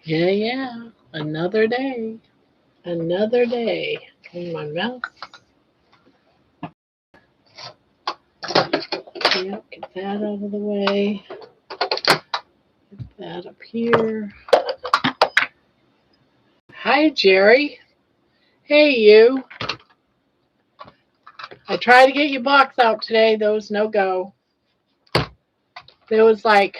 Yeah. Another day. Another day. Clean my mouth. Yep, get that out of the way. Get that up here. Hi, Jerry. Hey, you. I tried to get your box out today. There was no go. There was like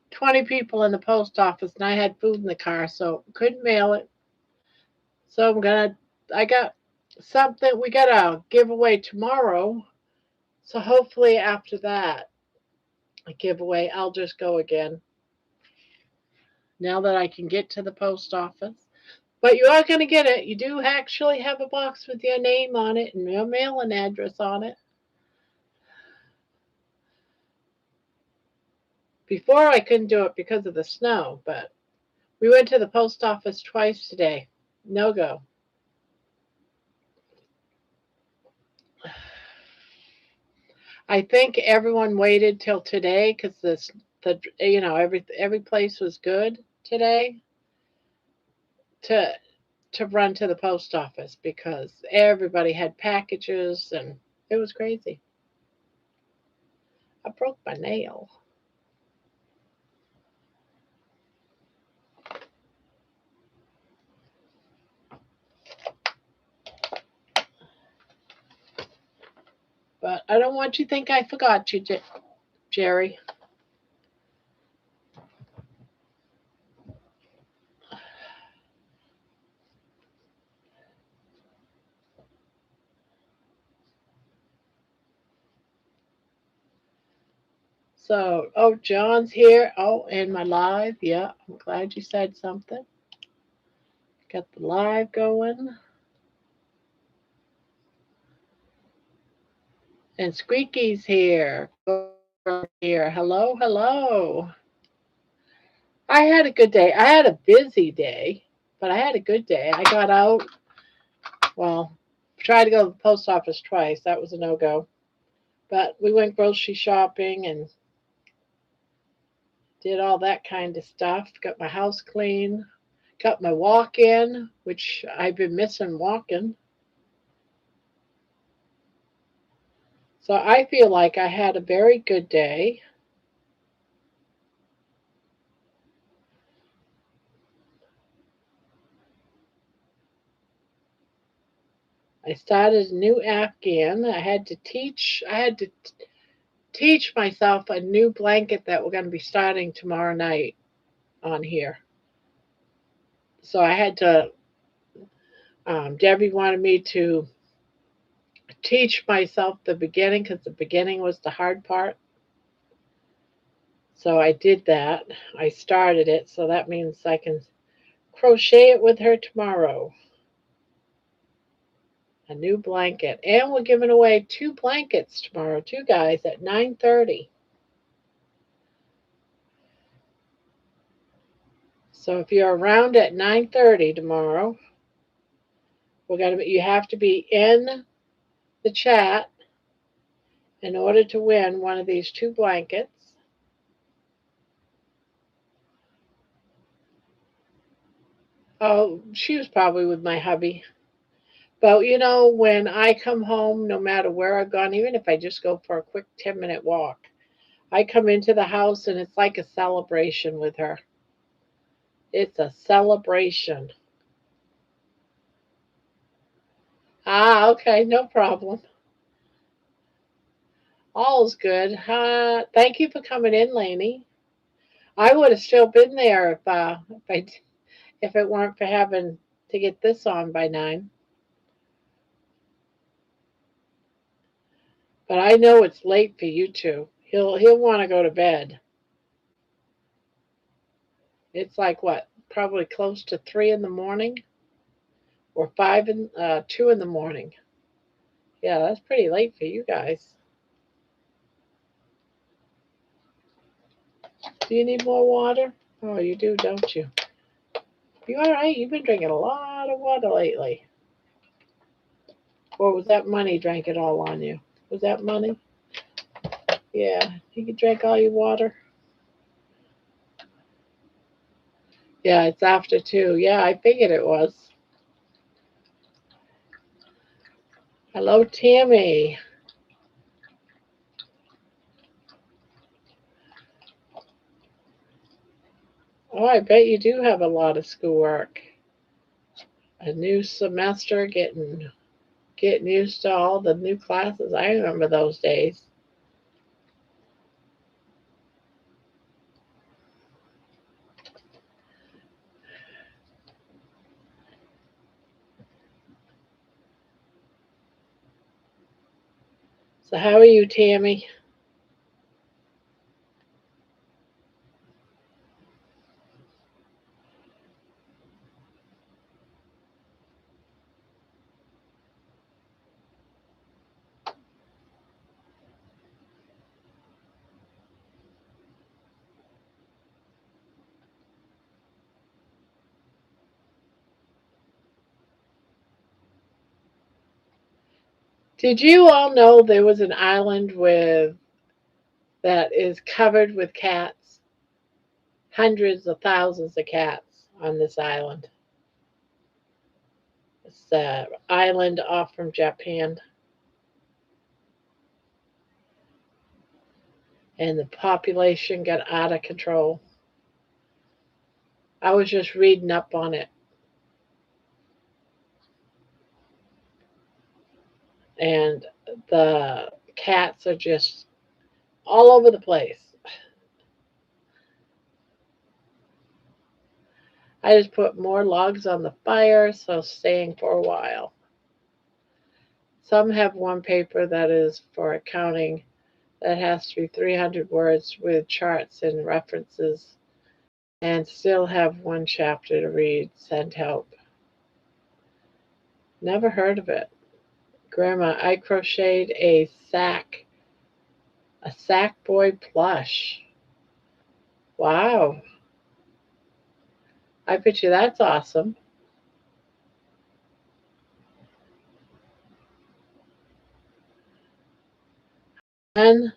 20 people in the post office, and I had food in the car, so couldn't mail it. So I got something. We got a giveaway tomorrow. So hopefully after that giveaway, I'll just go again. Now that I can get to the post office. But you are going to get it. You do actually have a box with your name on it and your mailing address on it. Before I couldn't do it because of the snow, but we went to the post office twice today. No go. I think everyone waited till today because every place was good today to run to the post office because everybody had packages and it was crazy. I broke my nail. But I don't want you to think I forgot you, Jerry. So, oh, John's here. Oh, and my live. Yeah, I'm glad you said something. Got the live going. And Squeaky's here. Here. Hello, hello. I had a good day. I had a busy day, but I had a good day. I got out. Well, tried to go to the post office twice. That was a no go. But we went grocery shopping and did all that kind of stuff. Got my house clean. Got my walk in, which I've been missing walking. So I feel like I had a very good day. I started a new Afghan. I had to teach myself a new blanket that we're going to be starting tomorrow night on here. So I had to, Debbie wanted me to teach myself the beginning because the beginning was the hard part. So I did that. I started it, so that means I can crochet it with her tomorrow. A new blanket. And we're giving away 2 blankets tomorrow, 2 guys at 9:30. So if you're around at 9:30 tomorrow, you have to be in the chat in order to win one of these 2 blankets. Oh, she was probably with my hubby. But when I come home, no matter where I've gone, even if I just go for a quick 10-minute walk, I come into the house and it's like a celebration with her. It's a celebration. Ah, okay, no problem. All's good. Thank you for coming in, Lainey. I would have still been there if it weren't for having to get this on by 9. But I know it's late for you two. He'll want to go to bed. It's like what? Probably close to 3 in the morning or 2 in the morning. Yeah, that's pretty late for you guys. Do you need more water? Oh, you do, don't you? You all right? You've been drinking a lot of water lately. Or was that money drank it all on you? Was that money? Yeah, you could drink all your water. Yeah, it's after 2. Yeah, I figured it was. Hello, Tammy. Oh, I bet you do have a lot of schoolwork. A new semester, getting used to all the new classes. I remember those days. So how are you, Tammy? Did you all know there was an island with that is covered with cats? Hundreds of thousands of cats on this island. It's an island off from Japan, and the population got out of control. I was just reading up on it, and the cats are just all over the place. I just put more logs on the fire, so staying for a while. Some have one paper that is for accounting that has to be 300 words with charts and references, and still have one chapter to read. Send help. Never heard of it. Grandma, I crocheted a sack boy plush. Wow. I bet you that's awesome. And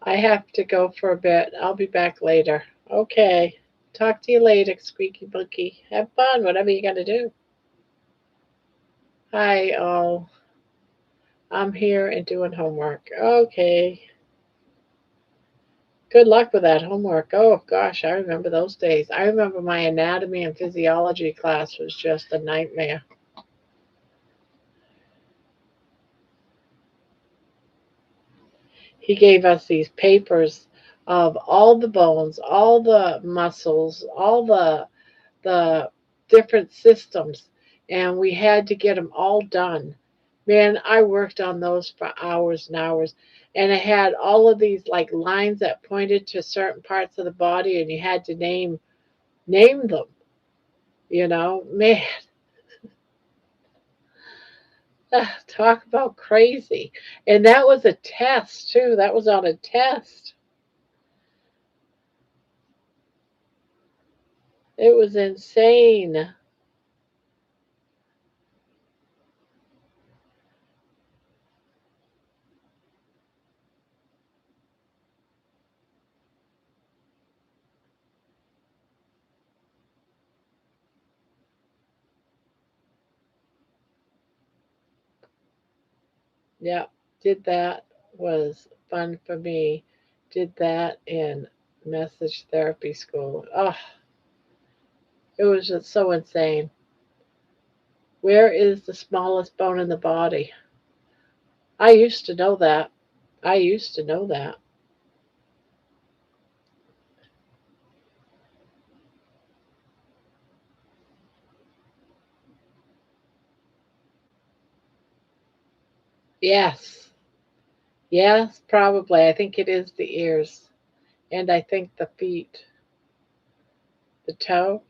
I have to go for a bit. I'll be back later. Okay. Talk to you later, Squeaky Bookie. Have fun, whatever you gotta do. Hi, all. I'm here and doing homework. Okay. Good luck with that homework. Oh, gosh, I remember those days. I remember my anatomy and physiology class was just a nightmare. He gave us these papers of all the bones, all the muscles, all the different systems, and we had to get them all done. Man, I worked on those for hours and hours, and it had all of these like lines that pointed to certain parts of the body, and you had to name them. Man, talk about crazy. And that was a test too. That was on a test. It was insane. Yeah, did that. Was fun for me. Did that in message therapy school. Oh, it was just so insane. Where is the smallest bone in the body? I used to know that. I used to know that. Yes. Yes, probably. I think it is the ears. And I think the feet. The toe.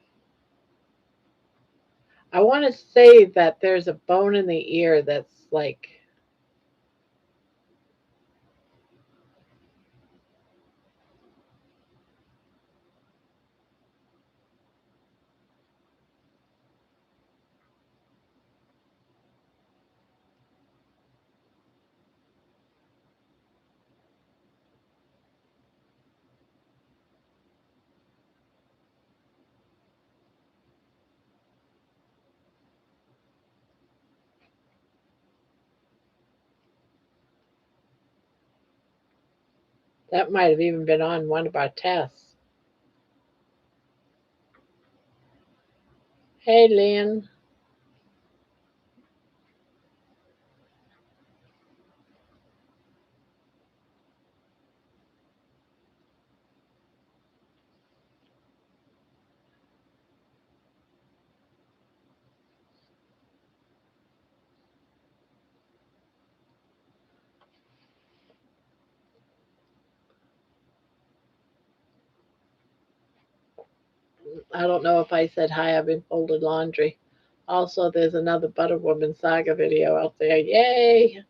I want to say that there's a bone in the ear that's like, That might have even been on one of our tests. Hey, Lynn. I don't know if I said hi. I've been folding laundry. Also, there's another Butter Woman Saga video out there. Yay!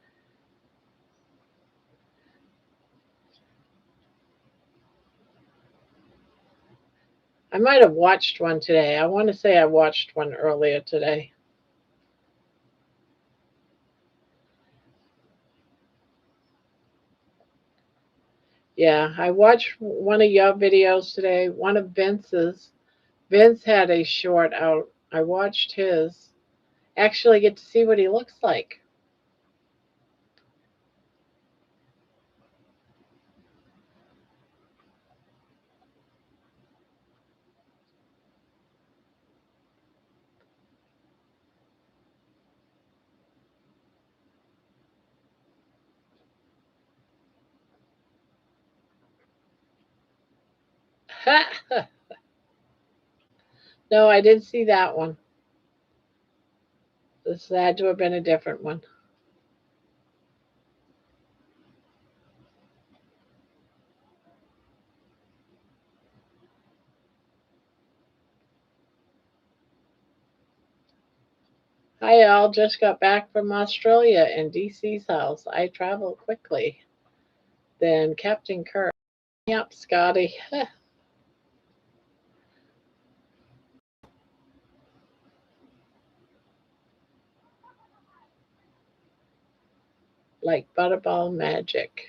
I might have watched one today. I want to say I watched one earlier today. Yeah, I watched one of your videos today, one of Vince's. Vince had a short out. I watched his. Actually, get to see what he looks like. No, I didn't see that one. This had to have been a different one. Hi, all. Just got back from Australia in DC's house. I travel quickly. Then Captain Kirk. Yep, Scotty. Like Butterball Magic.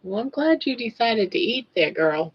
Well, I'm glad you decided to eat there, girl.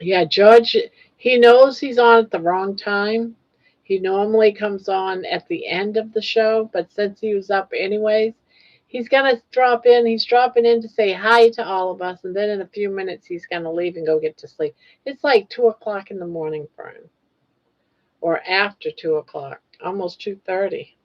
Yeah, George, he knows he's on at the wrong time. He normally comes on at the end of the show, but since he was up anyways, he's going to drop in. He's dropping in to say hi to all of us, and then in a few minutes, he's going to leave and go get to sleep. It's like 2 o'clock in the morning for him, or after 2 o'clock, almost 2:30.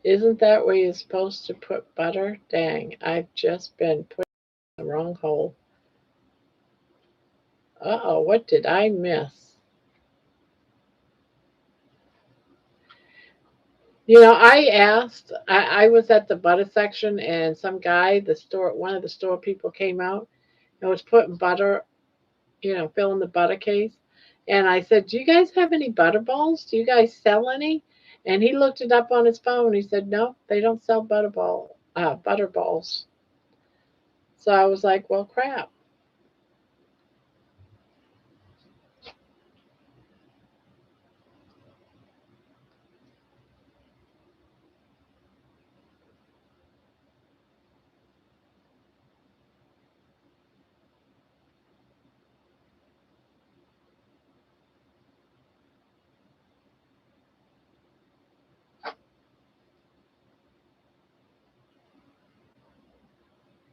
Isn't that where you're supposed to put butter? Dang, I've just been put in the wrong hole. Uh-oh, what did I miss? I asked, I was at the butter section and some guy, one of the store people came out and was putting butter, filling the butter case. And I said, "Do you guys have any butter balls? Do you guys sell any?" And he looked it up on his phone. He said, "No, they don't sell butter balls." So I was like, "Well, crap."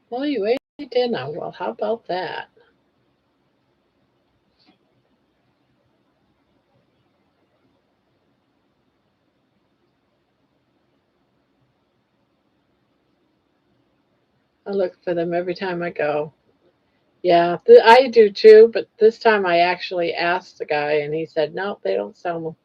Well, you ate dinner. Well, how about that? I look for them every time I go. Yeah, I do too, but this time I actually asked the guy and he said, no, they don't sell them.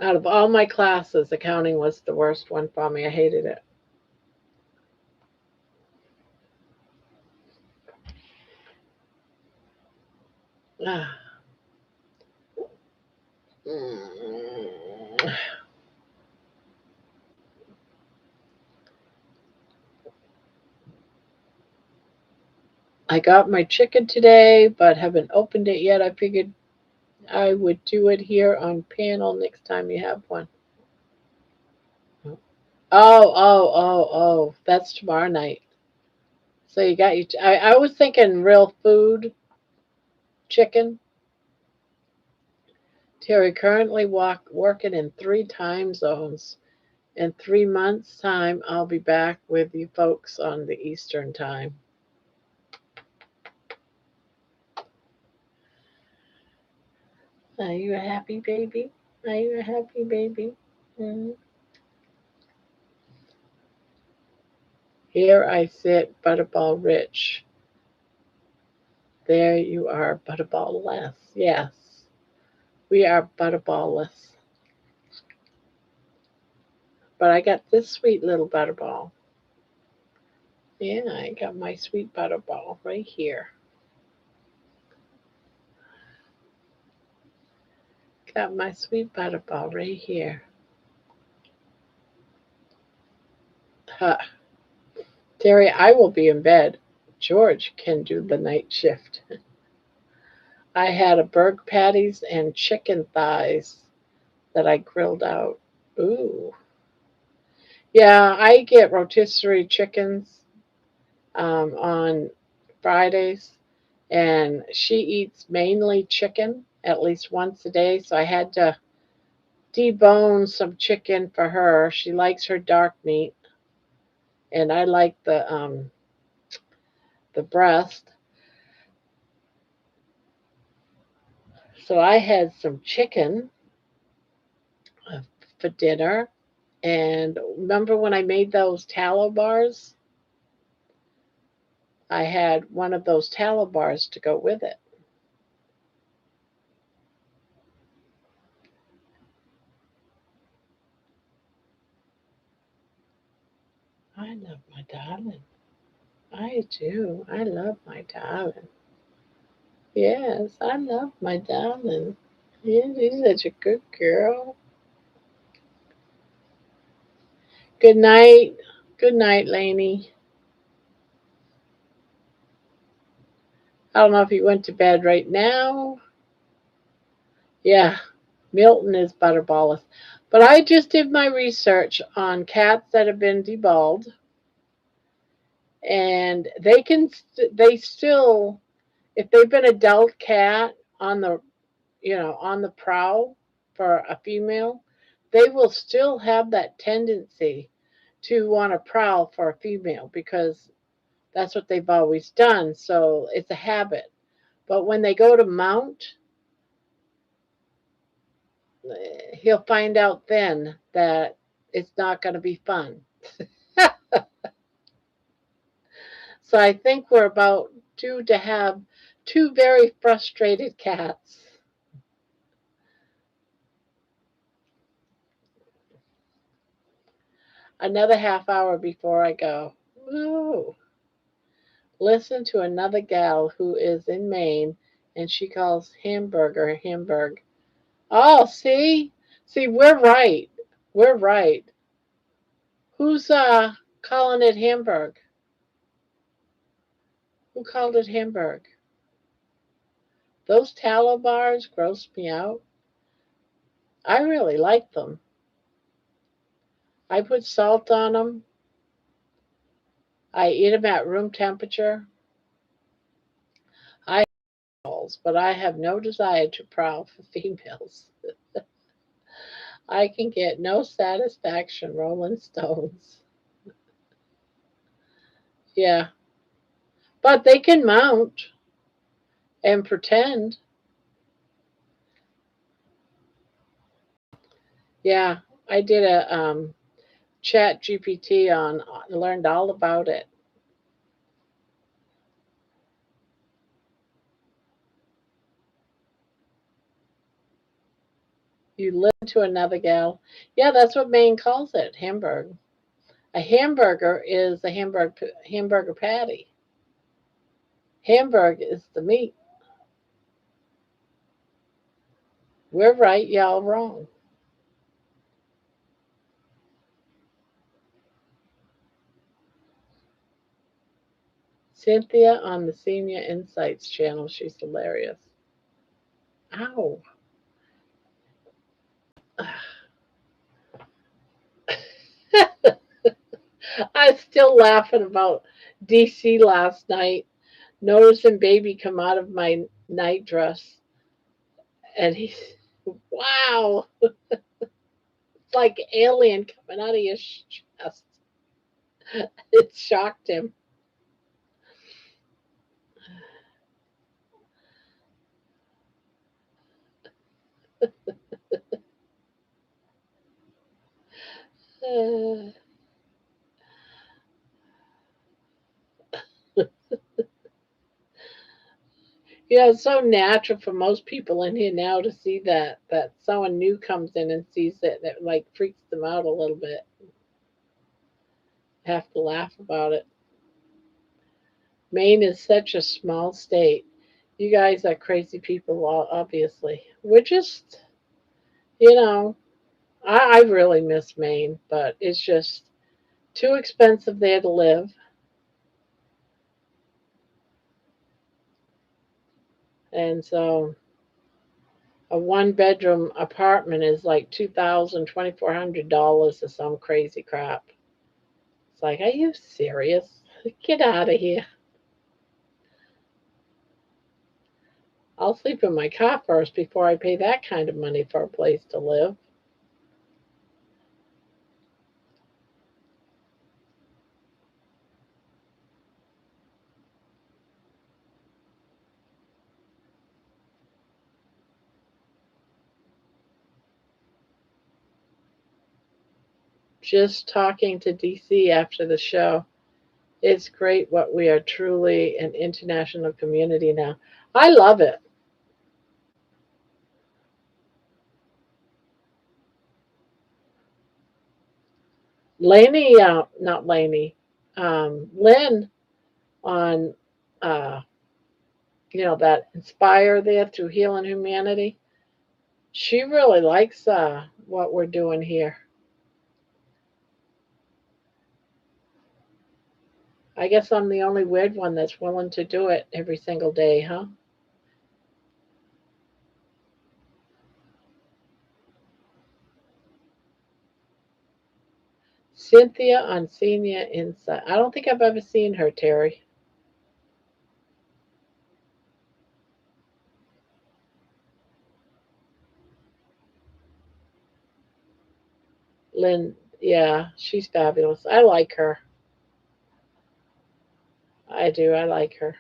Out of all my classes, accounting was the worst one for me. I hated it. I got my chicken today, but haven't opened it yet. I figured I would do it here on panel next time you have one. Oh. That's tomorrow night. So you got you. I was thinking real food chicken. Terry currently working in 3 time zones. In 3 months' time, I'll be back with you folks on the Eastern time. Are you a happy baby? Are you a happy baby? Mm. Here I sit, Butterball Rich. There you are, Butterball Less. Yes, we are Butterball-less. But I got this sweet little Butterball. Yeah, I got my sweet Butterball right here. Got my sweet Butterball right here. Huh. Terry, I will be in bed. George can do the night shift. I had a burger patties and chicken thighs that I grilled out. Ooh. Yeah, I get rotisserie chickens on Fridays, and she eats mainly chicken at least once a day. So I had to debone some chicken for her. She likes her dark meat, and I like the breast. So I had some chicken uh, for dinner. And remember when I made those tallow bars? I had one of those tallow bars to go with it. I love my darling. I do. I love my darling. Yes, I love my darling. Yeah, she's such a good girl. Good night. Good night, Lainey. I don't know if he went to bed right now. Yeah, Milton is butterballeth. But I just did my research on cats that have been deballed, and they still, if they've been adult cat on the on the prowl for a female, they will still have that tendency to want to prowl for a female because that's what they've always done. So it's a habit. But when they go to mount, he'll find out then that it's not going to be fun. So I think we're about due to have two very frustrated cats. Another half hour before I go. Woo. Listen to another gal who is in Maine and she calls hamburger Hamburg. Oh, see, we're right. We're right. Who's calling it Hamburg? Who called it Hamburg? Those tallow bars gross me out. I really like them. I put salt on them. I eat them at room temperature. I have but I have no desire to prowl for females. I can get no satisfaction rolling stones. Yeah, but they can mount and pretend. Yeah, I did a chat GPT on, learned all about it. You listen to another gal. Yeah, that's what Maine calls it, Hamburg. A hamburger is a hamburger patty. Hamburg is the meat. We're right, y'all wrong. Cynthia on the Senior Insights channel. She's hilarious. Ow. I'm still laughing about DC last night, noticing baby come out of my night dress. And he's, wow, it's like an alien coming out of your chest. It shocked him. Uh, it's so natural for most people in here now to see that someone new comes in and sees it. That like freaks them out a little bit. Have to laugh about it. Maine is such a small state. You guys are crazy people, obviously. We're just, you know, I really miss Maine, but it's just too expensive there to live. And so a one bedroom apartment is like $2,000, $2,400 or some crazy crap. It's like, are you serious? Get out of here. I'll sleep in my car first before I pay that kind of money for a place to live. Just talking to DC after the show. It's great what we are truly an international community now. I love it. Lainey, not Lainey, Lynn on, uh, that Inspire there through Healing Humanity. She really likes what we're doing here. I guess I'm the only weird one that's willing to do it every single day, huh? Cynthia on Senior Insight. I don't think I've ever seen her, Terry. Lynn, yeah, she's fabulous. I like her. I do. I like her.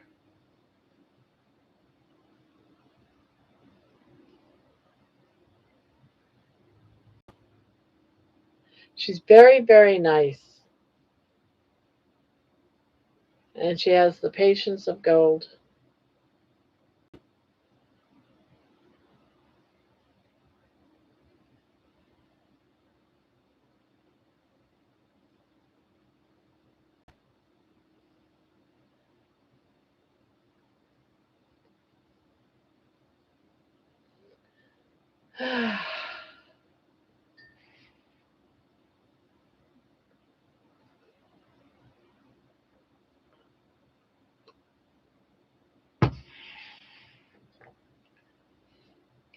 She's very, very nice. And she has the patience of gold.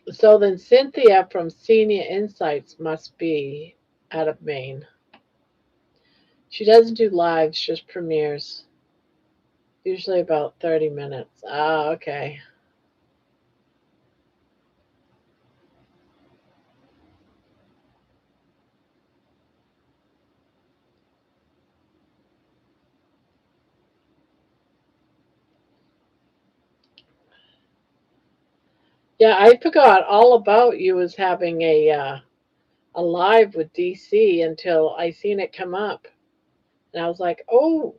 So then Cynthia from Senior Insights must be out of Maine. She doesn't do lives, just premieres. Usually about 30 minutes. Ah, okay. Yeah, I forgot all about you as having a live with DC until I seen it come up. And I was like, oh.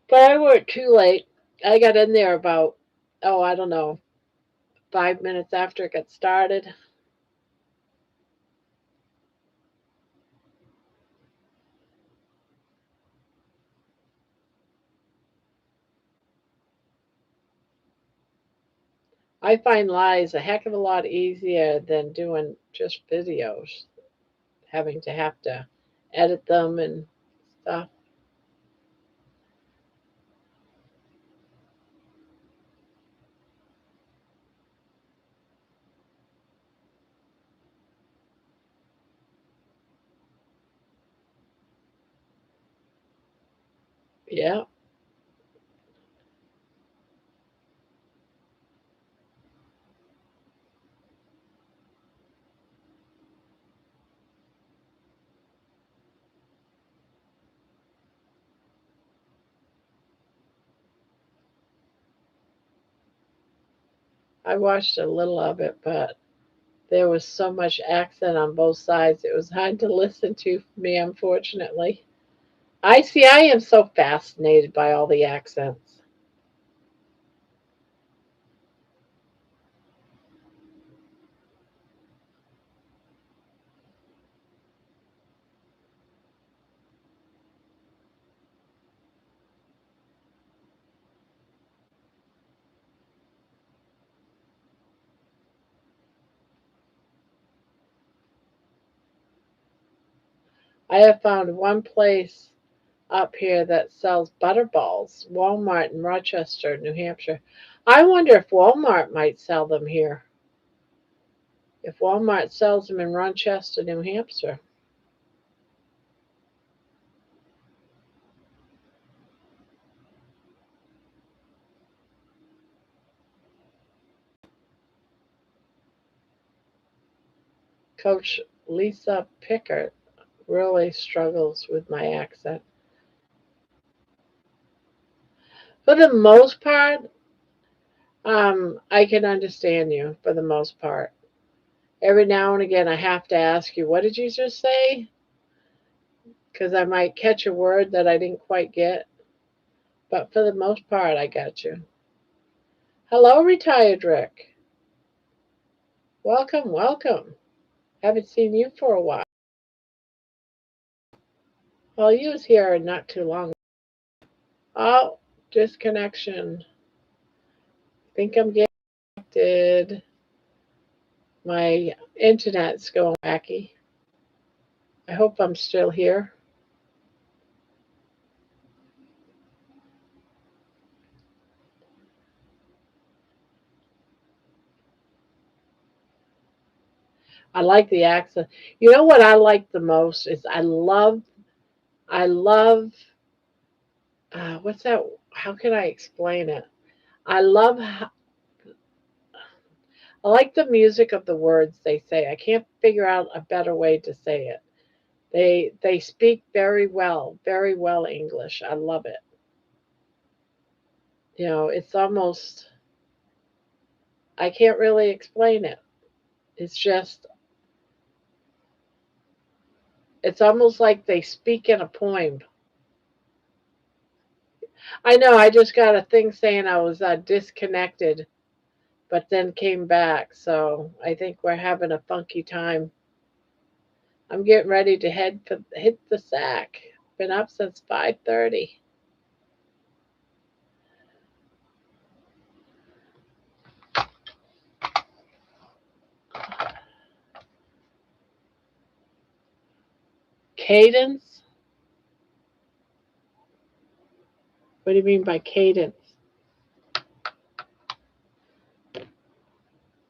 But I worked too late. I got in there about, oh, I don't know, 5 minutes after it got started. I find lives a heck of a lot easier than doing just videos, having to have to edit them and stuff. Yeah, I watched a little of it, but there was so much accent on both sides. It was hard to listen to for me, unfortunately. I am so fascinated by all the accents. I have found one place up here that sells butterballs, Walmart in Rochester, New Hampshire. I wonder if Walmart might sell them here. If Walmart sells them in Rochester, New Hampshire. Coach Lisa Pickert really struggles with my accent. For the most part, I can understand you for the most part. Every now and again, I have to ask you, what did you just say? Because I might catch a word that I didn't quite get. But for the most part, I got you. Hello, retired Rick. Welcome, welcome. Haven't seen you for a while. Well, you was here not too long. Oh, disconnection. Think I'm getting connected. My internet's going wacky. I hope I'm still here. I like the accent. You know what I like the most is I love, what's that? How can I explain it? I love, I like the music of the words they say. I can't figure out a better way to say it. They speak very well English. I love it. It's almost, I can't really explain it. It's just, it's almost like they speak in a poem. I know, I just got a thing saying I was disconnected, but then came back. So I think we're having a funky time. I'm getting ready to hit the sack. Been up since 5:30. Cadence? What do you mean by cadence?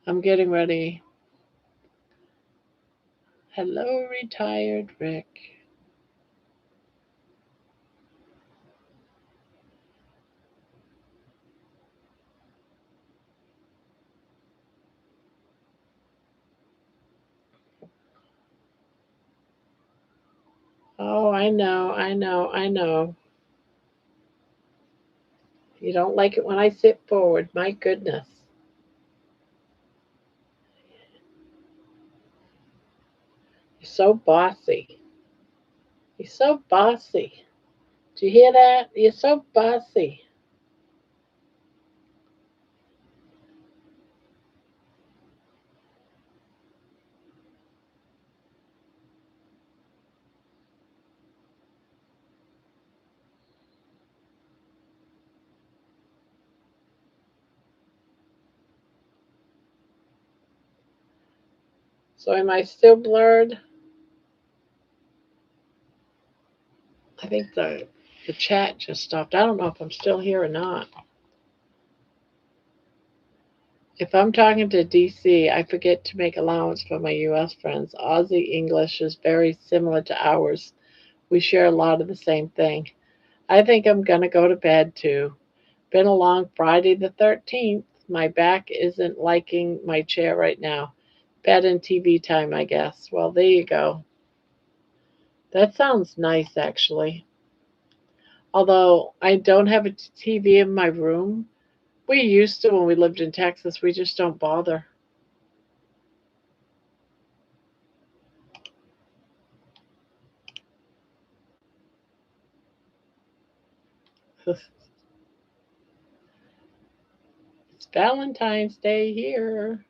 I'm getting ready. Hello, retired Rick. Oh, I know. You don't like it when I sit forward. My goodness. You're so bossy. You're so bossy. Do you hear that? You're so bossy. So am I still blurred? I think the chat just stopped. I don't know if I'm still here or not. If I'm talking to DC, I forget to make allowance for my US friends. Aussie English is very similar to ours. We share a lot of the same thing. I think I'm going to go to bed too. Been a long Friday the 13th. My back isn't liking my chair right now. Bed and TV time, I guess. Well, there you go. That sounds nice, actually. Although I don't have a TV in my room. We used to when we lived in Texas. We just don't bother. It's Valentine's Day here.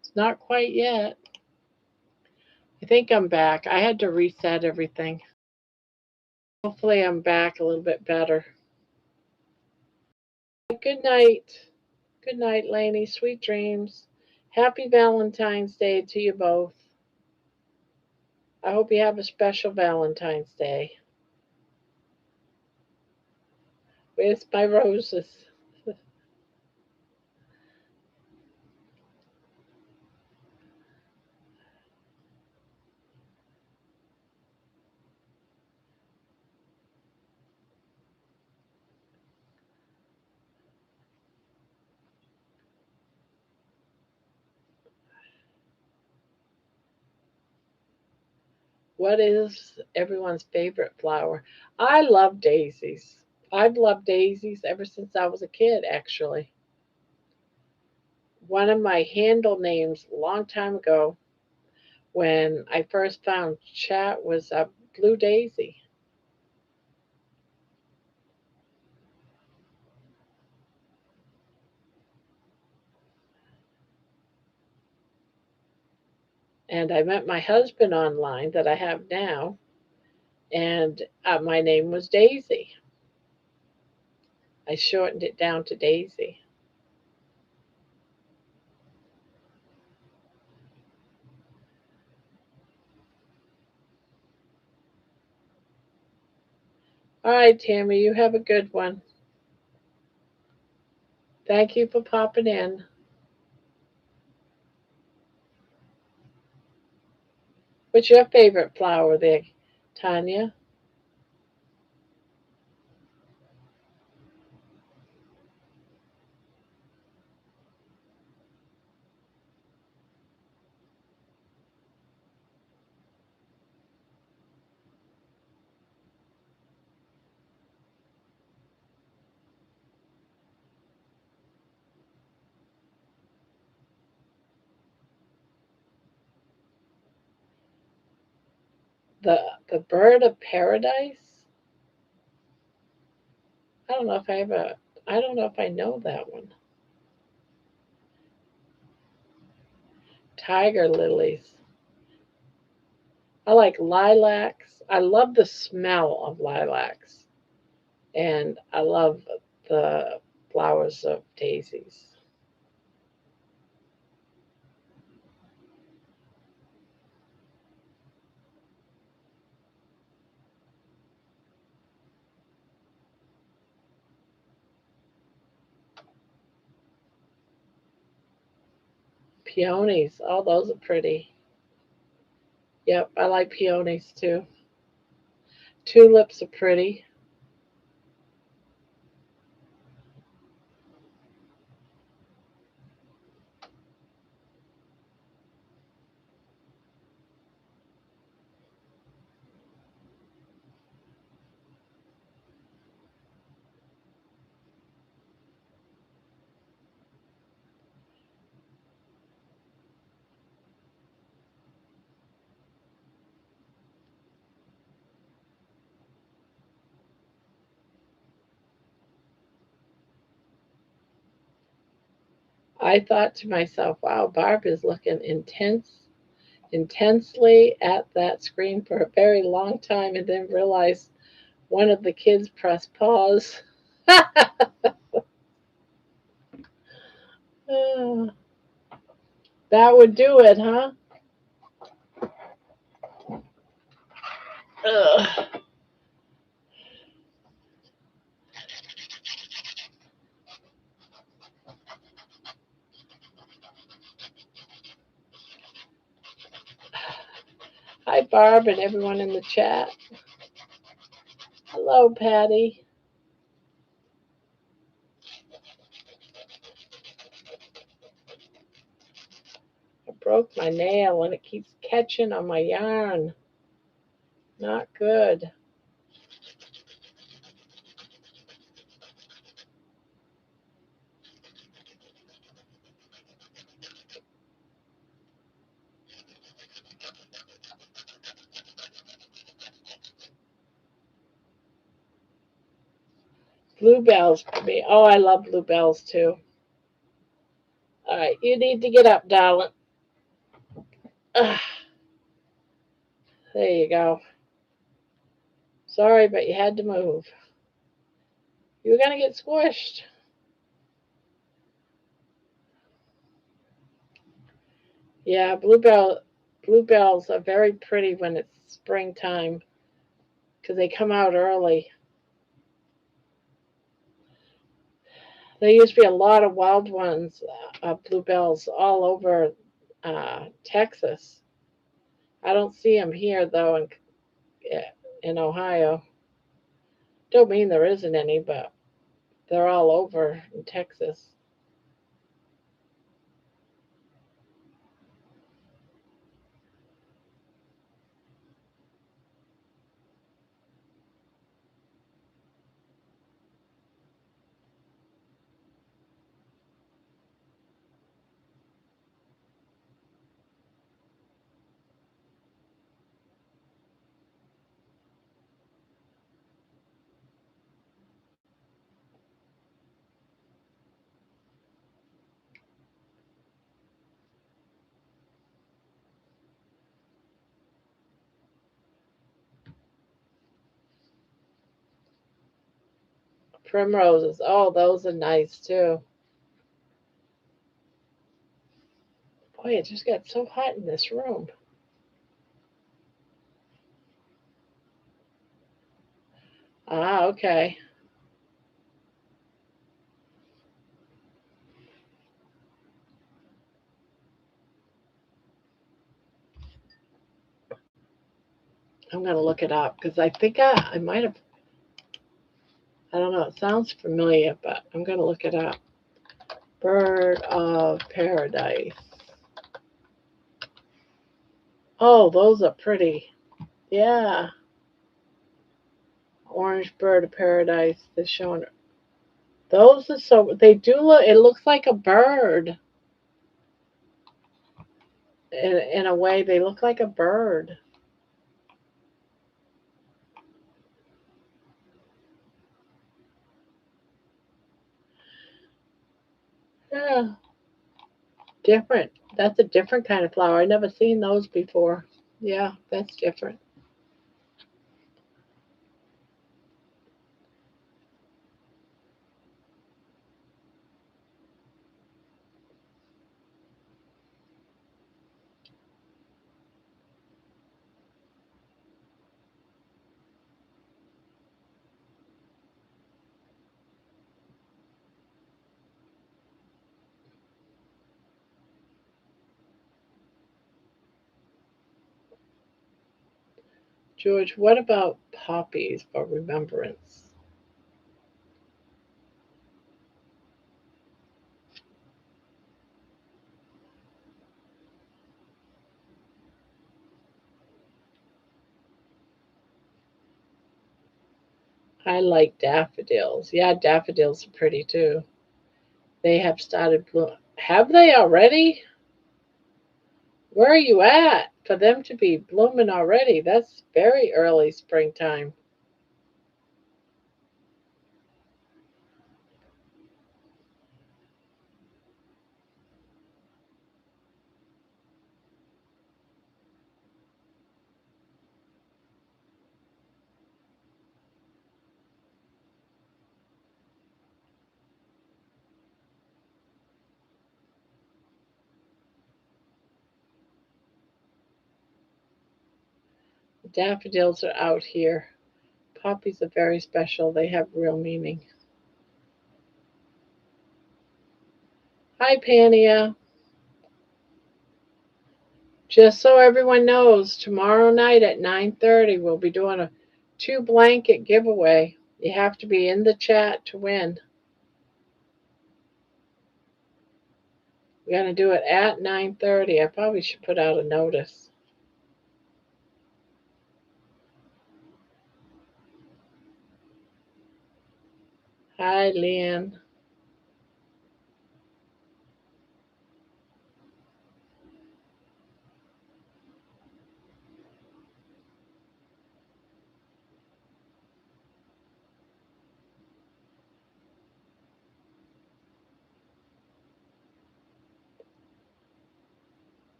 It's not quite yet. I think I'm back. I had to reset everything. Hopefully, I'm back a little bit better. Good night. Good night, Lainey. Sweet dreams. Happy Valentine's Day to you both. I hope you have a special Valentine's Day. Where's my roses? What is everyone's favorite flower? I love daisies. I've loved daisies ever since I was a kid, actually. One of my handle names a long time ago when I first found chat was a blue daisy. And I met my husband online that I have now, and my name was Daisy. I shortened it down to Daisy. All right, Tammy, you have a good one. Thank you for popping in. What's your favorite flower there, Tanya? The bird of paradise? I don't know if I have a I don't know if I know that one. Tiger lilies. I like lilacs. I love the smell of lilacs. And I love the flowers of daisies. Peonies. Oh, those are pretty. Yep, I like peonies too. Tulips are pretty. I thought to myself, wow, Barb is looking intensely at that screen for a very long time and then realized one of the kids pressed pause. That would do it, huh? Ugh. Hi, Barb, and everyone in the chat. Hello, Patty. I broke my nail and it keeps catching on my yarn. Not good. Bluebells for me. Oh, I love bluebells too. All right, you need to get up, darling. Ugh, there you go. Sorry, but you had to move. You were going to get squished. Yeah, bluebells are very pretty when it's springtime because they come out early. There used to be a lot of wild ones, bluebells, all over Texas. I don't see them here though in Ohio. Don't mean there isn't any, but they're all over in Texas. Primroses, oh, those are nice too. Boy, it just got so hot in this room. Ah, okay. I'm going to look it up because I think I might have, I don't know, it sounds familiar, but I'm going to look it up. Bird of Paradise. Oh, those are pretty. Yeah. Orange Bird of Paradise. They're showing. Those are so, they do look, it looks like a bird. In a way, they look like a bird. Yeah. Different. That's a different kind of flower. I never seen those before. Yeah, that's different. George, what about poppies for remembrance? I like daffodils. Yeah, daffodils are pretty too. They have started bloom. Have they already? Where are you at for them to be blooming already? That's very early springtime. Daffodils are out here. Poppies are very special. They have real meaning. Hi, Pania. Just so everyone knows, tomorrow night at 9:30 we'll be doing a 2 blanket giveaway. You have to be in the chat to win. We're going to do it at 9:30. I probably should put out a notice. Hi, Leanne.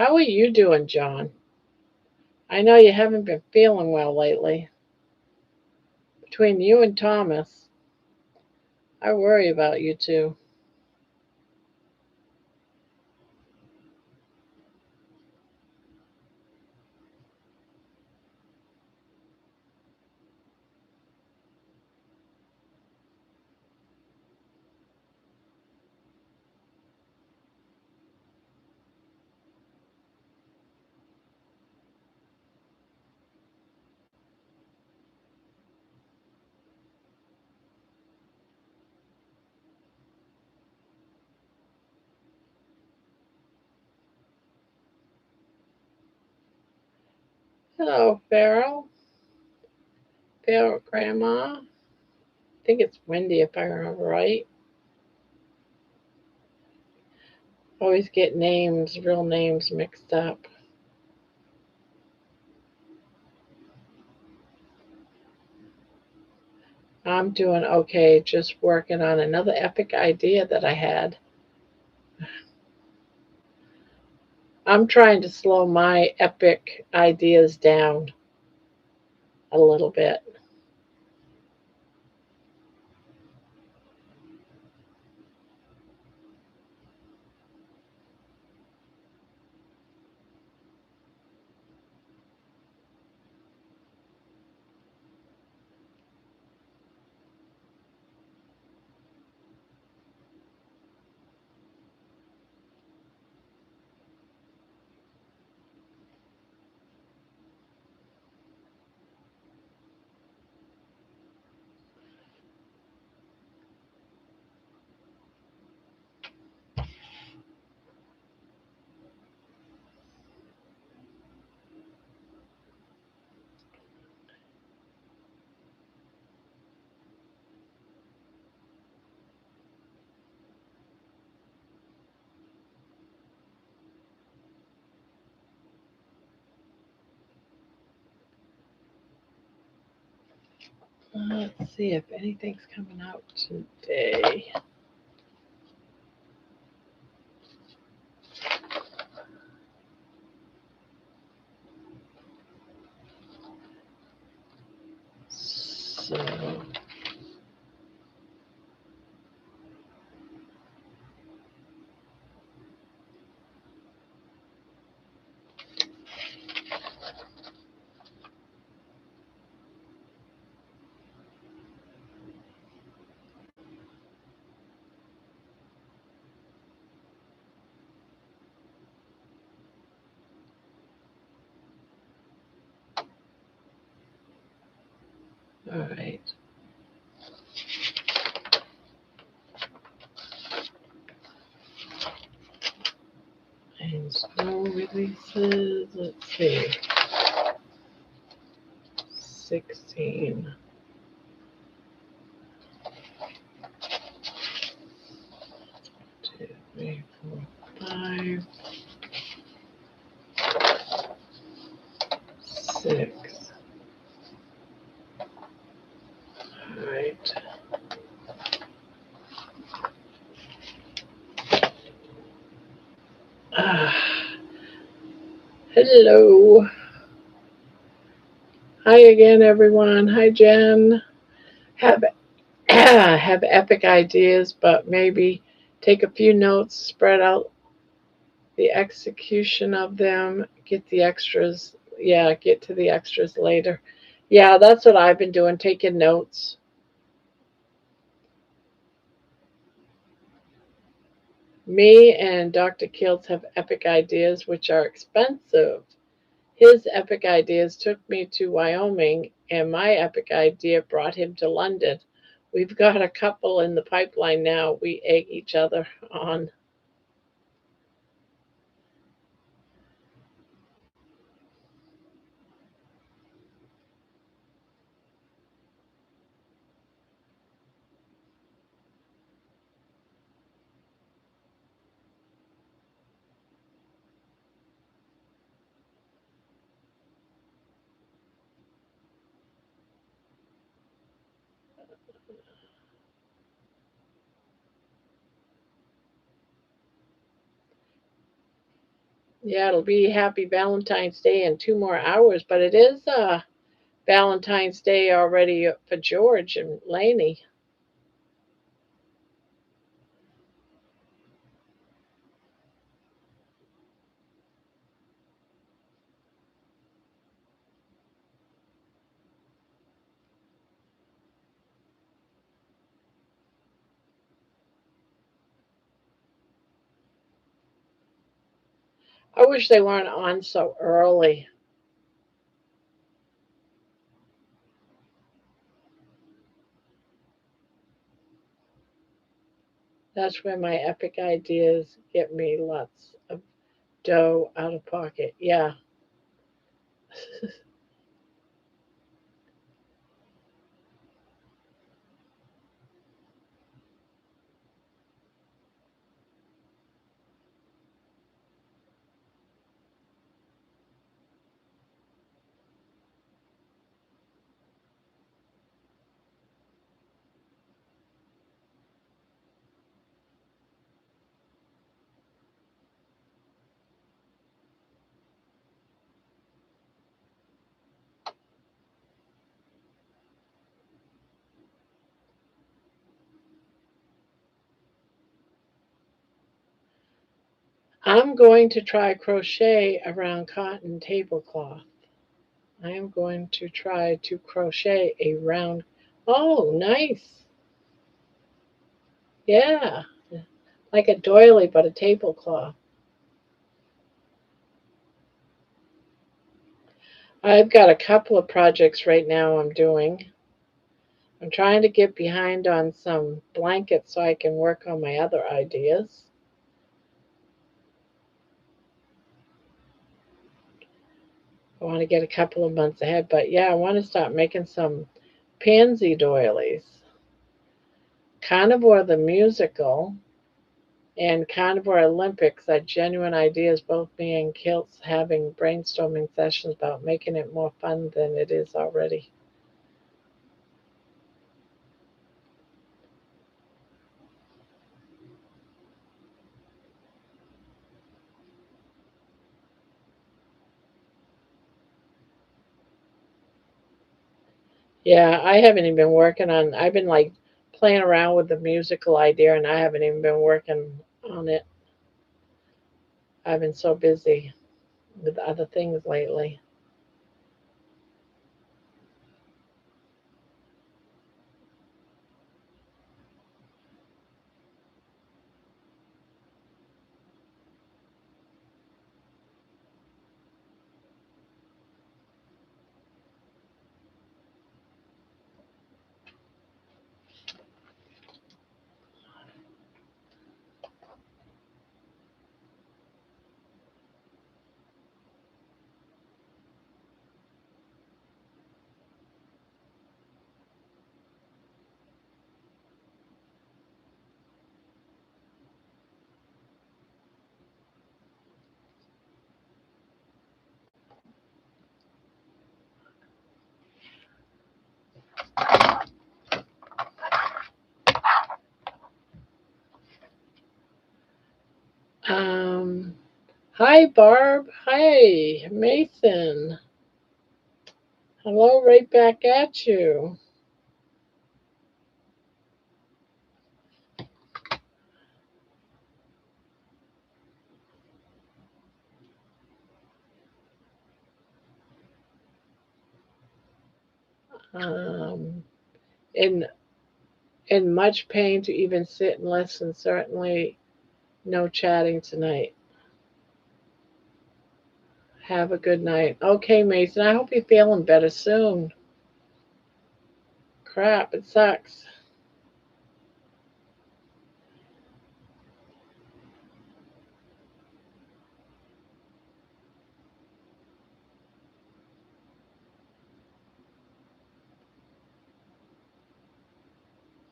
How are you doing, John? I know you haven't been feeling well lately. Between you and Thomas, I worry about you too. Hello, Farrell. Farrell, Grandma. I think it's Wendy if I remember right. Always get names, real names mixed up. I'm doing okay, just working on another epic idea that I had. I'm trying to slow my epic ideas down a little bit. Let's see if anything's coming out today. So, All right. And snow releases, let's see, 16. 2, 3, 4, 5, 6. All right. Hello. Hi again, everyone. Hi, Jen. Have have epic ideas, but maybe take a few notes, spread out the execution of them, get the extras. Yeah, get to the extras later. Yeah, that's what I've been doing, taking notes. Me and Dr. Kiltz have epic ideas, which are expensive. His epic ideas took me to Wyoming, and my epic idea brought him to London. We've got a couple in the pipeline now. We egg each other on. Yeah, it'll be Happy Valentine's Day in 2 more hours, but it is Valentine's Day already for George and Lainey. I wish they weren't on so early. That's where my epic ideas get me lots of dough out of pocket. Yeah. I'm going to try crochet around cotton tablecloth. I am going to try to crochet a round. Oh, nice. Yeah. Like a doily, but a tablecloth. I've got a couple of projects right now I'm doing. I'm trying to get behind on some blankets so I can work on my other ideas. I want to get a couple of months ahead, but yeah, I want to start making some pansy doilies. Carnivore the musical and Carnivore Olympics are genuine ideas, both me and Kilt's having brainstorming sessions about making it more fun than it is already. Yeah, I haven't even been working on, I've been like playing around with the musical idea and I haven't even been working on it. I've been so busy with other things lately. Hi, Barb. Hi, Mason. Hello, right back at you. Um, in in much pain to even sit and listen. Certainly, no chatting tonight. Have a good night. Okay, Mason. I hope you're feeling better soon. Crap, it sucks.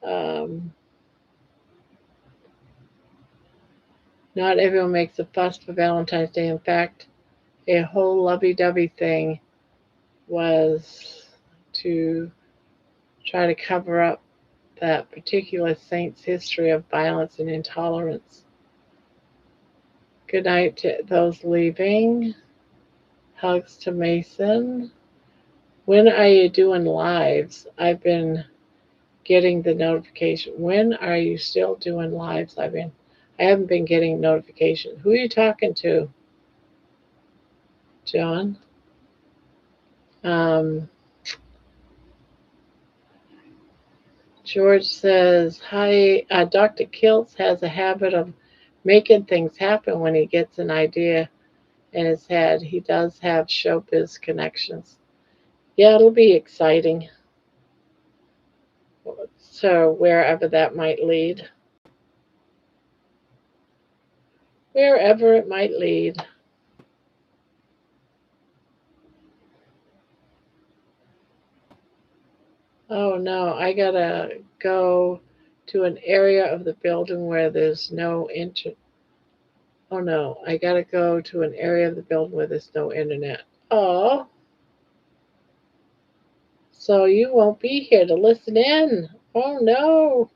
Um, Not everyone makes a fuss for Valentine's Day. In fact, a whole lovey-dovey thing was to try to cover up that particular saint's history of violence and intolerance. Good night to those leaving. Hugs to Mason. When are you doing lives? I've been getting the notification. When are you still doing lives? I haven't been getting notification. Who are you talking to, John? Um, George says, hi, Dr. Kiltz has a habit of making things happen when he gets an idea in his head. He does have showbiz connections. Yeah, it'll be exciting. So, wherever that might lead, wherever it might lead. Oh no, I gotta go to an area of the building where there's no internet. Oh no, I gotta go to an area of the building where there's no internet. Oh, so you won't be here to listen in. Oh no.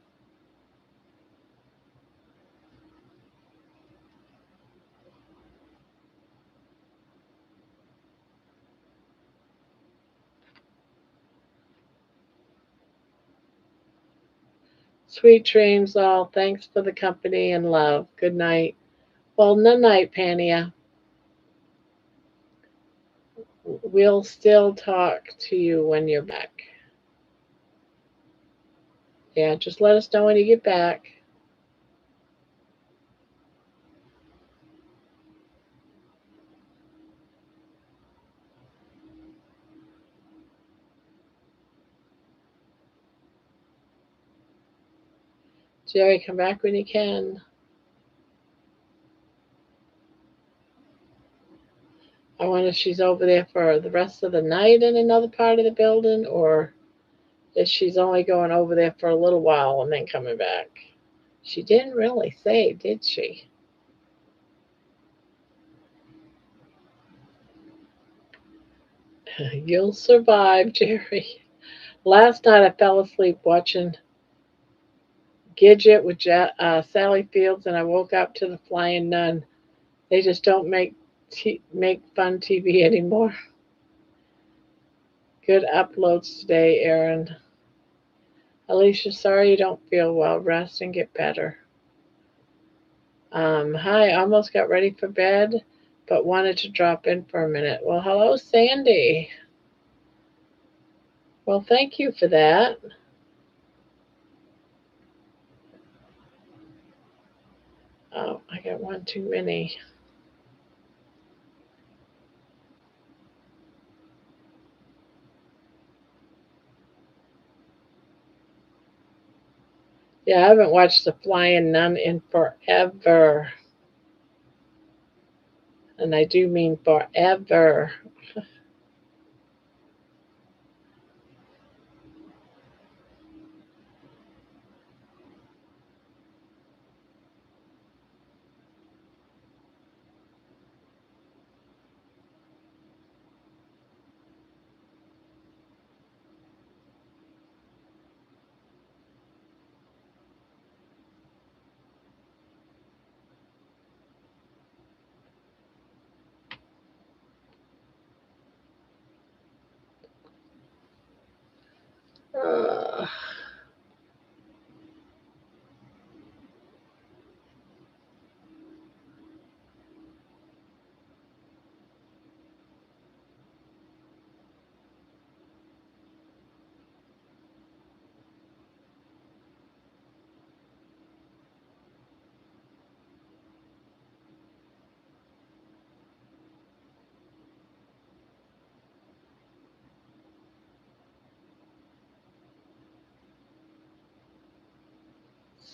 Sweet dreams all. Thanks for the company and love. Good night. Well, no night, Pania. We'll still talk to you when you're back. Yeah, just let us know when you get back. Jerry, come back when you can. I wonder if she's over there for the rest of the night in another part of the building, or if she's only going over there for a little while and then coming back. She didn't really say, did she? You'll survive, Jerry. Last night I fell asleep watching Gidget with Sally Fields, and I woke up to the Flying Nun. They just don't make fun TV anymore. Good uploads today, Aaron. Alicia, sorry you don't feel well. Rest and get better. Hi, almost got ready for bed, but wanted to drop in for a minute. Well, hello, Sandy. Well, thank you for that. Oh, I got one too many. Yeah, I haven't watched The Flying Nun in forever. And I do mean forever.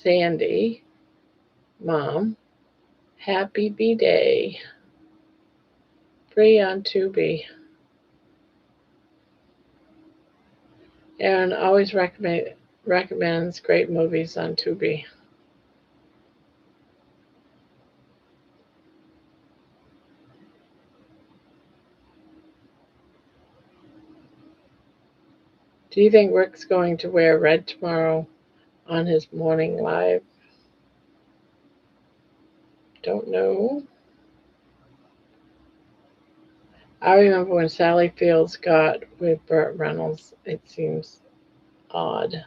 Sandy, Mom, happy B-Day. Free on Tubi. Aaron always recommends great movies on Tubi. Do you think Rick's going to wear red tomorrow on his morning live? Don't know. I remember when Sally Fields got with Burt Reynolds. It seems odd.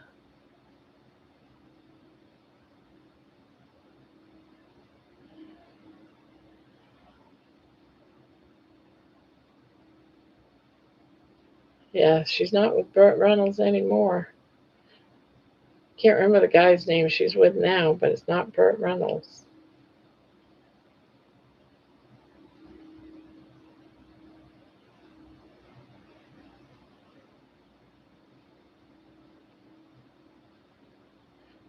Yeah, she's not with Burt Reynolds anymore. Can't remember the guy's name she's with now, but it's not Burt Reynolds.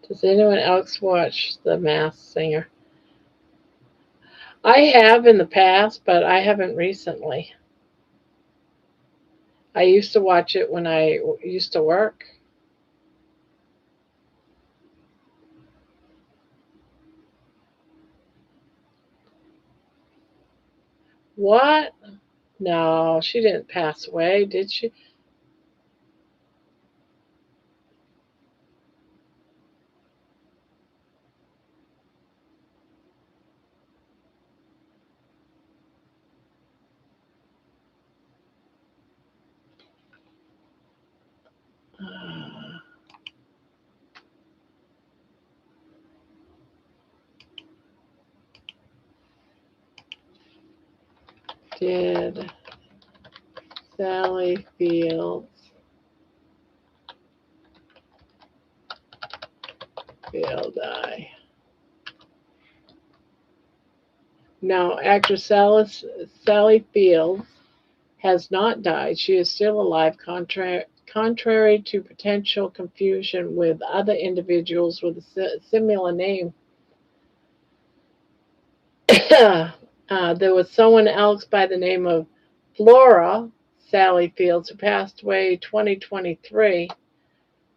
Does anyone else watch The Masked Singer? I have in the past, but I haven't recently. I used to watch it when I used to work. What? No, she didn't pass away, did she? Uh, did Sally Field die? No, actress Sally Fields has not died. She is still alive, contrary to potential confusion with other individuals with a similar name. There was someone else by the name of Flora Sally Fields who passed away 2023.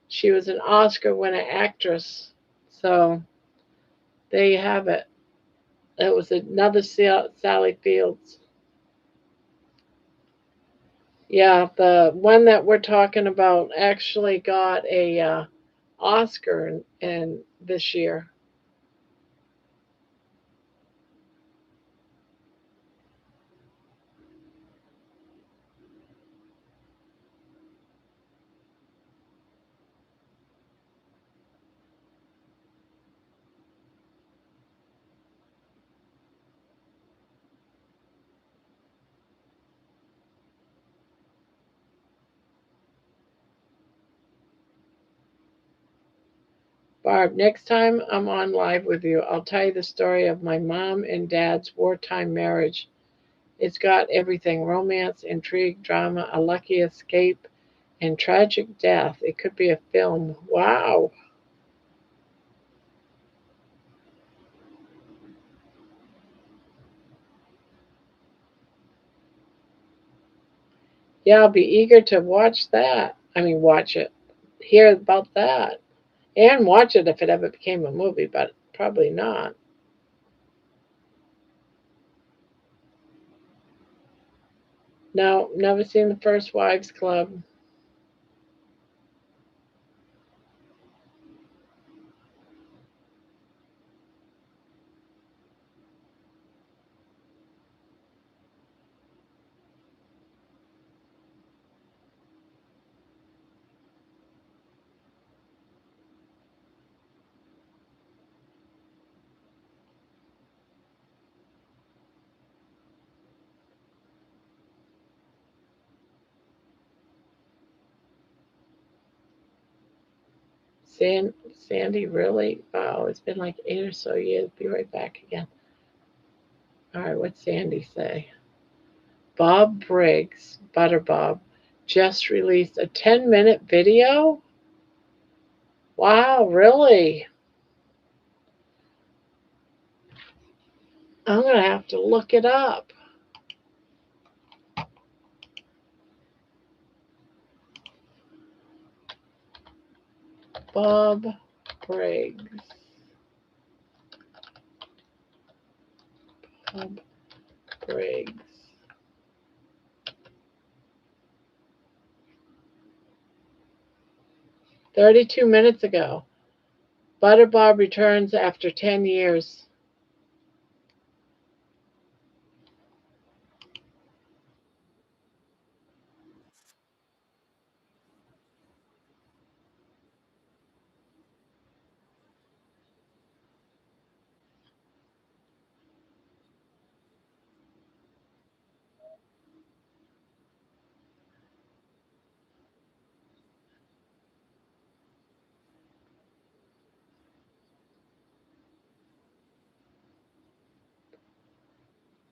She was an Oscar winner actress. So there you have it. It was another Sally Fields. Yeah, the one that we're talking about actually got a Oscar in this year. Barb, next time I'm on live with you, I'll tell you the story of my mom and dad's wartime marriage. It's got everything: romance, intrigue, drama, a lucky escape, and tragic death. It could be a film. Wow. Yeah, I'll be eager to watch that. I mean, watch it, hear about that, and watch it if it ever became a movie, but probably not. No, never seen the First Wives Club. Sandy, really? Wow, it's been like 8 or so years. Be right back again. All right, what's Sandy say? Bob Briggs, Butter Bob, just released a 10-minute video? Wow, really? I'm going to have to look it up. Bob Briggs. Bob Briggs. 32 minutes ago. Butter Bob returns after 10 years.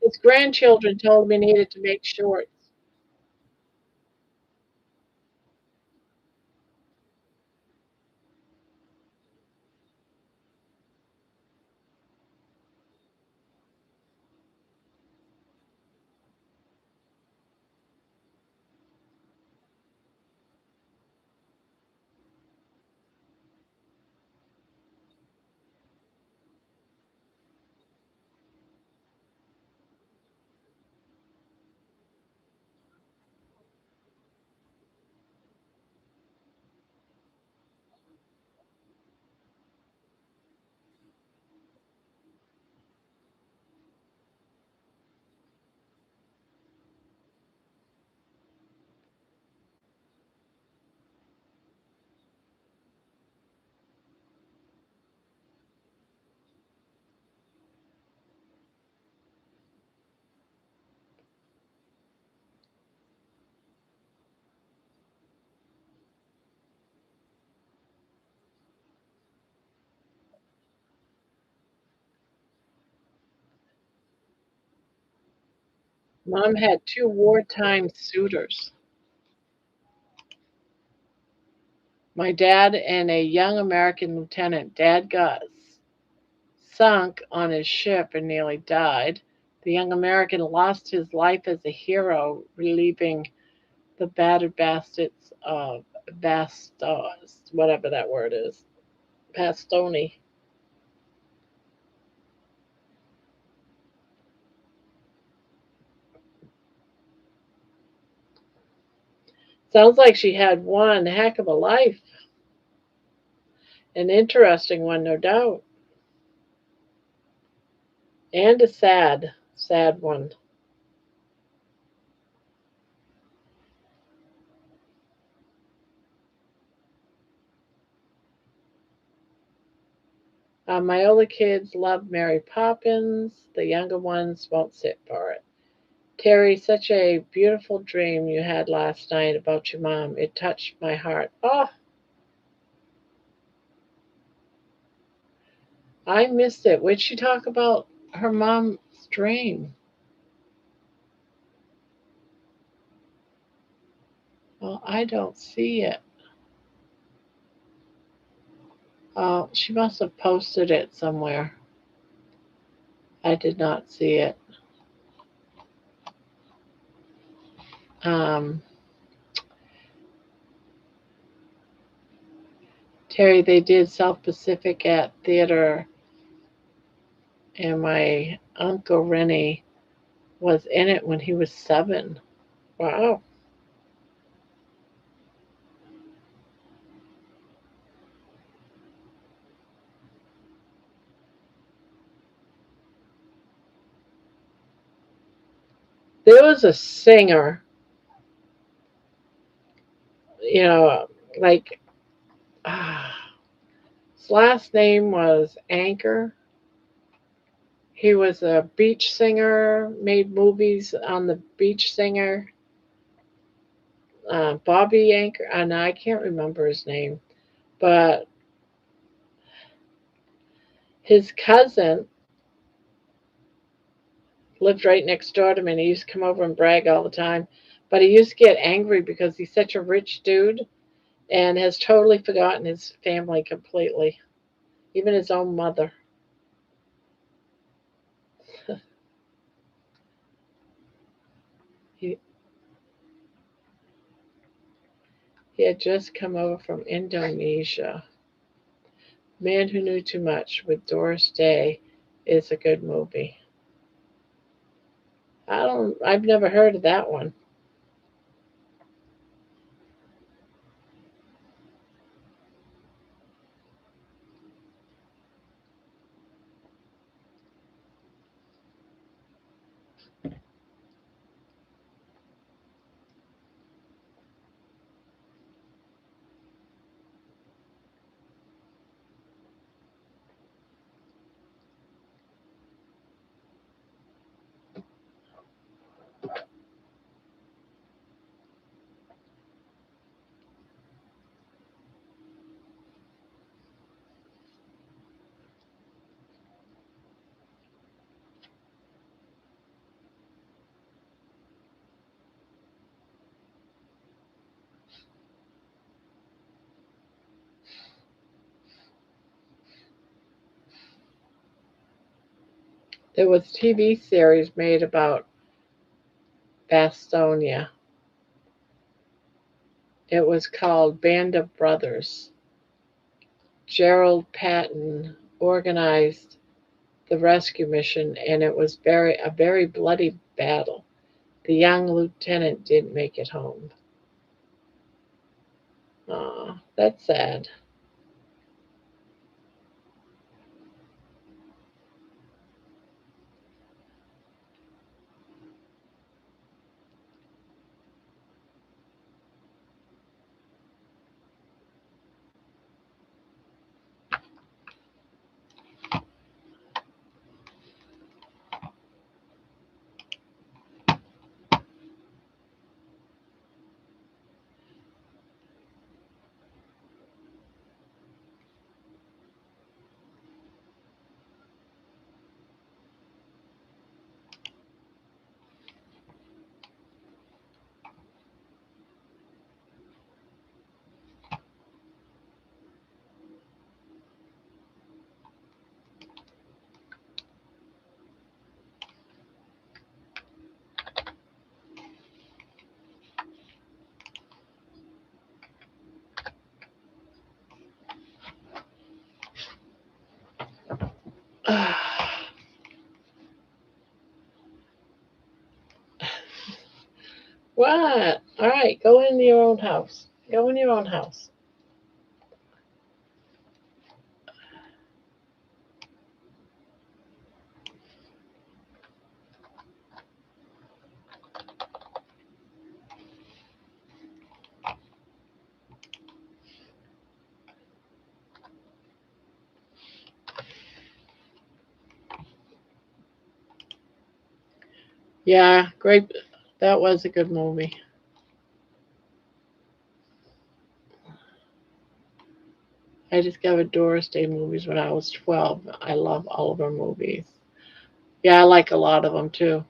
His grandchildren told me needed to make shorts. Mom had two wartime suitors. My dad and a young American lieutenant. Dad got sunk on his ship and nearly died. The young American lost his life as a hero, relieving the battered bastards of Bastos, whatever that word is, Pastoni. Sounds like she had one heck of a life. An interesting one, no doubt. And a sad, sad one. My older kids love Mary Poppins. The younger ones won't sit for it. Terry, such a beautiful dream you had last night about your mom. It touched my heart. Oh, I missed it. What'd she talk about her mom's dream? Well, I don't see it. She must have posted it somewhere. I did not see it. Um, Terry, they did South Pacific at theater, and my uncle Rennie was in it when he was 7. Wow. There was a singer, you know, like his last name was Anchor. He was a beach singer, made movies on the beach singer, Bobby Anchor. And I can't remember his name, but his cousin lived right next door to me, and he used to come over and brag all the time. But he used to get angry because he's such a rich dude and has totally forgotten his family completely, even his own mother. He, he had just come over from Indonesia. Man Who Knew Too Much with Doris Day is a good movie. I've never heard of that one. There was a TV series made about Bastonia. It was called Band of Brothers. Gerald Patton organized the rescue mission, and it was a very bloody battle. The young lieutenant didn't make it home. Aw, that's sad. What? All right, go in your own house. Go in your own house. Yeah, great. That was a good movie. I discovered Doris Day movies when I was 12. I love all of her movies. Yeah, I like a lot of them too.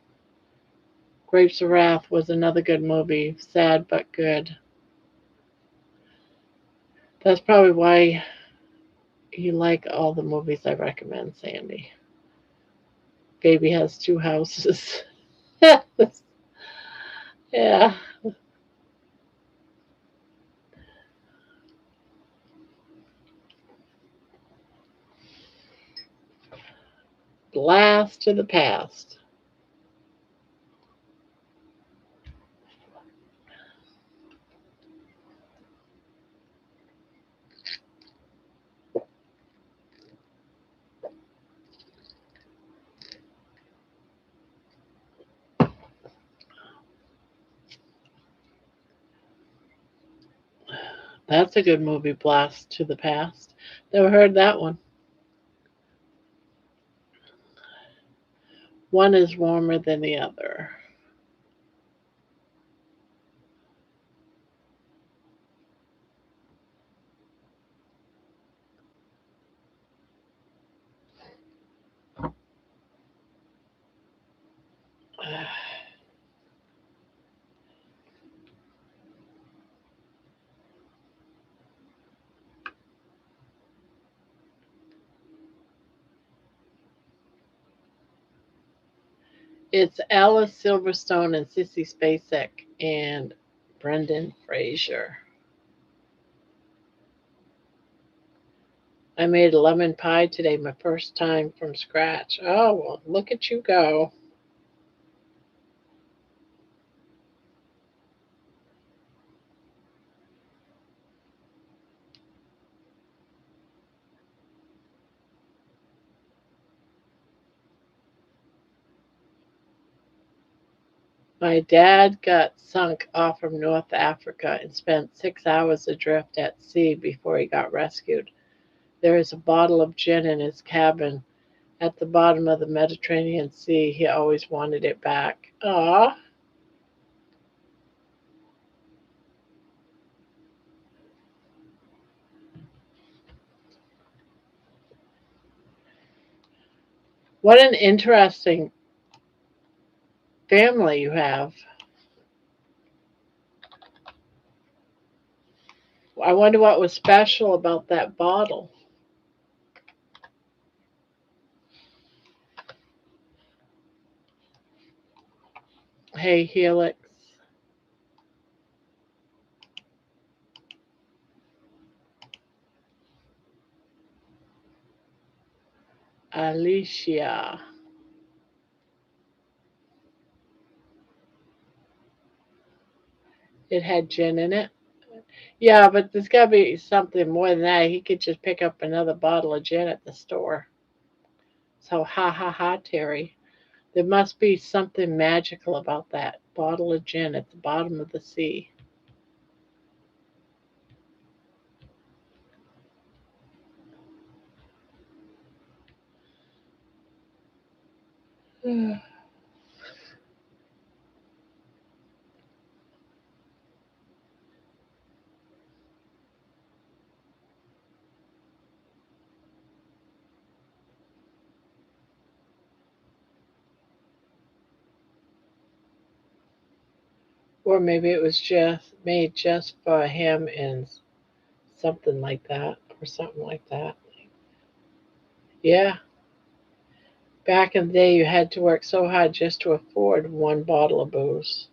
Grapes of Wrath was another good movie. Sad but good. That's probably why you like all the movies I recommend, Sandy. Baby has two houses. Yeah. Blast to the past. That's a good movie, Blast to the Past. Never heard that one. One is warmer than the other. It's Alice Silverstone and Sissy Spacek and Brendan Fraser. I made a lemon pie today, my first time from scratch. Oh, well, look at you go. My dad got sunk off from North Africa and spent 6 hours adrift at sea before he got rescued. There is a bottle of gin in his cabin at the bottom of the Mediterranean Sea. He always wanted it back. Aw. What an interesting family you have. I wonder what was special about that bottle. Hey, Helix. Alicia. It had gin in it. Yeah, but there's got to be something more than that. He could just pick up another bottle of gin at the store. So, ha ha ha, Terry. There must be something magical about that bottle of gin at the bottom of the sea. Or maybe it was just made just for him and something like that, or something like that. Yeah, back in the day, you had to work so hard just to afford one bottle of booze.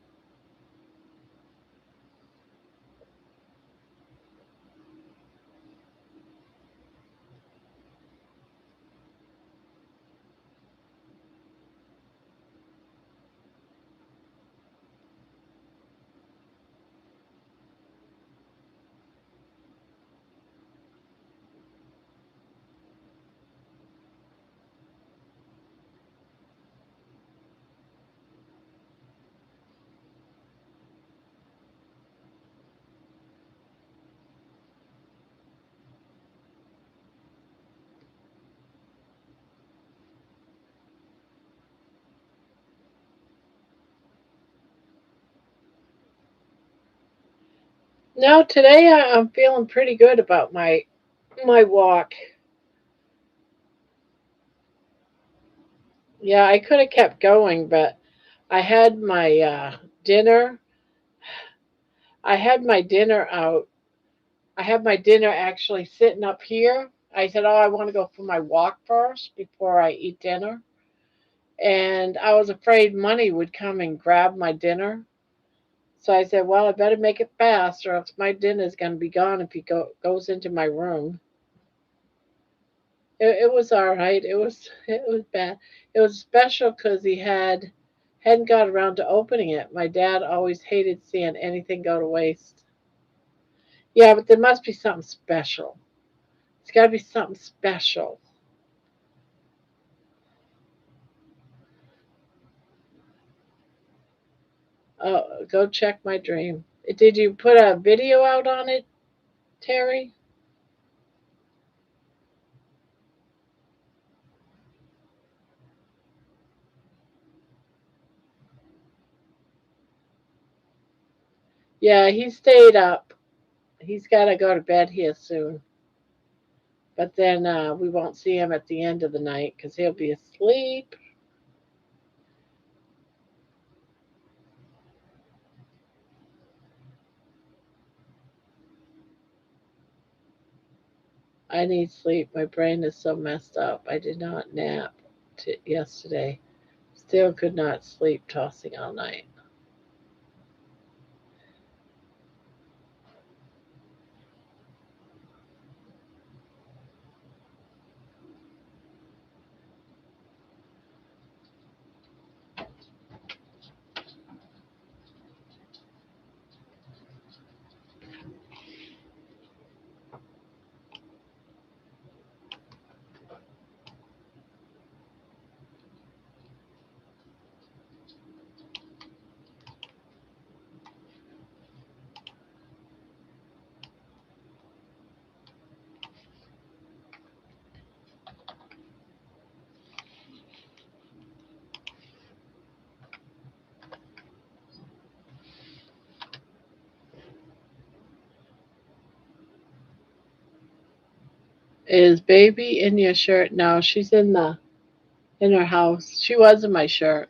No, today I'm feeling pretty good about my walk. Yeah, I could have kept going, but I had my dinner. I had my dinner out. I had my dinner actually sitting up here. I said, "Oh, I want to go for my walk first before I eat dinner." And I was afraid money would come and grab my dinner. So I said, "Well, I better make it fast, or else my dinner's going to be gone if he goes into my room." It was all right. It was bad. It was special because he hadn't got around to opening it. My dad always hated seeing anything go to waste. Yeah, but there must be something special. It's got to be something special. Oh, go check my dream. Did you put a video out on it, Terry? Yeah, he stayed up. He's got to go to bed here soon. But then we won't see him at the end of the night because he'll be asleep. I need sleep. My brain is so messed up. I did not nap yesterday. It's Still could not sleep, tossing all night. Is baby in your shirt? No, she's in her house. She was in my shirt.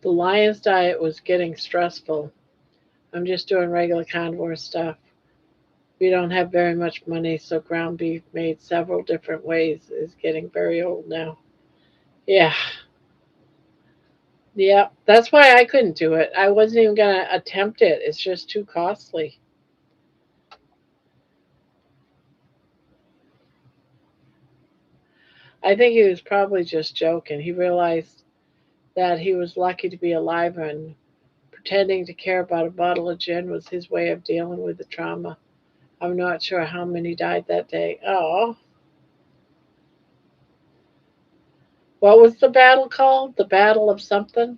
The lion's diet was getting stressful. I'm just doing regular carnivore stuff. We don't have very much money, so ground beef made several different ways is getting very old now. Yeah, yeah. That's why I couldn't do it. I wasn't even gonna attempt it. It's just too costly. I think he was probably just joking. He realized that he was lucky to be alive, and pretending to care about a bottle of gin was his way of dealing with the trauma. I'm not sure how many died that day. Oh, what was the battle called? The Battle of something?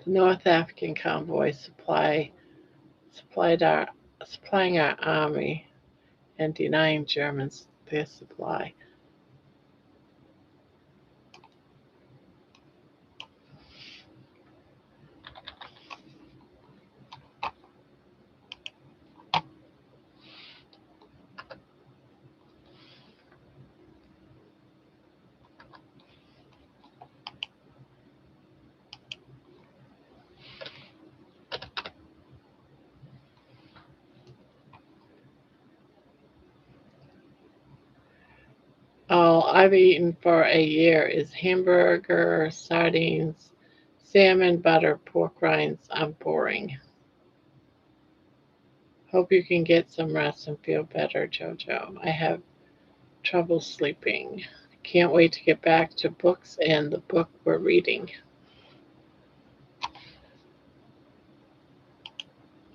The North African convoy supplied our supplying our army and denying Germans their supply. All I've eaten for a year is hamburger, sardines, salmon, butter, pork rinds. I'm boring. Hope you can get some rest and feel better, Jojo. I have trouble sleeping. Can't wait to get back to books and the book we're reading.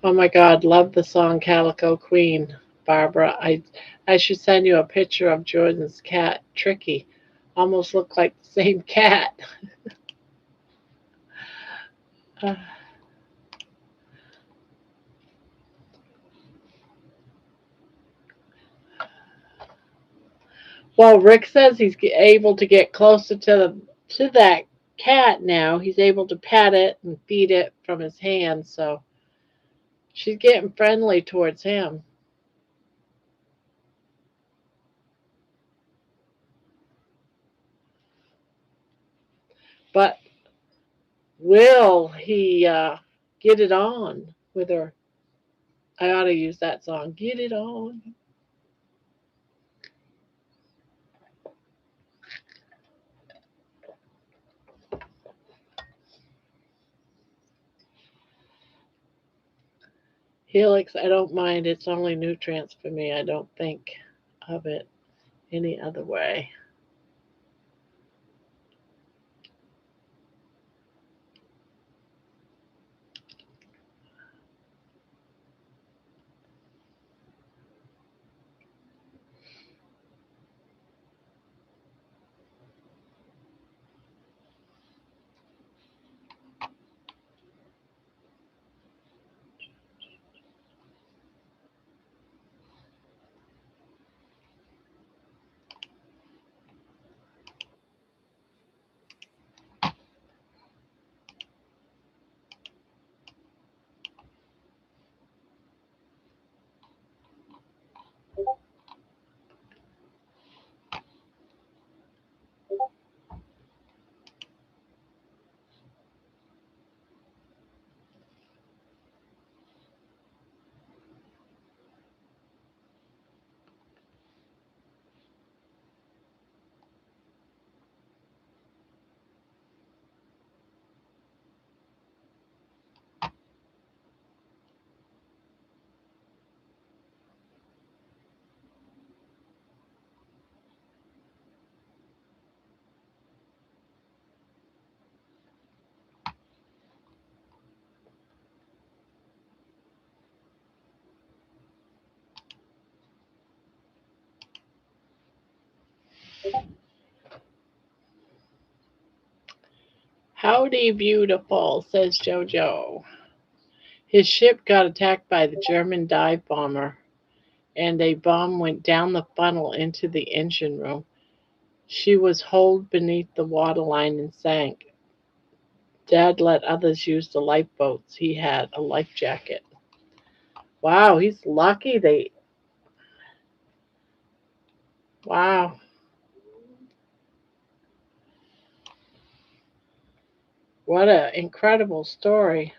Oh my God, love the song Calico Queen, Barbara. I should send you a picture of Jordan's cat, Tricky. Almost look like the same cat. Uh, well, Rick says he's able to get closer to that cat now. He's able to pat it and feed it from his hand. So She's getting friendly towards him. But will he get it on with her? I ought to use that song. Get it on. Helix, I don't mind. It's only nutrients for me. I don't think of it any other way. Howdy, beautiful, says Jojo. His ship got attacked by the German dive bomber, and a bomb went down the funnel into the engine room. She was holed beneath the waterline and sank. Dad let others use the lifeboats. He had a life jacket. Wow, he's lucky they. Wow, what an incredible story.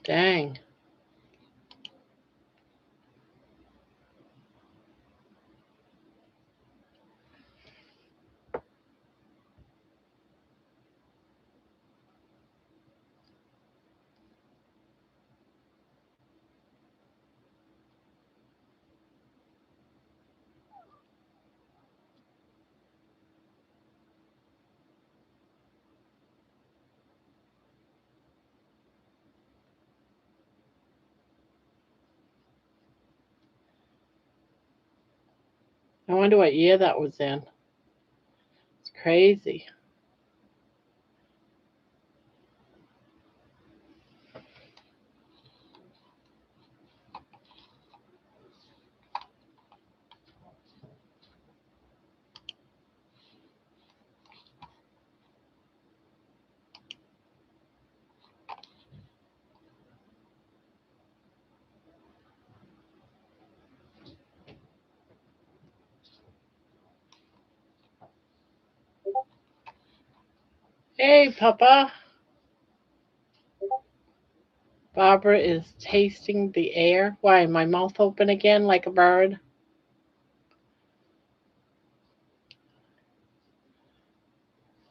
Dang. I wonder what year that was in. It's crazy. Hey, Papa. Barbara is tasting the air. Why, my mouth open again like a bird?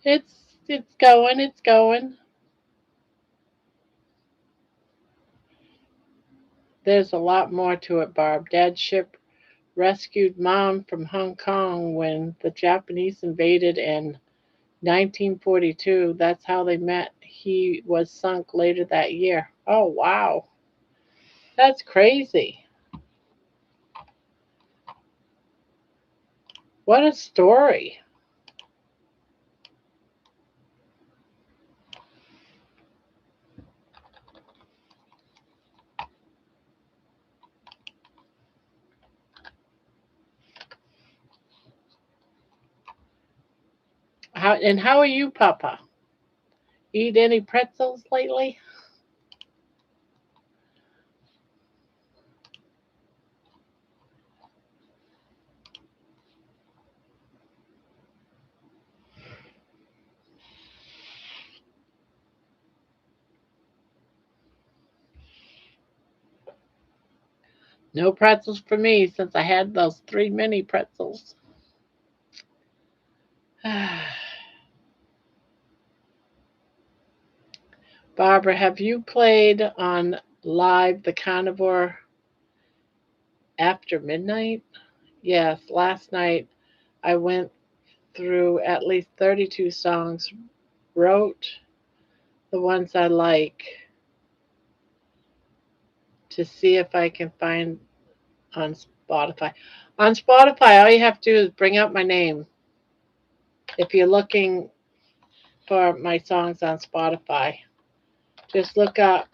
It's going, it's going. There's a lot more to it, Barb. Dad's ship rescued Mom from Hong Kong when the Japanese invaded in 1942. That's how they met. He was sunk later that year. Oh, wow. That's crazy. What a story. How are you, Papa? Eat any pretzels lately? No pretzels for me since I had those 3 mini pretzels. Barbara, have you played on live the carnivore after midnight? Yes, last night I went through at least 32 songs, wrote the ones I like to see if I can find on Spotify. On Spotify, all you have to do is bring up my name. If you're looking for my songs on Spotify, just look up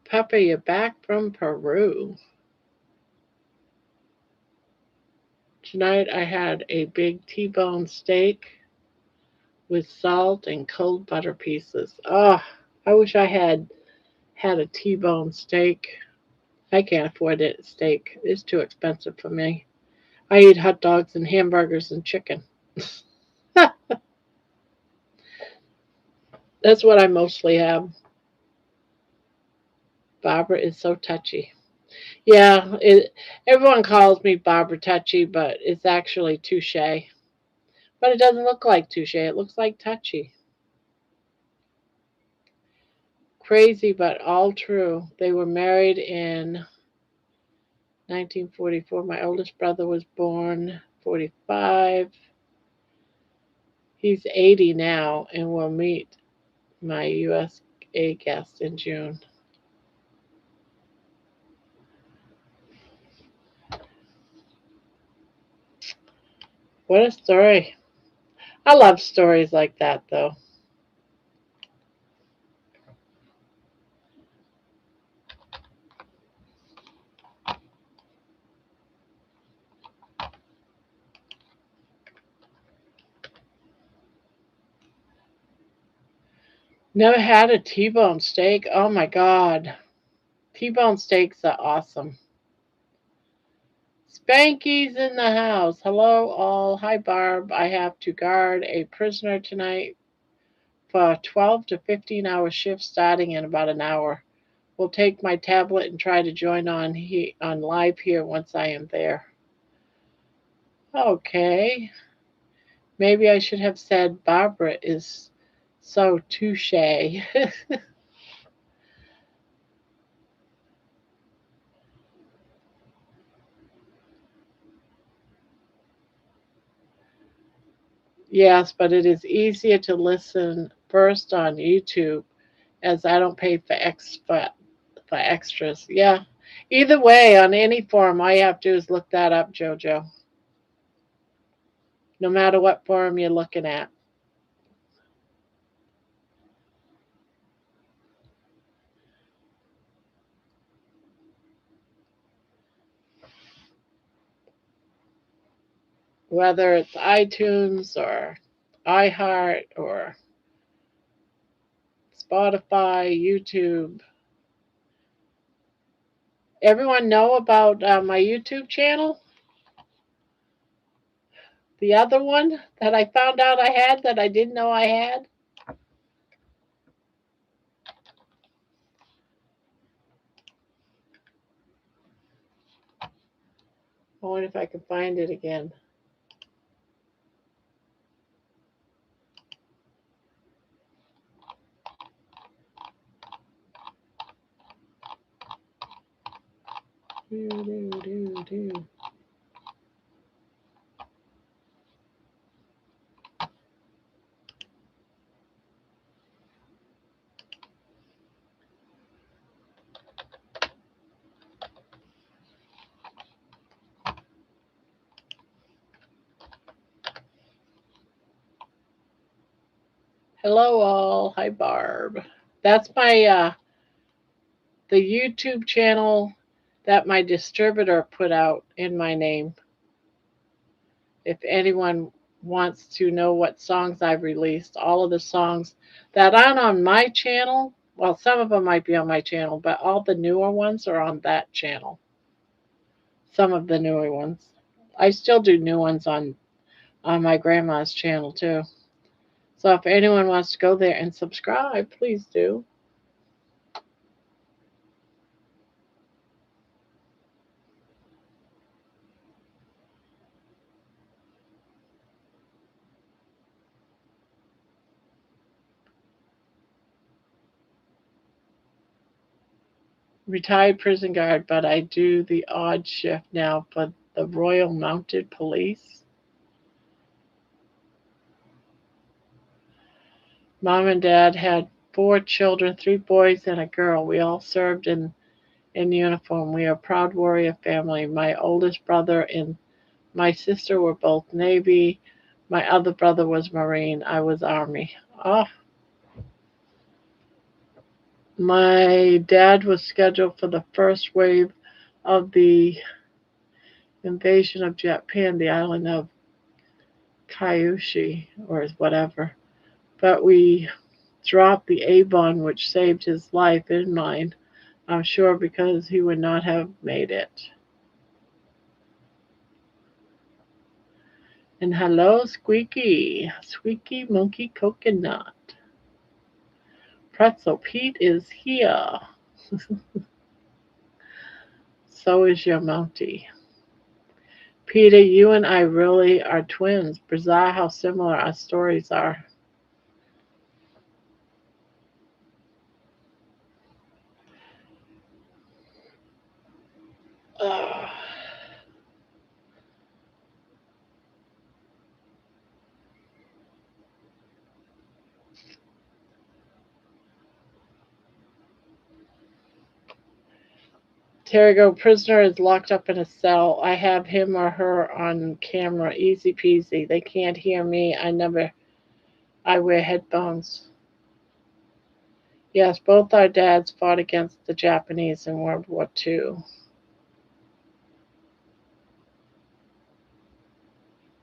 Pepper, you're back from Peru. Tonight I had a big T-bone steak with salt and cold butter pieces. Oh, I wish I had a T-bone steak. I can't afford it. Steak. It's too expensive for me. I eat hot dogs and hamburgers and chicken. That's what I mostly have. Barbara is so touchy. Yeah, everyone calls me Barbara Touchy, but it's actually Touche. But it doesn't look like Touche. It looks like Touchy. Crazy, but all true. They were married in 1944. My oldest brother was born 45. He's 80 now and will meet my USA guest in June. What a story. I love stories like that, though. Never had a T-bone steak. Oh my God. T-bone steaks are awesome. Spanky's in the house. Hello, all. Hi, Barb. I have to guard a prisoner tonight for a 12 to 15 hour shift starting in about an hour. Will take my tablet and try to join on live here once I am there. Okay. Maybe I should have said Barbara is so touche. Yes, but it is easier to listen first on YouTube as I don't pay for extras. Yeah. Either way, on any forum, all you have to do is look that up, Jojo. No matter what forum you're looking at. Whether it's iTunes or iHeart or Spotify, YouTube. Everyone know about my YouTube channel? The other one that I found out I had that I didn't know I had? I wonder if I can find it again. Do, do, do, do. Hello, all. Hi, Barb. That's my the YouTube channel that my distributor put out in my name. If anyone wants to know what songs I've released, all of the songs that aren't on my channel, well, some of them might be on my channel, but all the newer ones are on that channel. Some of the newer ones. I still do new ones on my grandma's channel too. So if anyone wants to go there and subscribe, please do. Retired prison guard, but I do the odd shift now for the Royal Mounted Police. Mom and Dad had 4 children, 3 boys and a girl. We all served in uniform. We are a proud warrior family. My oldest brother and my sister were both Navy. My other brother was Marine. I was Army. Oh, my dad was scheduled for the first wave of the invasion of Japan, the island of Kyushu or whatever. But we dropped the A-bomb, which saved his life and mine, I'm sure, because he would not have made it. And hello, Squeaky. Squeaky Monkey Coconut. Pretzel Pete is here. So is your Mountie. Peter, you and I really are twins. Bizarre how similar our stories are. Uh, Terrigo, prisoner is locked up in a cell. I have him or her on camera. Easy peasy. They can't hear me. I wear headphones. Yes, both our dads fought against the Japanese in World War II.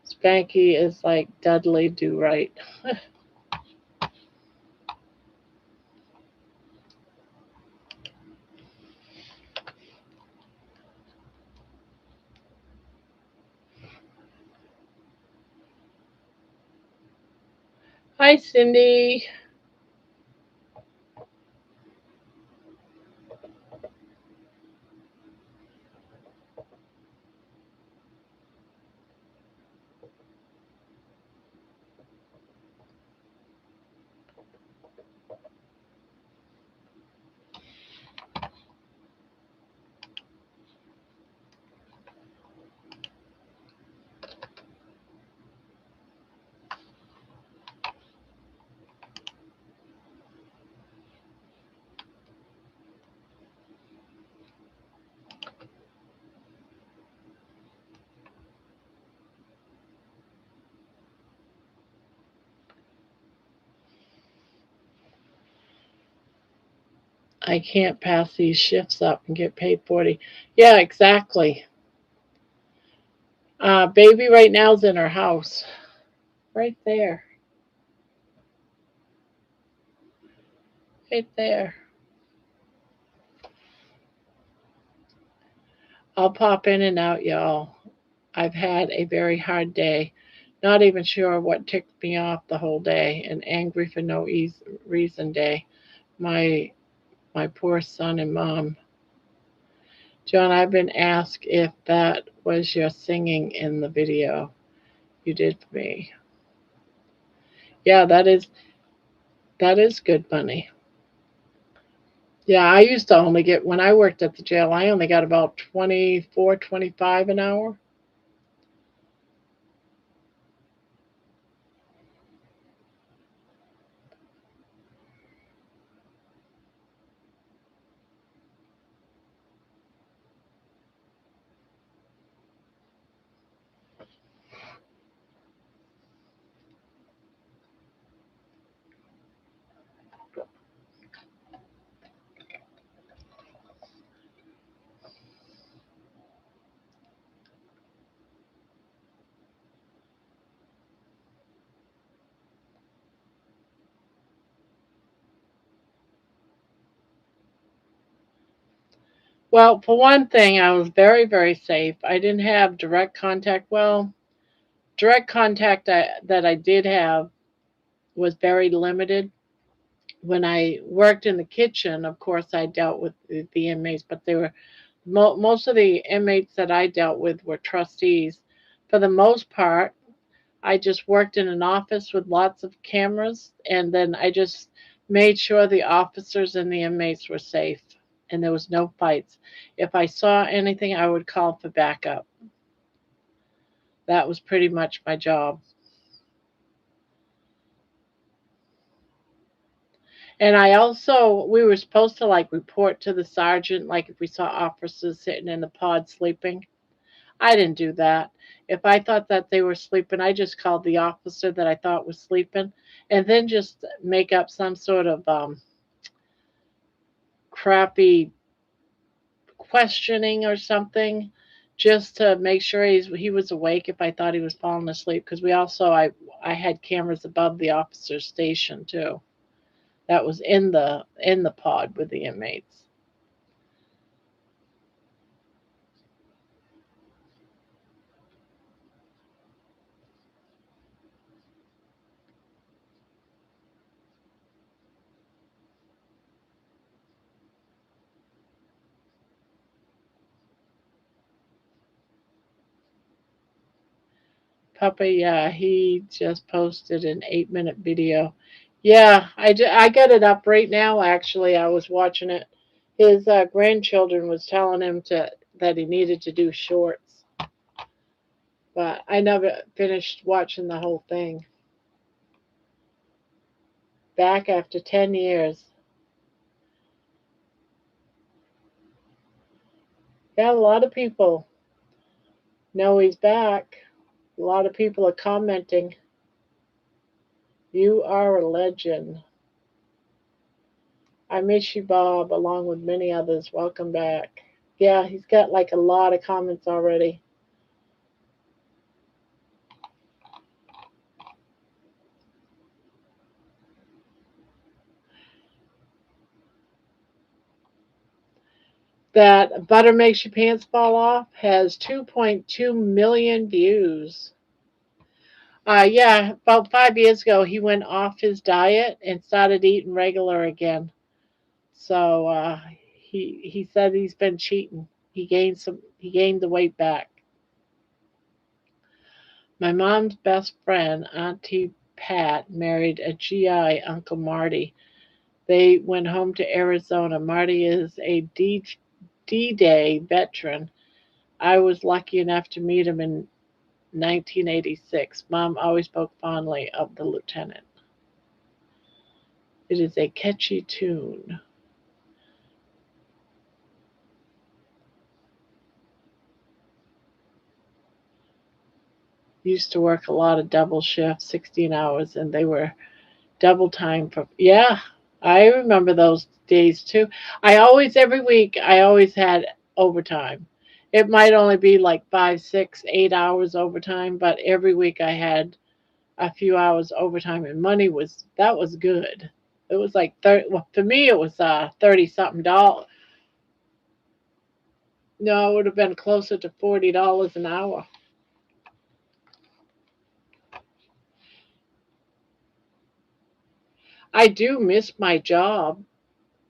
Spanky is like Dudley Do Right. Hi, Cindy. I can't pass these shifts up and get paid 40. Yeah, exactly. Baby right now is in her house. Right there. Right there. I'll pop in and out, y'all. I've had a very hard day. Not even sure what ticked me off the whole day. An angry for no reason day. My my poor son and mom. John, I've been asked if that was your singing in the video you did for me. Yeah, that is good money. Yeah, I used to only get when I worked at the jail, I only got about 24, 25 an hour. Well, for one thing, I was very, very safe. I didn't have direct contact. Well, direct contact that I did have was very limited. When I worked in the kitchen, of course, I dealt with the inmates, but they were most of the inmates that I dealt with were trustees. For the most part, I just worked in an office with lots of cameras, and then I just made sure the officers and the inmates were safe and there was no fights. If I saw anything, I would call for backup. That was pretty much my job. And I also, we were supposed to like report to the sergeant, like if we saw officers sitting in the pod sleeping. I didn't do that. If I thought that they were sleeping, I just called the officer that I thought was sleeping and then just make up some sort of crappy questioning or something just to make sure he was awake if I thought he was falling asleep. Because I had cameras above the officer's station too. That was in the pod with the inmates. Papa, yeah, he just posted an 8-minute video. Yeah, I got it up right now. Actually, I was watching it. His grandchildren was telling him that he needed to do shorts, but I never finished watching the whole thing. Back after 10 years. Yeah, a lot of people know he's back. A lot of people are commenting. You are a legend. I miss you, Bob, along with many others. Welcome back. Yeah, he's got like a lot of comments already. That Butter Makes Your Pants Fall Off has 2.2 million views. Yeah, about 5 years ago, he went off his diet and started eating regular again. So he said he's been cheating. He gained the weight back. My mom's best friend, Auntie Pat, married a GI, Uncle Marty. They went home to Arizona. Marty is a D-Day veteran. I was lucky enough to meet him in 1986. Mom always spoke fondly of the lieutenant. It is a catchy tune. Used to work a lot of double shifts, 16 hours, and they were double time for, yeah, I remember those days too. Every week, I always had overtime. It might only be like 5, 6, 8 hours overtime, but every week I had a few hours overtime, and that was good. It was like 30, well, for me, it was 30 something dollars. No, it would have been closer to $40 an hour. I do miss my job,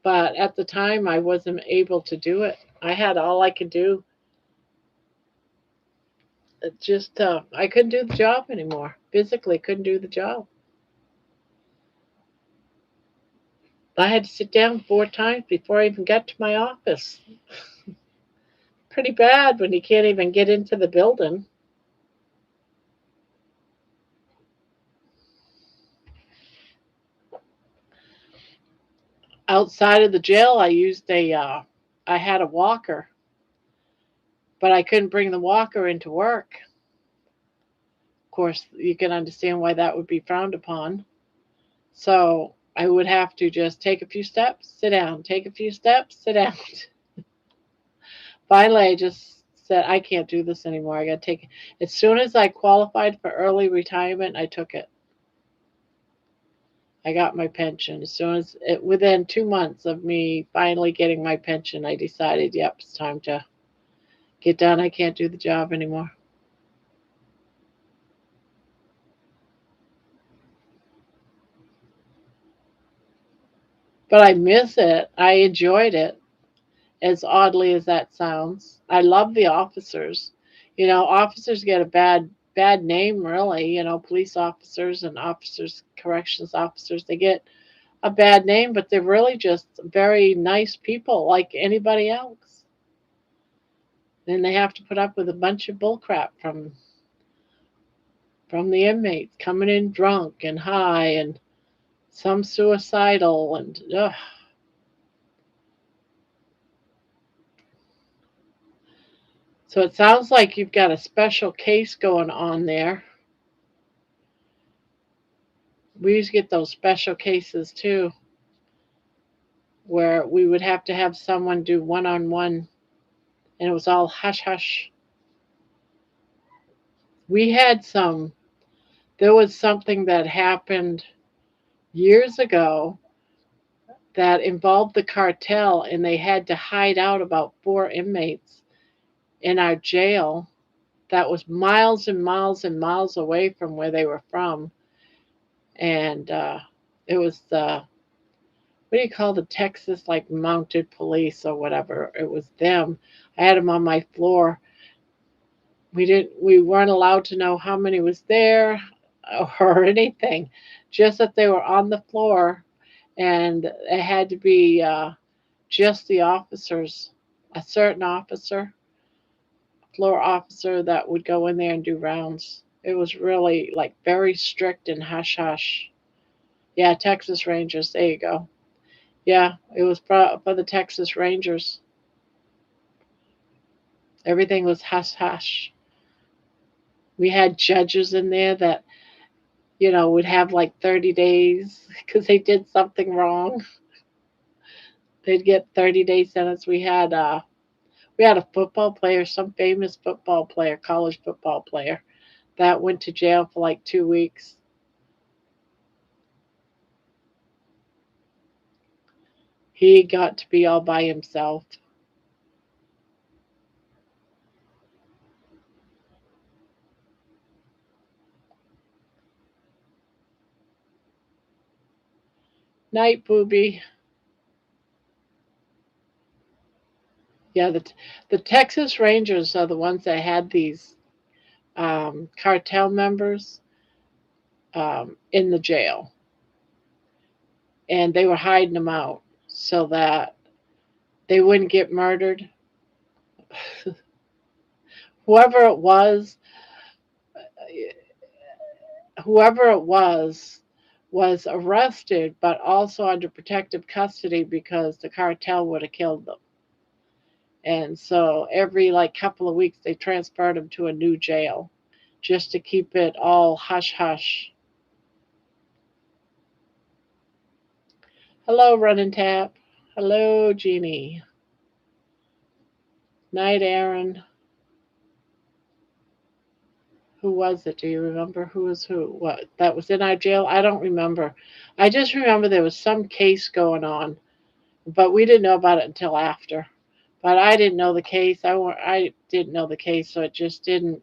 but at the time I wasn't able to do it. I had all I could do. Just I couldn't do the job anymore. Physically couldn't do the job. I had to sit down 4 times before I even got to my office. Pretty bad when you can't even get into the building. Outside of the jail, I had a walker, but I couldn't bring the walker into work. Of course, you can understand why that would be frowned upon. So I would have to just take a few steps, sit down, take a few steps, sit down. Finally, I just said, I can't do this anymore. I got to take it. As soon as I qualified for early retirement, I took it. I got my pension. As soon as within 2 months of me finally getting my pension, I decided, yep, it's time to get done. I can't do the job anymore. But I miss it. I enjoyed it, as oddly as that sounds. I love the officers. Officers get a bad name, really. Police officers and officers, corrections officers, they get a bad name, but they're really just very nice people like anybody else. Then they have to put up with a bunch of bullcrap from the inmates coming in drunk and high and some suicidal and ugh. So it sounds like you've got a special case going on there. We used to get those special cases too, where we would have to have someone do one on one, and it was all hush hush. We had there was something that happened years ago that involved the cartel, and they had to hide out about 4 inmates in our jail that was miles and miles and miles away from where they were from. And it was what do you call the Texas, like, mounted police or whatever? It was them. I had them on my floor. We weren't allowed to know how many was there or anything, just that they were on the floor, and it had to be just the officers, a certain officer, floor officer, that would go in there and do rounds. It was really like very strict and hush hush. Yeah, Texas Rangers. There you go. Yeah, it was for the Texas Rangers. Everything was hush hush. We had judges in there that would have like 30 days because they did something wrong. They'd get 30-day sentence. We had a football player, some famous football player, college football player, that went to jail for like 2 weeks. He got to be all by himself. Night, booby. Yeah, the Texas Rangers are the ones that had these cartel members in the jail, and they were hiding them out so that they wouldn't get murdered. Whoever it was, whoever it was arrested, but also under protective custody because the cartel would have killed them. And so every like couple of weeks, they transferred them to a new jail just to keep it all hush hush. Hello, Running Tap. Hello, Jeannie. Night, Aaron. Who was it? Do you remember who was who? What? That was in our jail? I don't remember. I just remember there was some case going on, but we didn't know about it until after. But I didn't know the case. I didn't know the case, so it just didn't.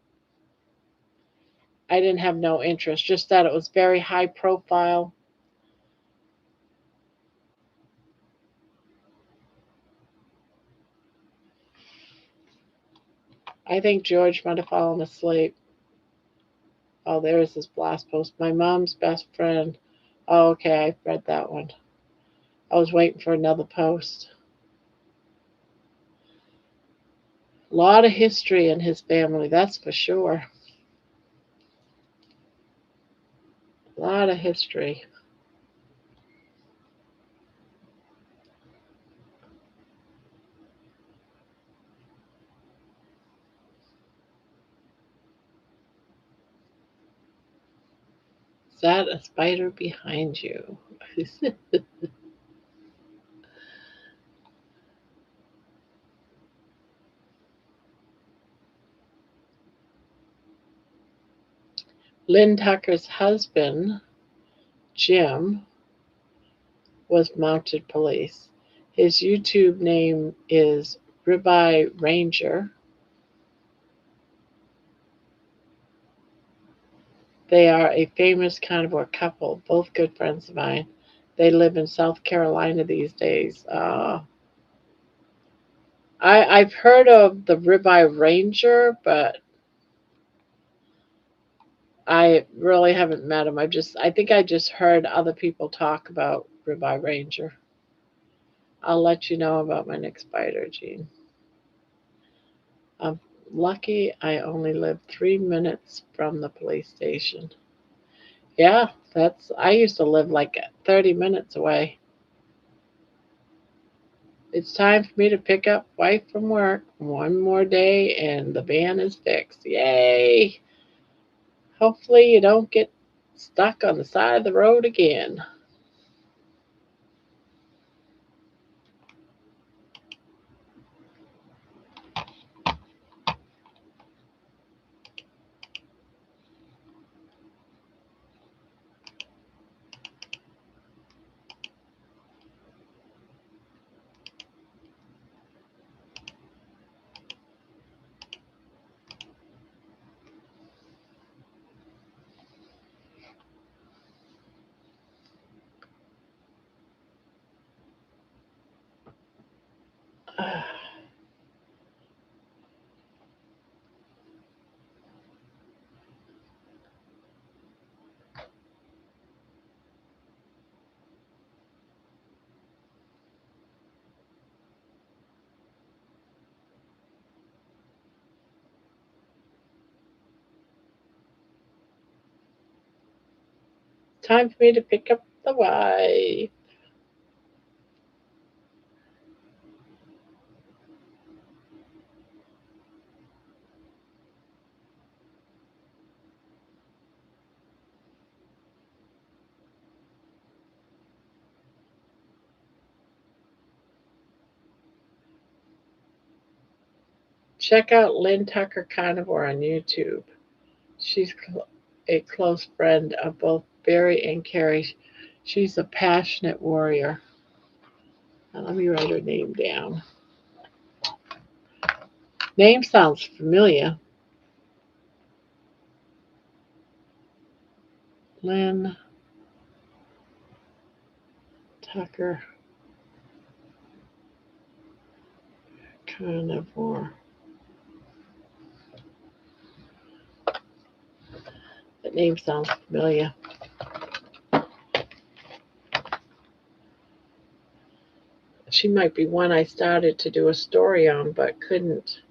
I didn't have no interest. Just that it was very high profile. I think George might have fallen asleep. Oh, there's his blast post. My mom's best friend. Oh, okay, I read that one. I was waiting for another post. A lot of history in his family, that's for sure. A lot of history. Is that a spider behind you? Lynn Tucker's husband, Jim. was mounted police. His YouTube name is Ribeye Ranger. They are a famous carnivore couple, both good friends of mine. They live in South Carolina these days. I've heard of the Ribeye Ranger, but I really haven't met him. I think I just heard other people talk about Ribeye Ranger. I'll let you know about my next spider, Jean. I'm lucky I only live 3 minutes from the police station. Yeah, I used to live like 30 minutes away. It's time for me to pick up wife from work. One more day and the van is fixed. Yay! Hopefully you don't get stuck on the side of the road again. Time for me to pick up the wife. Check out Lynn Tucker Carnivore on YouTube. She's a close friend of both Barry and Carrie. She's a passionate warrior. Now, let me write her name down. Name sounds familiar. Lynn Tucker Carnivore. That name sounds familiar. She might be one I started to do a story on but couldn't.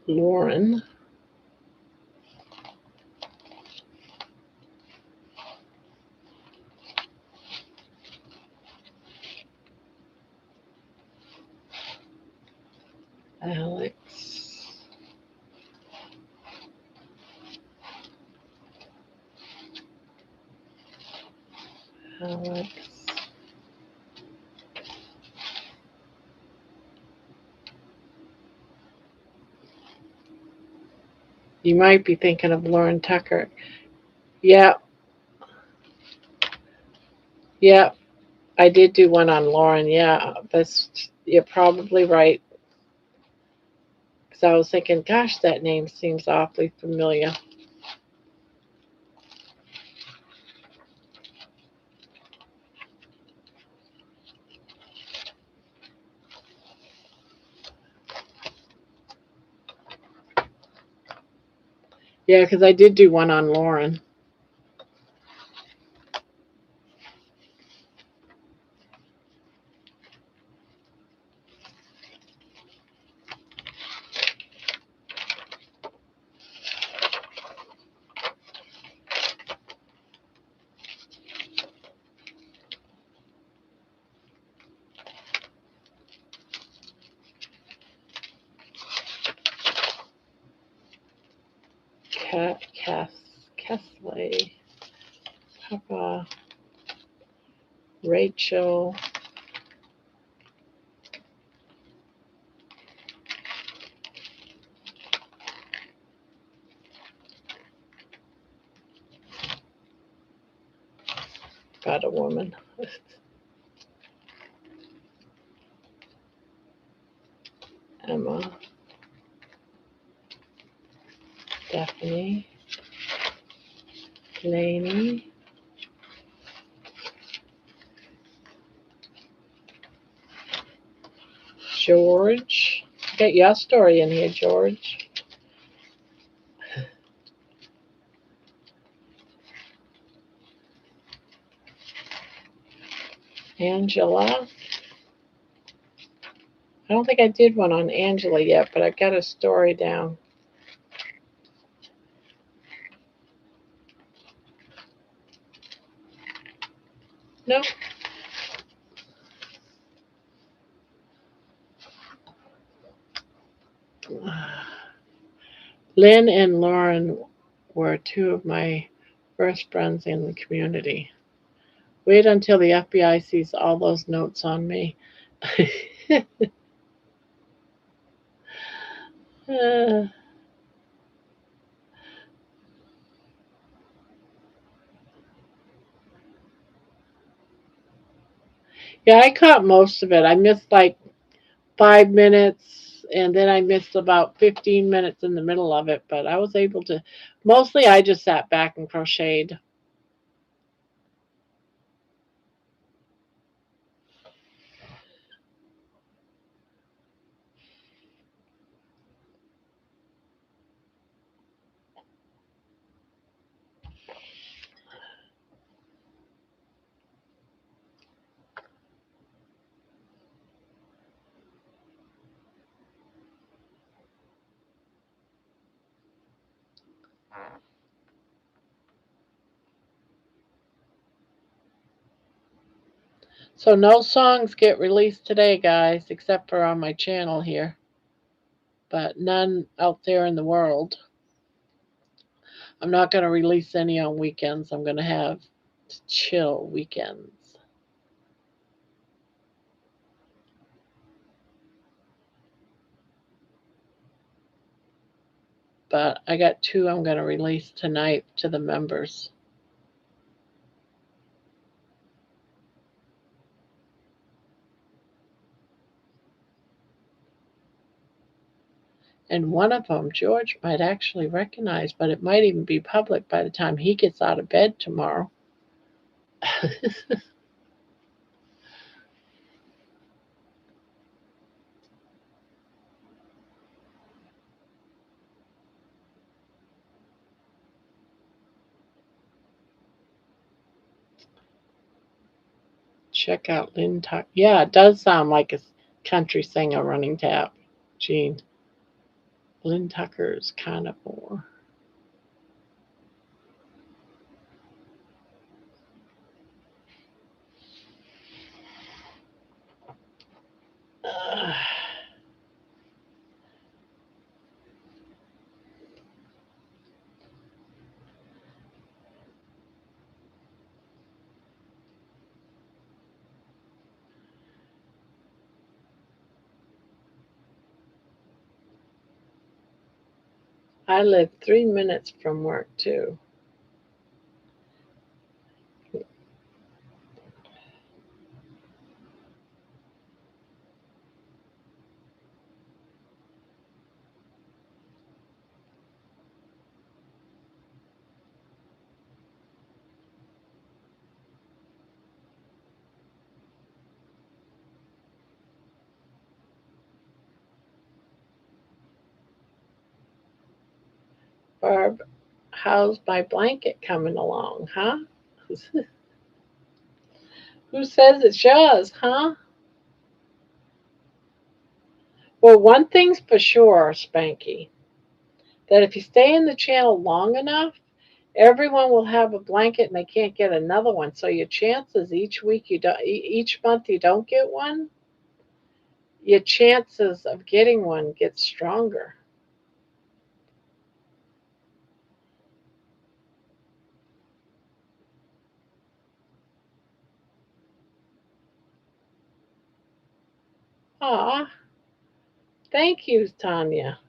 Lauren. Alex. Alex. You might be thinking of Lauren Tucker. Yeah, yeah. I did do one on Lauren. Yeah, you're probably right. Because I was thinking, gosh, that name seems awfully familiar. Yeah, because I did do one on Lauren. Kesley, Papa, Rachel, got a woman, Emma, Stephanie, Lainey, George. Get your story in here, George. Angela. I don't think I did one on Angela yet, but I got a story down. No. Lynn and Lauren were two of my first friends in the community. Wait until the FBI sees all those notes on me. Yeah, I caught most of it. I missed like 5 minutes, and then I missed about 15 minutes in the middle of it, but I was able to. Mostly, I just sat back and crocheted. So, no songs get released today, guys, except for on my channel here, but none out there in the world. I'm not going to release any on weekends. I'm going to have chill weekends. But I got two I'm going to release tonight to the members. And one of them, George might actually recognize, but it might even be public by the time he gets out of bed tomorrow. Check out Lynn Tuck. Yeah, it does sound like a country singer running tap. Gene. Lynn Tucker's Carnivore. Uh, I live 3 minutes from work, too. Barb, how's my blanket coming along, huh? Who says it's yours, huh? Well, one thing's for sure, Spanky, that if you stay in the channel long enough, everyone will have a blanket and they can't get another one. So your chances each month you don't get one, your chances of getting one get stronger. Aw, thank you, Tanya.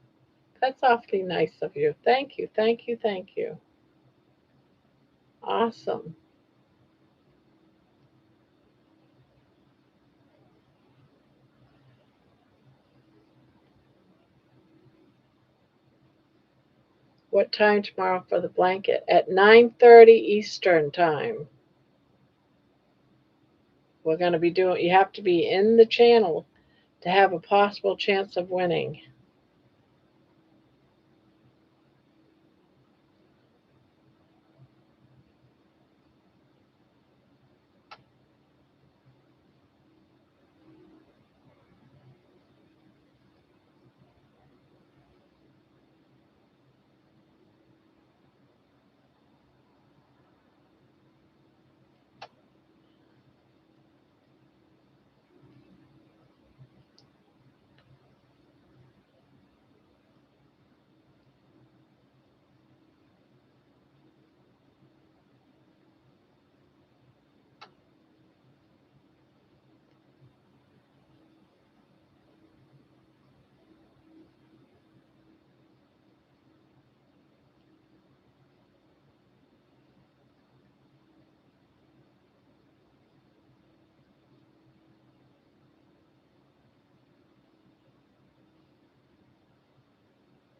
That's awfully nice of you. Thank you, thank you, thank you. Awesome. What time tomorrow for the blanket? At 9:30 Eastern time. We're going to be doing, you have to be in the channel to have a possible chance of winning.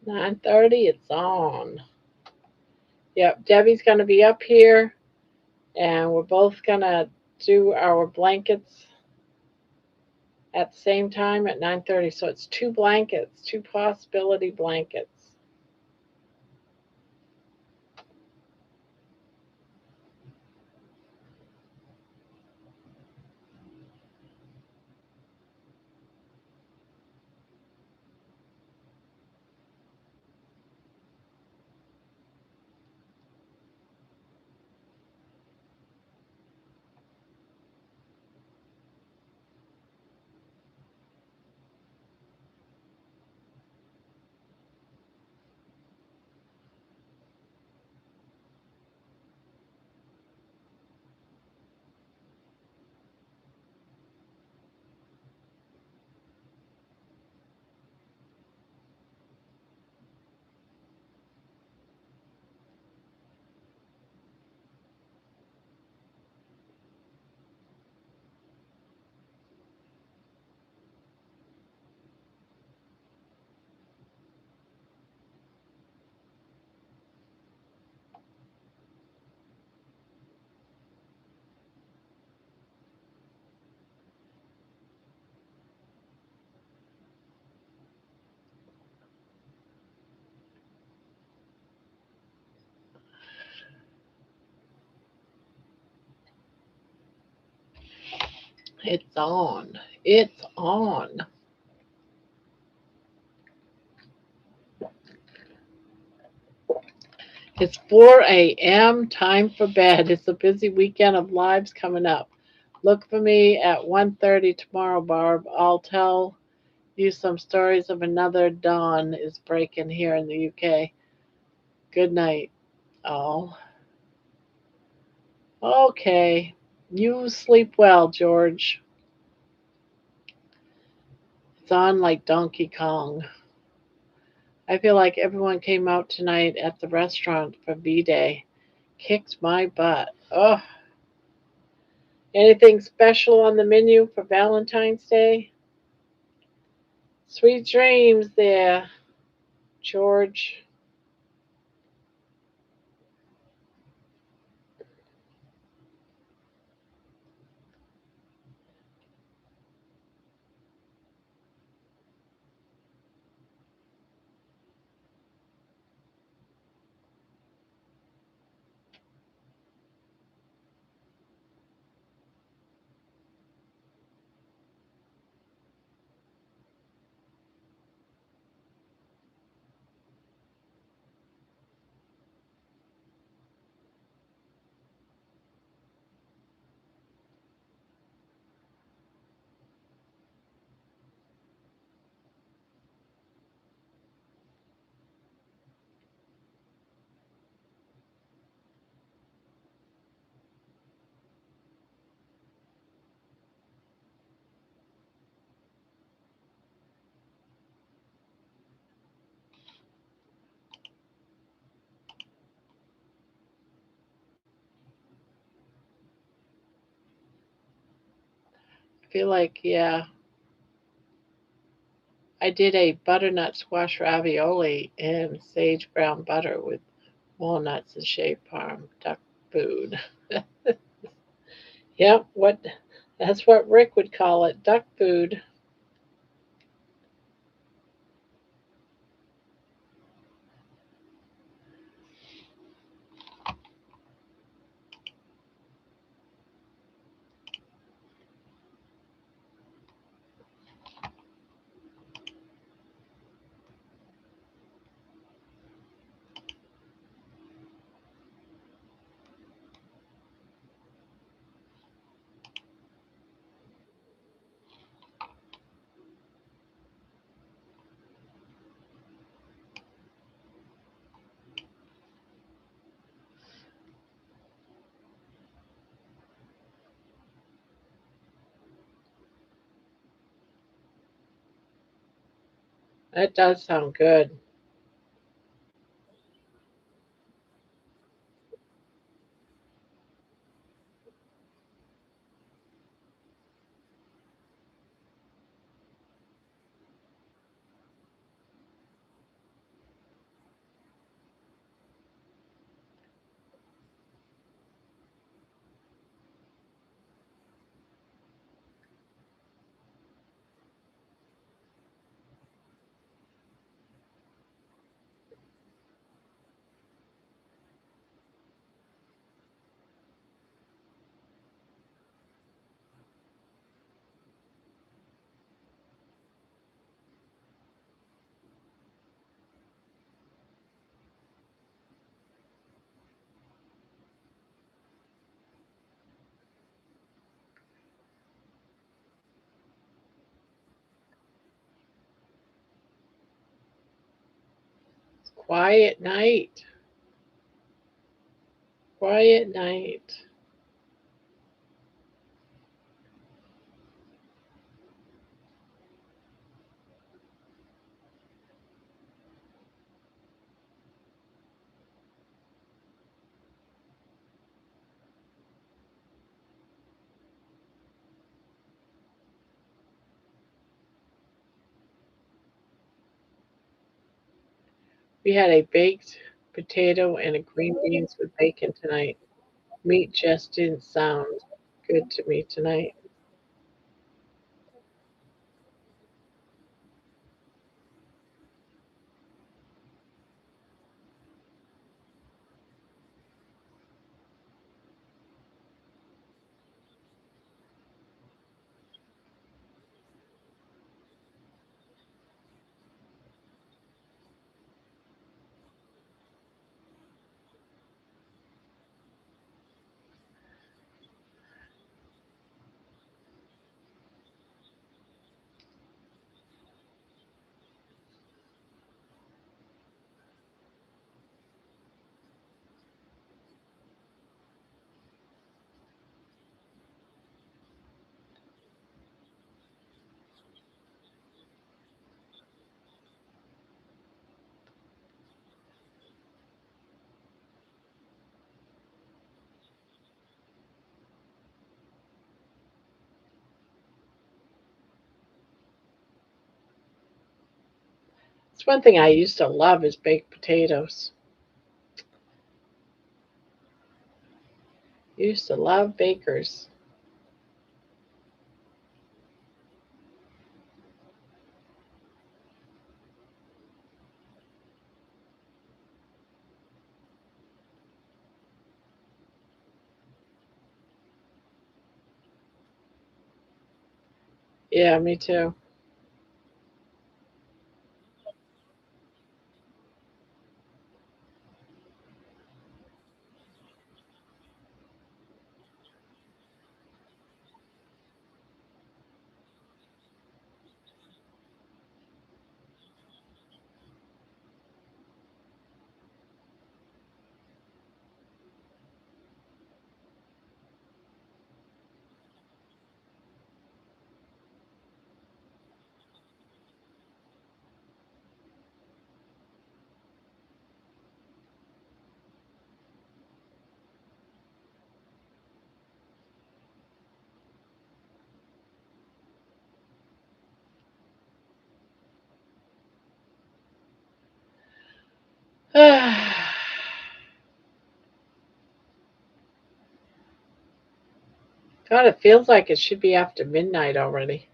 Nine 30, it's on. Yep, Debbie's going to be up here, and we're both going to do our blankets at the same time at 9:30. So it's two blankets, two possibility blankets. It's on. It's on. It's 4 a.m. Time for bed. It's a busy weekend of lives coming up. Look for me at 1:30 tomorrow, Barb. I'll tell you some stories of another dawn is breaking here in the UK. Good night. Oh, okay. You sleep well, George. It's on like Donkey Kong. I feel like everyone came out tonight at the restaurant for B Day. Kicked my butt. Oh, anything special on the menu for Valentine's Day? Sweet dreams there, George. feel like, yeah, I did a butternut squash ravioli and sage brown butter with walnuts and shaved parm duck food. Yep, that's what Rick would call it, duck food. That does sound good. Quiet night. Quiet night. We had a baked potato and a green beans with bacon tonight. Meat just didn't sound good to me tonight. It's one thing I used to love is baked potatoes. Used to love bakers. Yeah, me too. God, it feels like it should be after midnight already.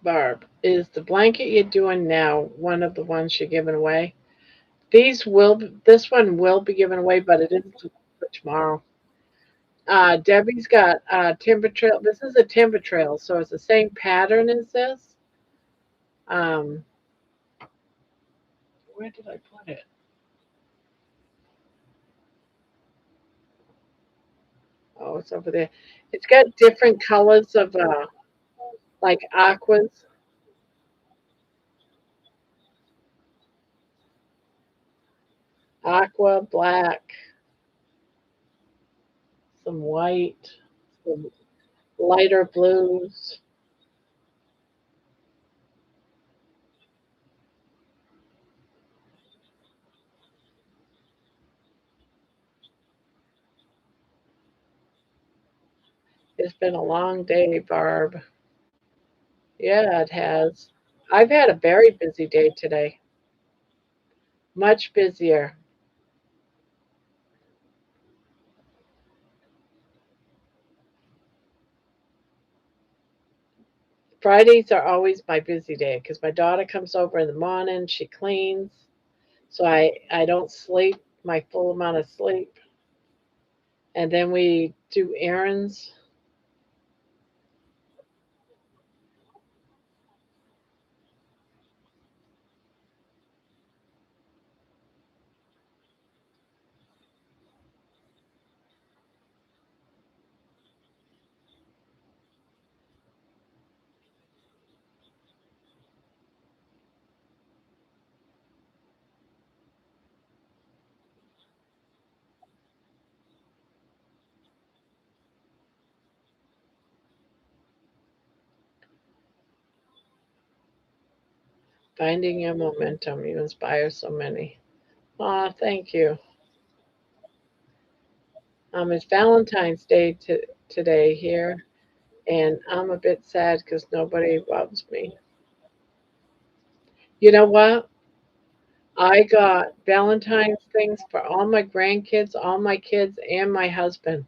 Barb, is the blanket you're doing now one of the ones you're giving away? This one will be given away, but it isn't for tomorrow. Debbie's got Timber Trail. This is a Timber Trail, so it's the same pattern as this. Um, where did I put it? Oh, it's over there. It's got different colors of like aqua, black, some white, some lighter blues. It's been a long day, Barb. Yeah, it has. I've had a very busy day today. Much busier. Fridays are always my busy day because my daughter comes over in the morning, she cleans, so I don't sleep my full amount of sleep, and then we do errands. Finding your momentum, you inspire so many. Aw, thank you. It's Valentine's Day today here, and I'm a bit sad because nobody loves me. You know what? I got Valentine's things for all my grandkids, all my kids, and my husband.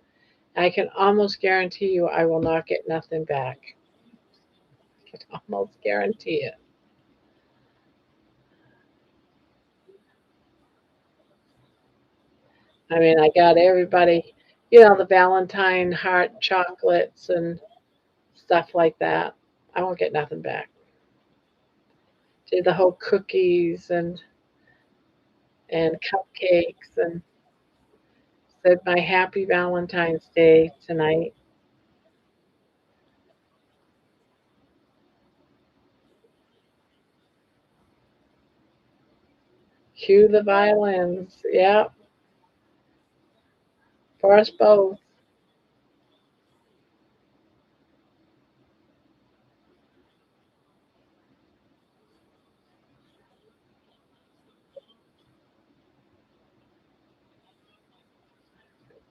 I can almost guarantee you I will not get nothing back. I can almost guarantee it. I mean, I got everybody, the Valentine heart chocolates and stuff like that. I won't get nothing back. Did the whole cookies and cupcakes and said my happy Valentine's Day tonight. Cue the violins. Yeah, for us both.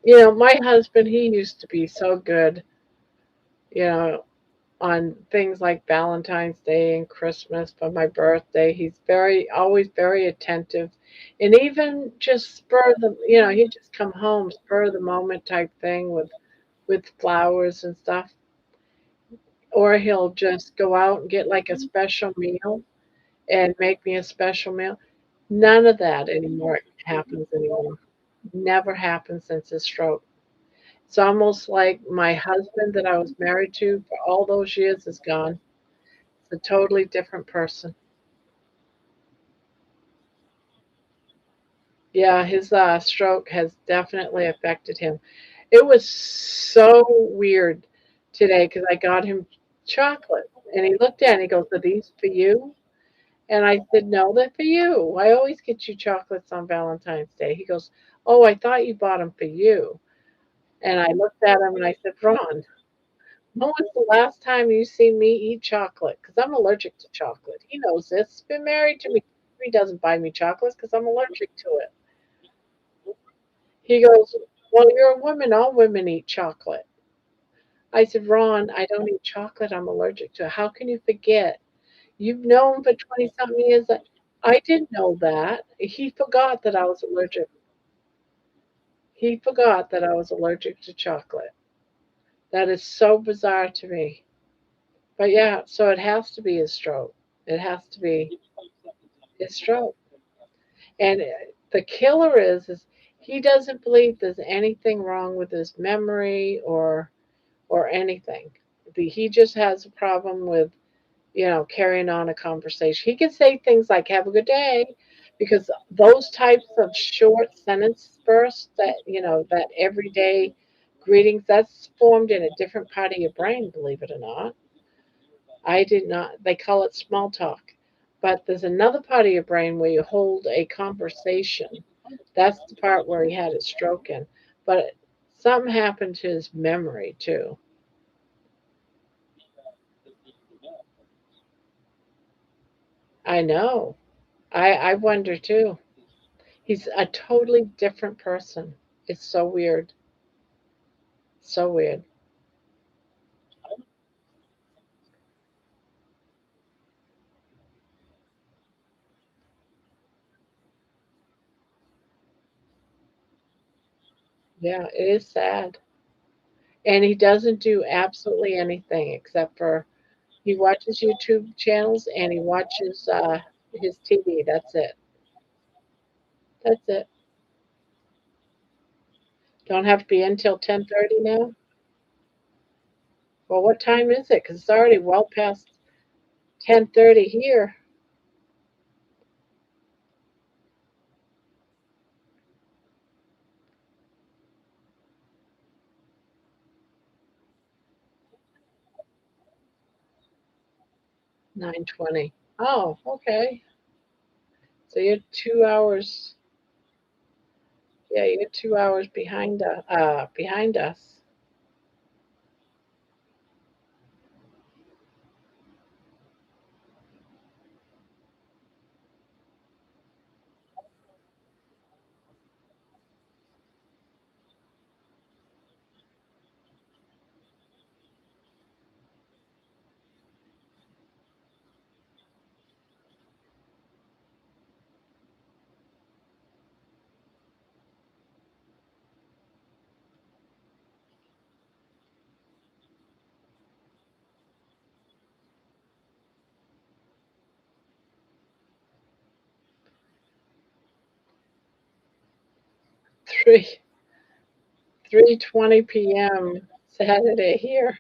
My husband, he used to be so good, you know, on things like Valentine's Day and Christmas for my birthday. He's always very attentive. And even just he'd just come home, spur of the moment type thing with flowers and stuff. Or he'll just go out and get like a special meal and make me a special meal. None of that anymore happens anymore. Never happened since his stroke. It's almost like my husband that I was married to for all those years is gone. It's a totally different person. Yeah, his stroke has definitely affected him. It was so weird today because I got him chocolate and he looked at it and he goes, "Are these for you?" And I said, "No, they're for you. I always get you chocolates on Valentine's Day." He goes, "Oh, I thought you bought them for you." And I looked at him and I said, "Ron, When was the last time you seen me eat chocolate? Because I'm allergic to chocolate. He knows this. He's been married to me. He doesn't buy me chocolates because I'm allergic to it. He goes, "Well, you're a woman. All women eat chocolate." I said, "Ron, I don't eat chocolate. I'm allergic to it. How can you forget? You've known for 20 something years that I didn't know that." He forgot that I was allergic. He forgot that I was allergic to chocolate. That is so bizarre to me. But yeah, so it has to be his stroke. It has to be his stroke. And the killer is he doesn't believe there's anything wrong with his memory or anything. He just has a problem with carrying on a conversation. He can say things like "Have a good day," because those types of short sentence bursts that everyday greetings that's formed in a different part of your brain. Believe it or not, I did not. They call it small talk, but there's another part of your brain where you hold a conversation. That's the part where he had his stroke in, but something happened to his memory too. I know. I wonder too. He's a totally different person. It's so weird. So weird. Yeah, it is sad. And he doesn't do absolutely anything except for he watches YouTube channels and he watches his TV. That's it. That's it. Don't have to be until 10:30 now. Well, what time is it? Because it's already well past 10:30 here. 9:20. Oh, okay. So you're 2 hours. Yeah, you're 2 hours behind behind us. 3 3:20 p.m. Saturday here.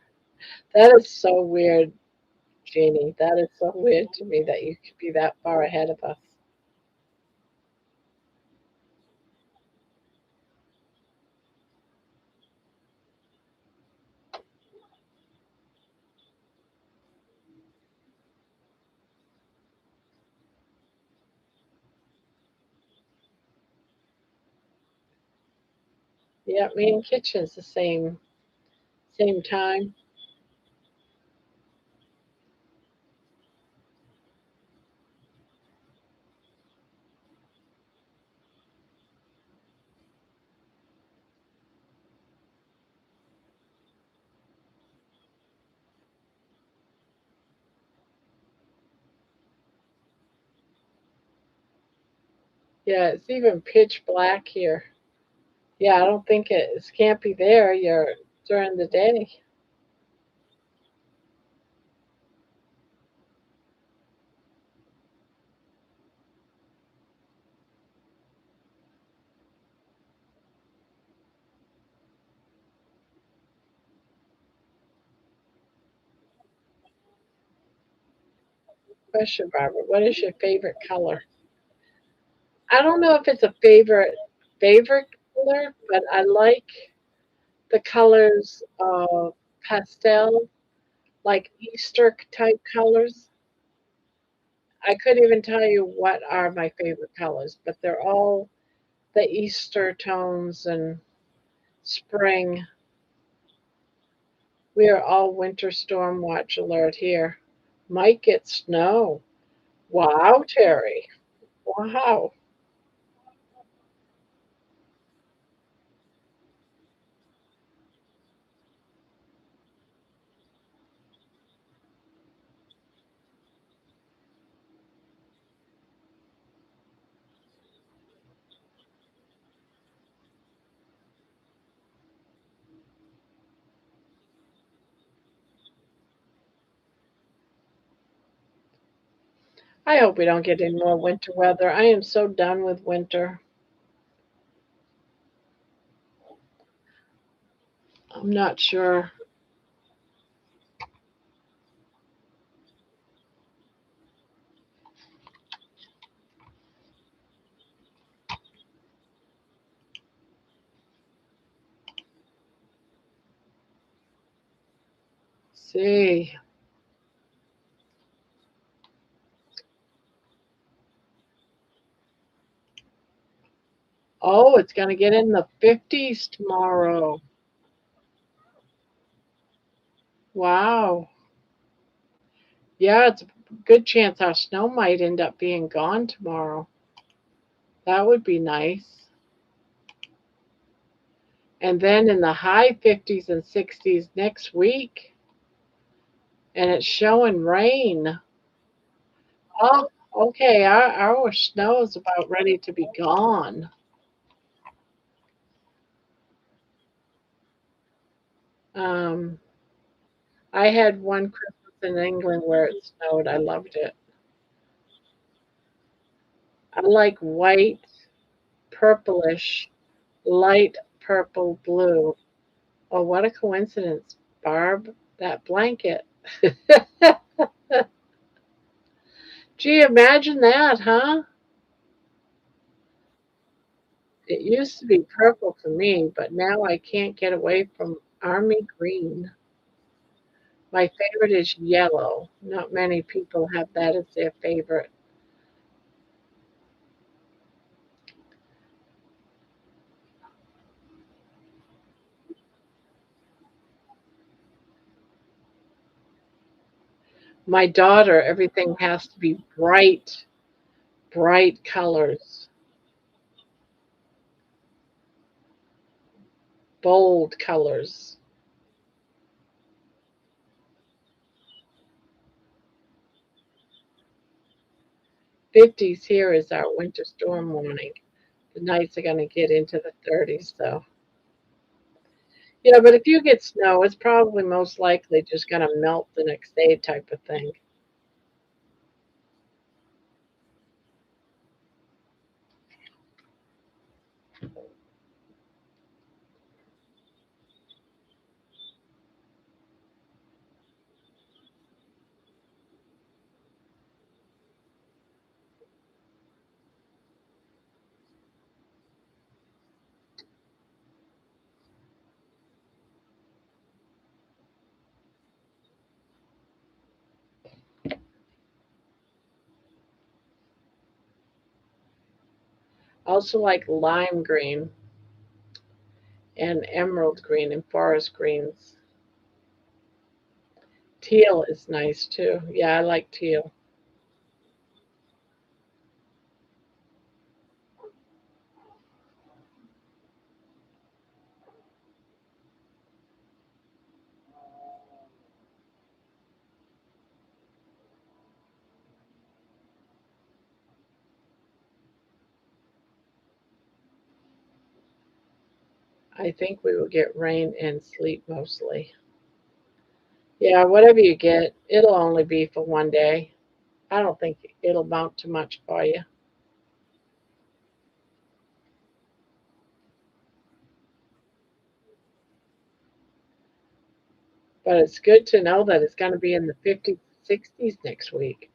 That is so weird, Jeannie. That is so weird to me that you could be that far ahead of us. Yeah, me and Kitchen's the same time. Yeah, it's even pitch black here. Yeah, I don't think it can't be there. You're during the day. Question, Barbara. What is your favorite color? I don't know if it's a favorite color, but I like the colors of pastel, like Easter type colors. I couldn't even tell you what are my favorite colors, but they're all the Easter tones and spring. We are all winter storm watch alert here. Might get snow. Wow, Terry. Wow. I hope we don't get any more winter weather. I am so done with winter. I'm not sure. See. Oh, it's going to get in the 50s tomorrow. Wow. Yeah, it's a good chance our snow might end up being gone tomorrow. That would be nice. And then in the high 50s and 60s next week, and it's showing rain. Oh, okay. Our snow is about ready to be gone. Um, I had one Christmas in England where it snowed. I loved it. I like white, purplish, light purple blue. Oh, what a coincidence, Barb. That blanket. Gee, imagine that, huh? It used to be purple for me, but now I can't get away from army green. My favorite is yellow. Not many people have that as their favorite. My daughter, everything has to be bright, bright colors, bold colors. 50s here is our winter storm warning. The nights are going to get into the 30s, though. Yeah, but if you get snow, it's probably most likely just going to melt the next day type of thing. Also like lime green and emerald green and forest greens. Teal is nice too. Yeah, I like teal. I think we will get rain and sleet mostly. Yeah, whatever you get, it'll only be for one day. I don't think it'll amount to much for you. But it's good to know that it's going to be in the 50s, 60s next week.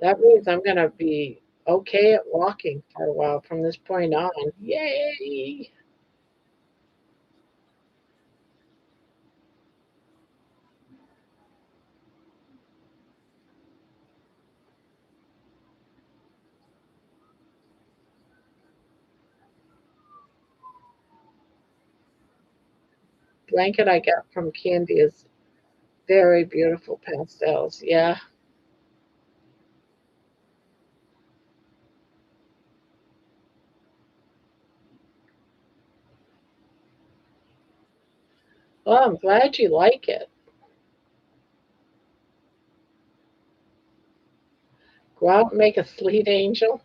That means I'm going to be okay at walking for a while from this point on. Yay! Blanket I got from Candy is Very beautiful pastels. Yeah. Well, I'm glad you like it. Go out and make a sleet angel.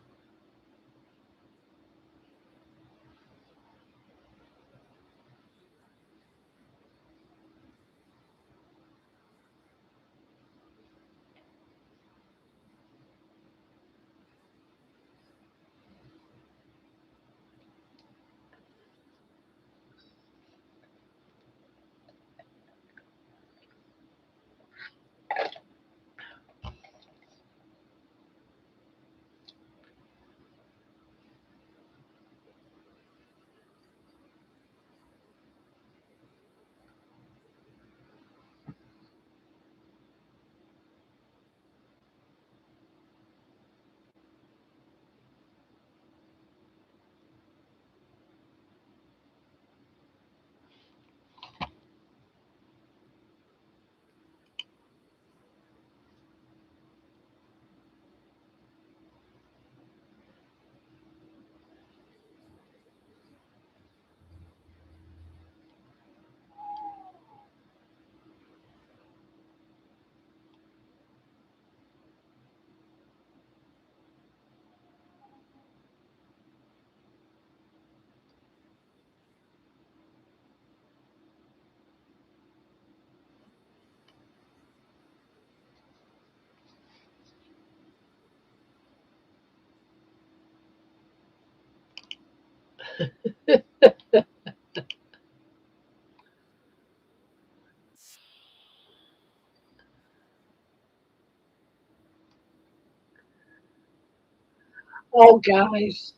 Oh, guys,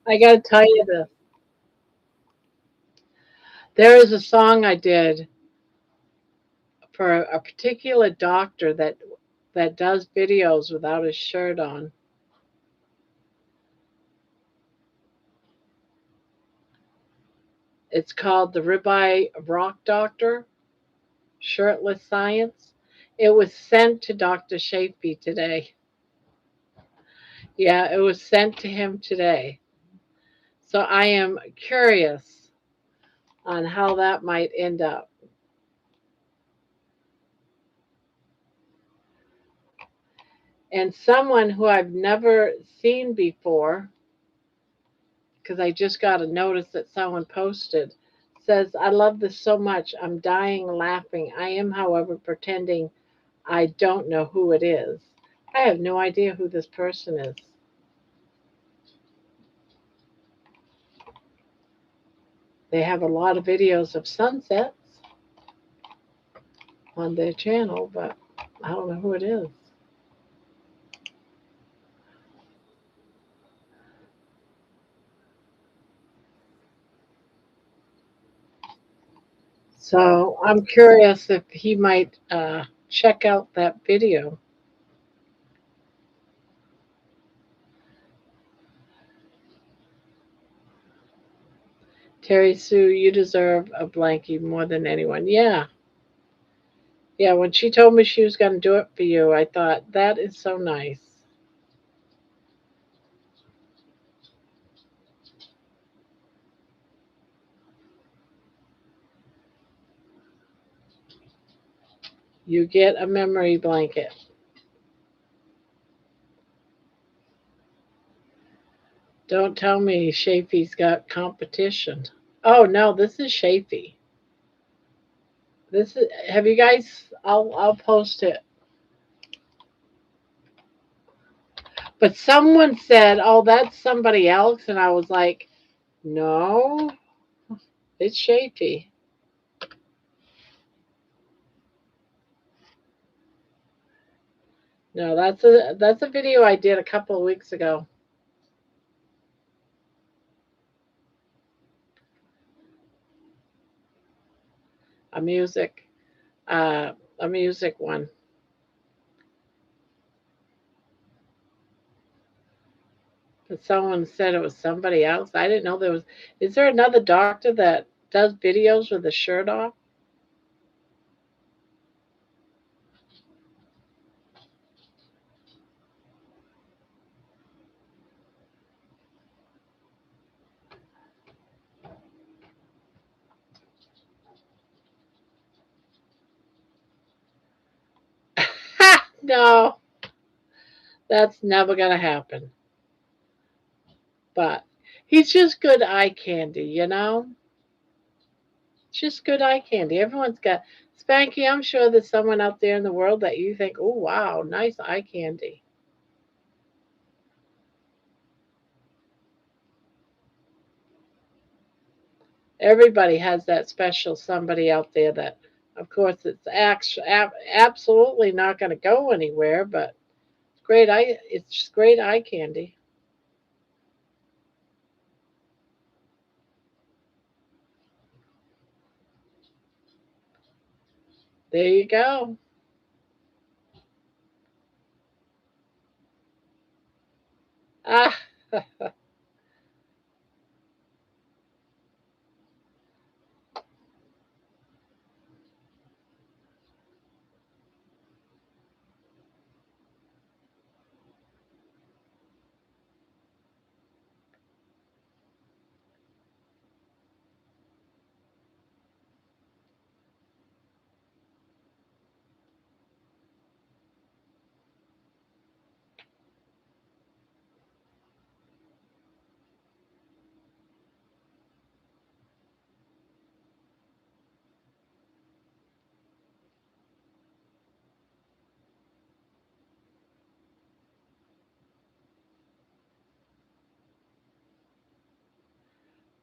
I got to tell you this. There is a song I did for a particular doctor that does videos without his shirt on. It's called the Ribeye Rock Doctor, Shirtless Science. It was sent to Dr. Shafee today. Yeah, it was sent to him today. So I am curious on how that might end up. And someone who I've never seen before, because I just got a notice that someone posted, says, I love this so much. I'm dying laughing. I am, however, pretending I don't know who it is. I have no idea who this person is. They have a lot of videos of sunsets on their channel, but I don't know who it is. So I'm curious if he might check out that video. Terry Sue, you deserve a blankie more than anyone. Yeah. Yeah, when she told me she was going to do it for you, I thought, that is so nice. You get a memory blanket. Don't tell me Shafee's got competition. Oh, no, this is Shafee. This is, have you guys, I'll post it. But someone said, oh, that's somebody else. And I was like, no, it's Shafee. No, that's a video I did a couple of weeks ago. A music, a music one. But someone said it was somebody else. I didn't know there was. Is there another doctor that does videos with the shirt off? No, that's never going to happen. But he's just good eye candy, you know? Just good eye candy. Everyone's got Spanky. I'm sure there's someone out there in the world that you think, oh, wow, nice eye candy. Everybody has that special somebody out there that, of course, it's absolutely not going to go anywhere, but it's just great eye candy. There you go. Ah,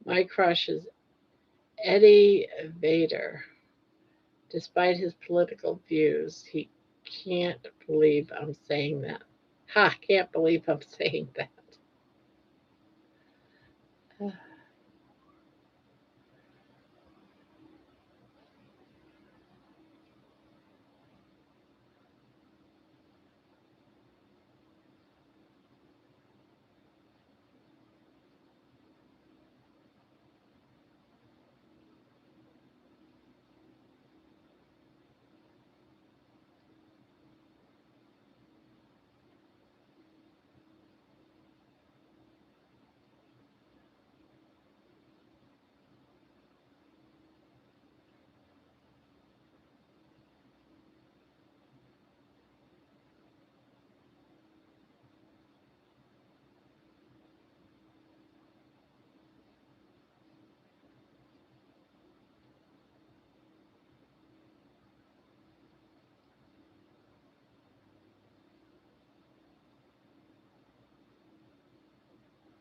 my crush is Eddie Vader. Despite his political views, he can't believe I'm saying that. Ha, can't believe I'm saying that.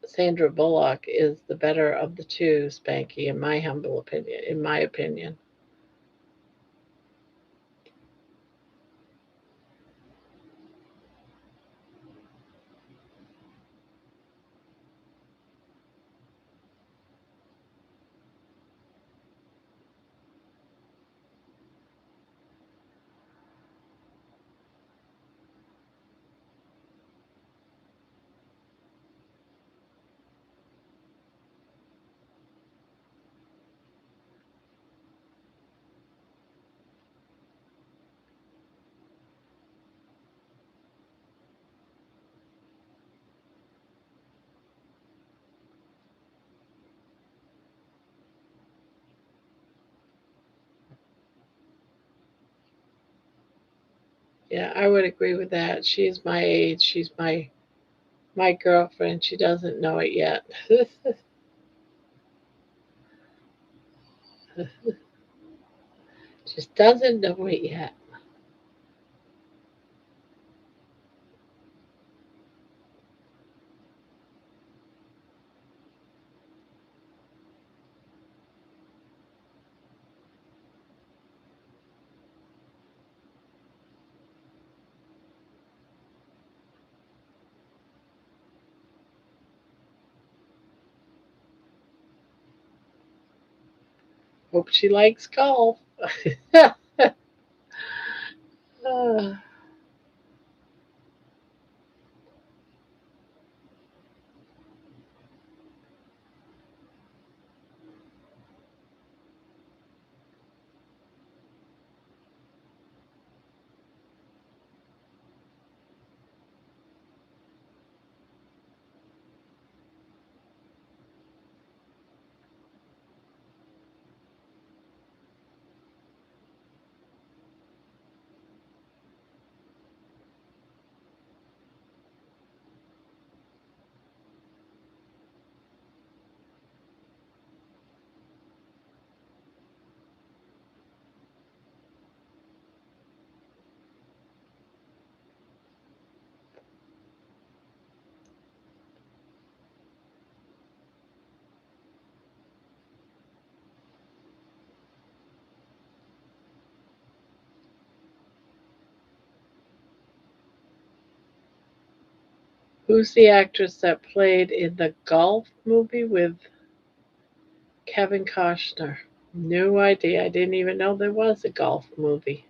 Sandra Bullock is the better of the two, Spanky, in my humble opinion. In my opinion, yeah, I would agree with that. She's my age. She's my girlfriend. She doesn't know it yet. Just doesn't know it yet. Hope she likes golf. Uh, Who's the actress that played in the golf movie with Kevin Costner? No idea. I didn't even know there was a golf movie.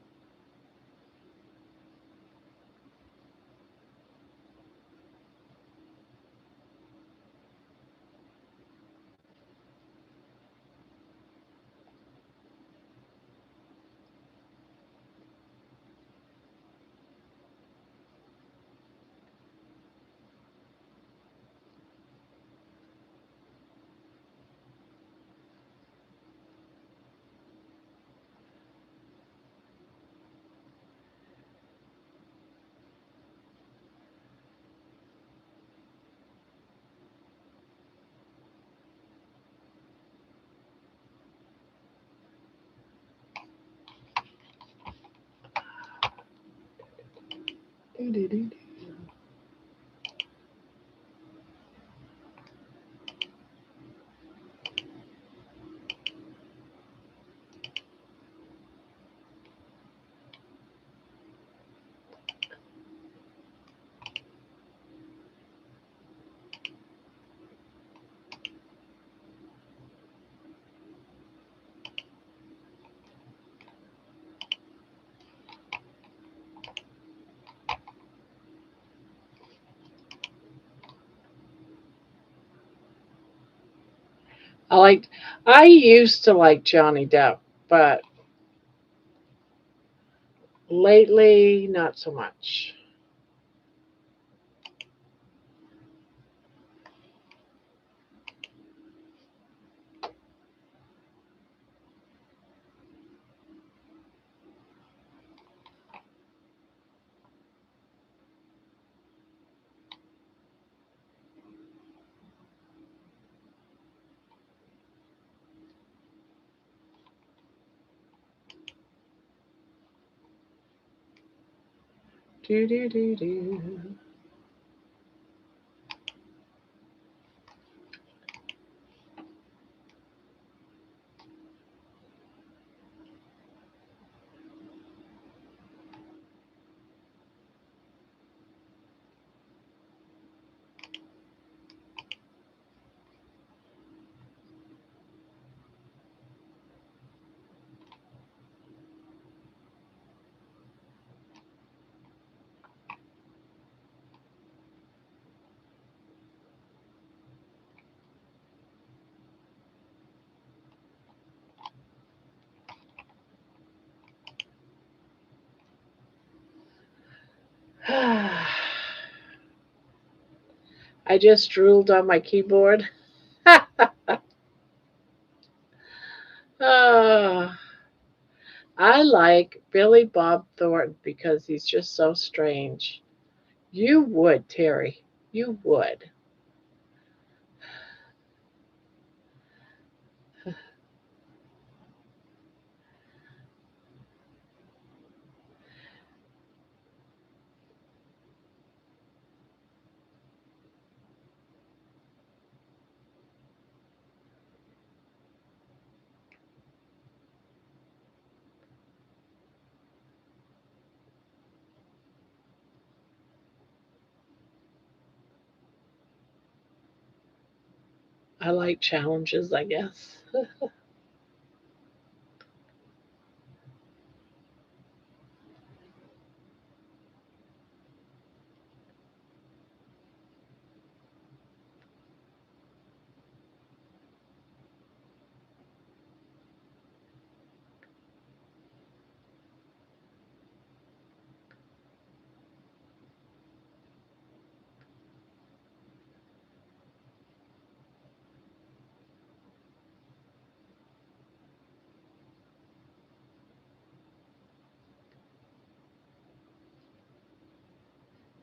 I liked. I used to like Johnny Depp, but lately not so much. Do do do do. I just drooled on my keyboard. Ah, I like Billy Bob Thornton because he's just so strange. You would, Terry. You would. I like challenges, I guess.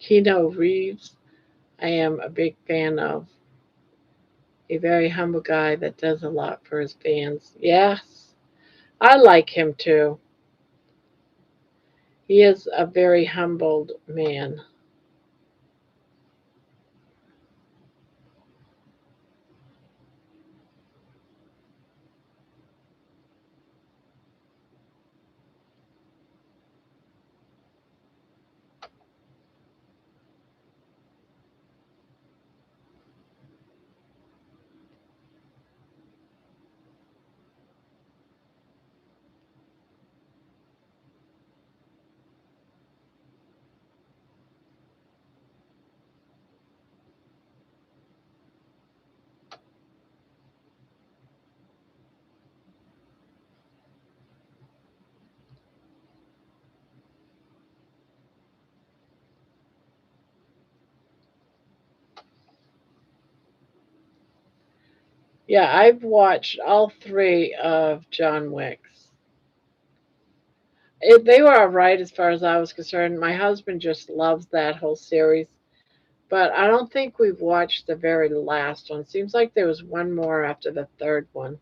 Keanu Reeves, I am a big fan of. A very humble guy that does a lot for his fans. Yes, I like him too. He is a very humbled man. Yeah, I've watched all three of John Wick's. They were all right as far as I was concerned. My husband just loves that whole series. But I don't think we've watched the very last one. Seems like there was one more after the third one.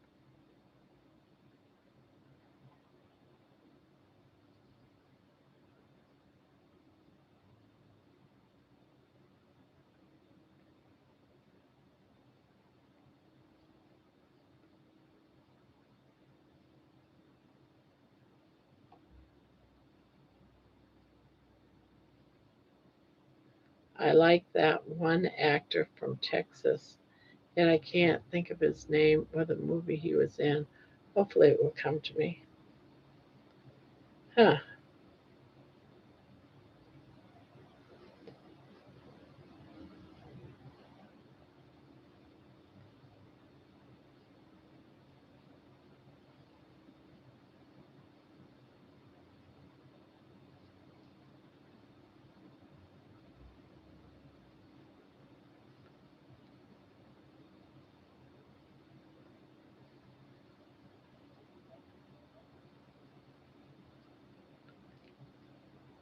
I like that one actor from Texas, and I can't think of his name or the movie he was in. Hopefully, it will come to me. Huh.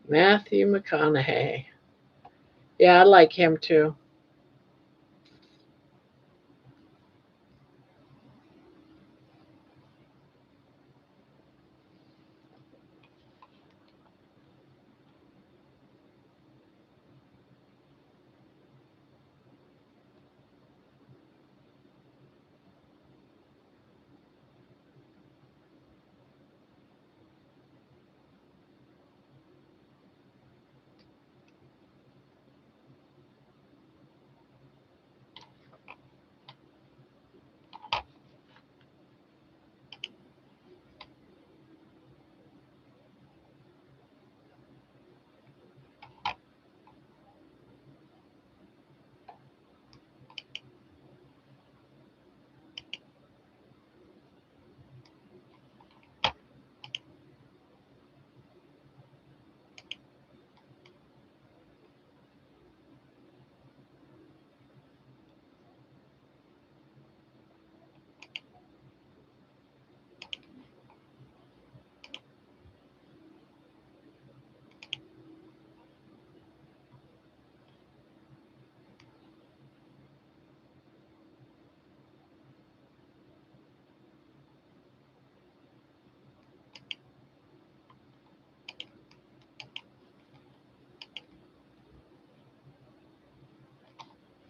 Matthew McConaughey. Yeah, I like him too.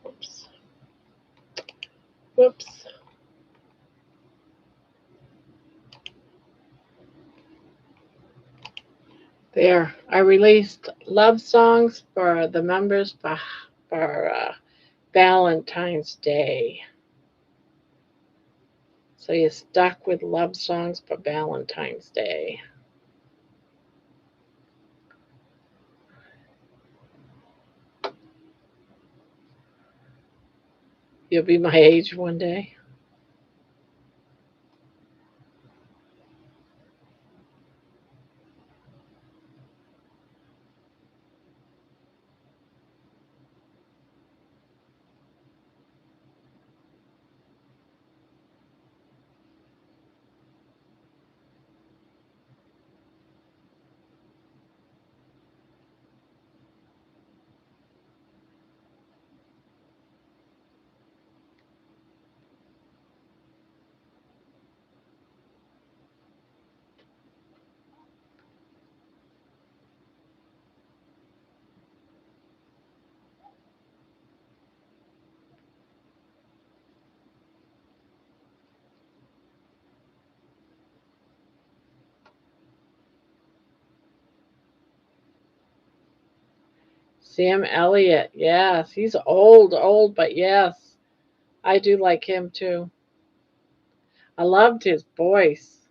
Whoops. Whoops. There. I released love songs for the members for Valentine's Day. So you're stuck with love songs for Valentine's Day. You'll be my age one day. Sam Elliott. Yes, he's old, but yes, I do like him too. I loved his voice.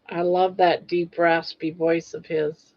I love that deep, raspy voice of his.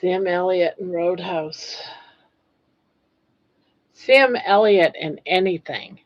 Sam Elliott and Roadhouse. Sam Elliott in anything.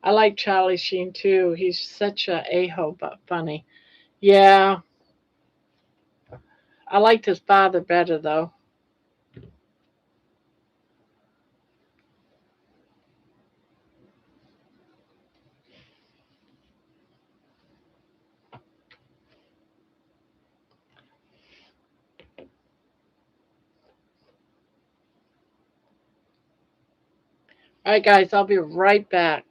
I like Charlie Sheen too. He's such a-hole, but funny. Yeah, I liked his father better though. All right, guys, I'll be right back.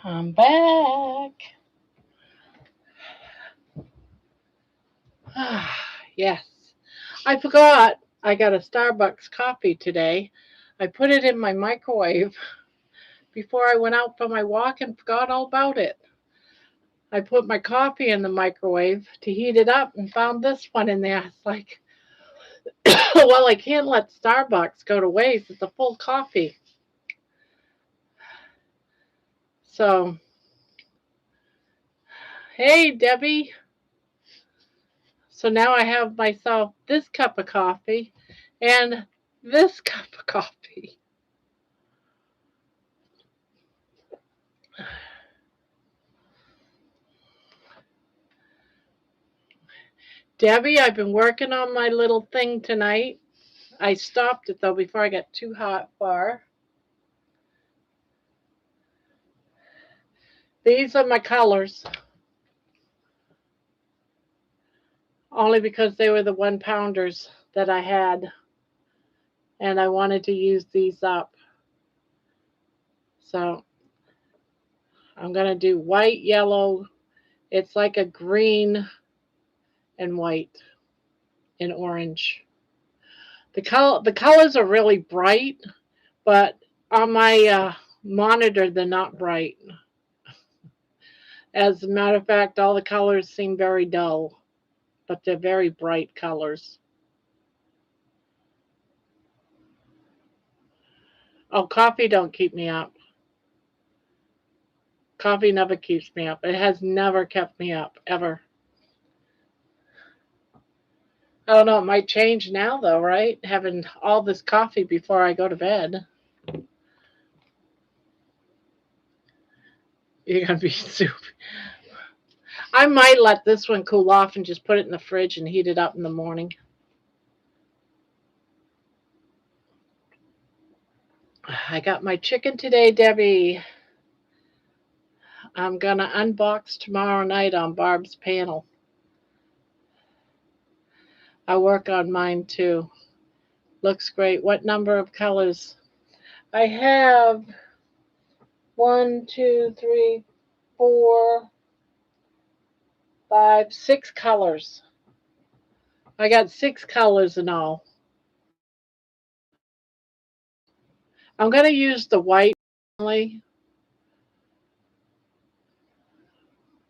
I'm back. Yes. I forgot. I got a Starbucks coffee today. I put it in my microwave before I went out for my walk and forgot all about it. I put my coffee in the microwave to heat it up and found this one in there. It's like, well, I can't let Starbucks go to waste. It's a full coffee. So, hey, Debbie. So now I have myself this cup of coffee and this cup of coffee. Debbie, I've been working on my little thing tonight. I stopped it though before I got too hot for. These are my colors. Only because they were the 1-pounders that I had. And I wanted to use these up. So I'm going to do white, yellow. It's like a green and white and orange. The colors are really bright, but on my monitor they're not bright. As a matter of fact, all the colors seem very dull, but they're very bright colors. Oh, coffee don't keep me up. Coffee never keeps me up. It has never kept me up, ever. I don't know, it might change now though, right? Having all this coffee before I go to bed. You're going to be super. I might let this one cool off and just put it in the fridge and heat it up in the morning. I got my chicken today, Debbie. I'm going to unbox tomorrow night on Barb's panel. I work on mine too. Looks great. What number of colors? I have 1, 2, 3, 4, 5, 6 colors. I got 6 colors in all. I'm going to use the white only,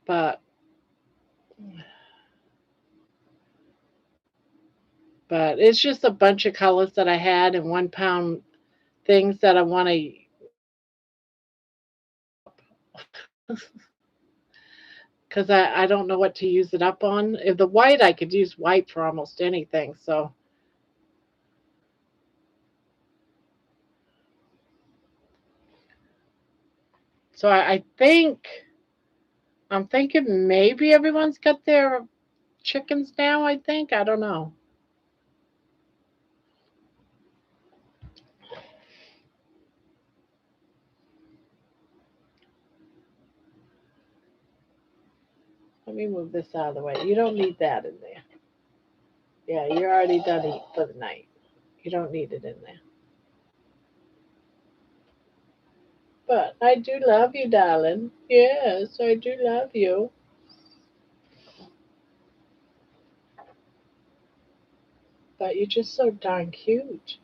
but it's just a bunch of colors that I had in 1-pound things that I want to. Because I don't know what to use it up on. If the white, I could use white for almost anything. So I think, I'm thinking maybe everyone's got their chickens now, I think. I don't know. Let me move this out of the way. You don't need that in there. Yeah, you're already done eating for the night. You don't need it in there. But I do love you, darling. Yes, I do love you. But you're just so darn cute.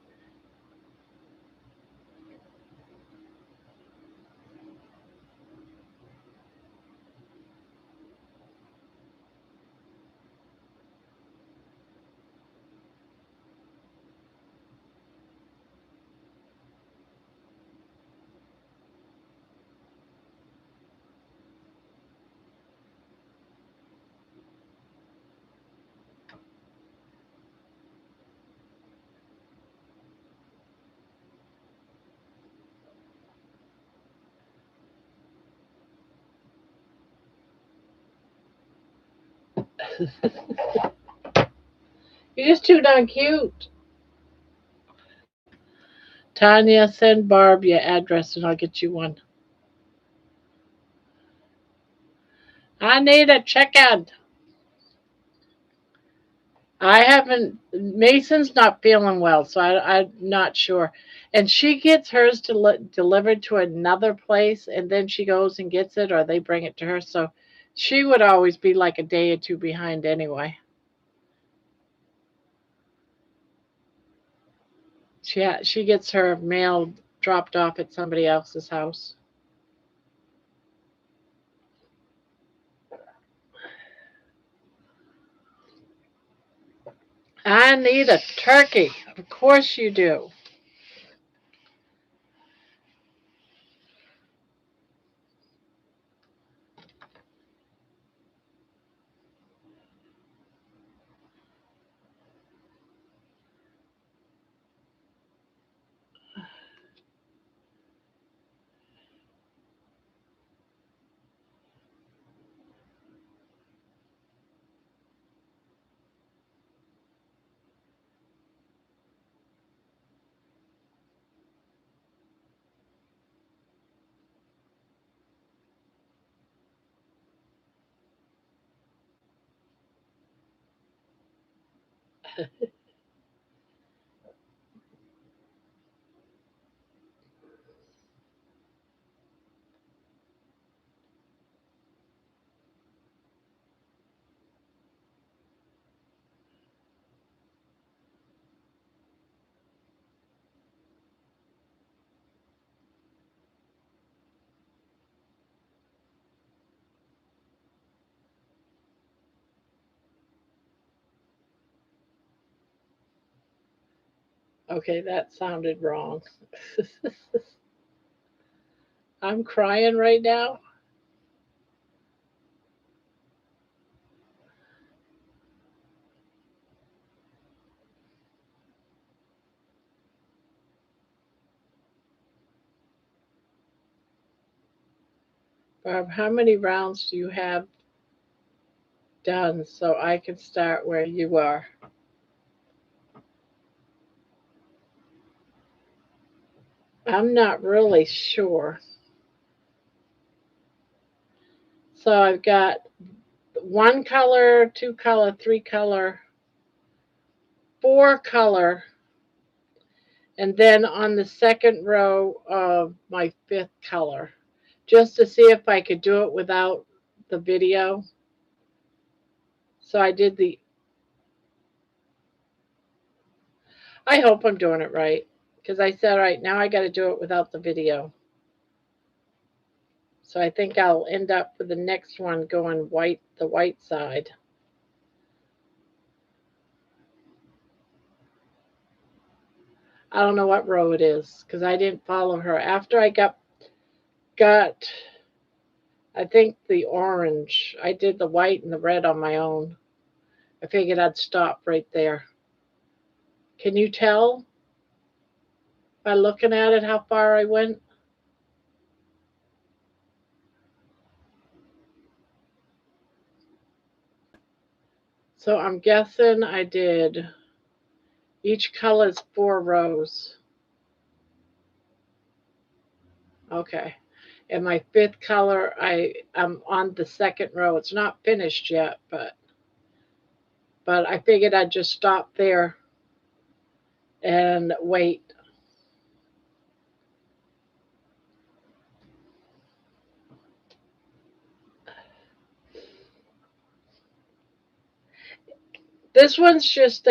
You're just too darn cute. Tanya, send Barb your address and I'll get you one. I need a chicken. I haven't. Mason's not feeling well, so I'm not sure. And she gets hers delivered to another place, and then she goes and gets it, or they bring it to her. So she would always be like a day or two behind anyway. She gets her mail dropped off at somebody else's house. I need a turkey. Of course you do. Okay, that sounded wrong. I'm crying right now. Barb, how many rounds do you have done so I can start where you are? I'm not really sure. So I've got one color, two color, three color, four color, and then on the second row of my fifth color, just to see if I could do it without the video. So I did the, I hope I'm doing it right. Because I said, all right, now I got to do it without the video. So I think I'll end up with the next one going white, the white side. I don't know what row it is because I didn't follow her. After I got I think the orange. I did the white and the red on my own. I figured I'd stop right there. Can you tell by looking at it how far I went? So I'm guessing I did each color's 4 rows. Okay. And my fifth color, I'm on the second row. It's not finished yet, but I figured I'd just stop there and wait. This one's just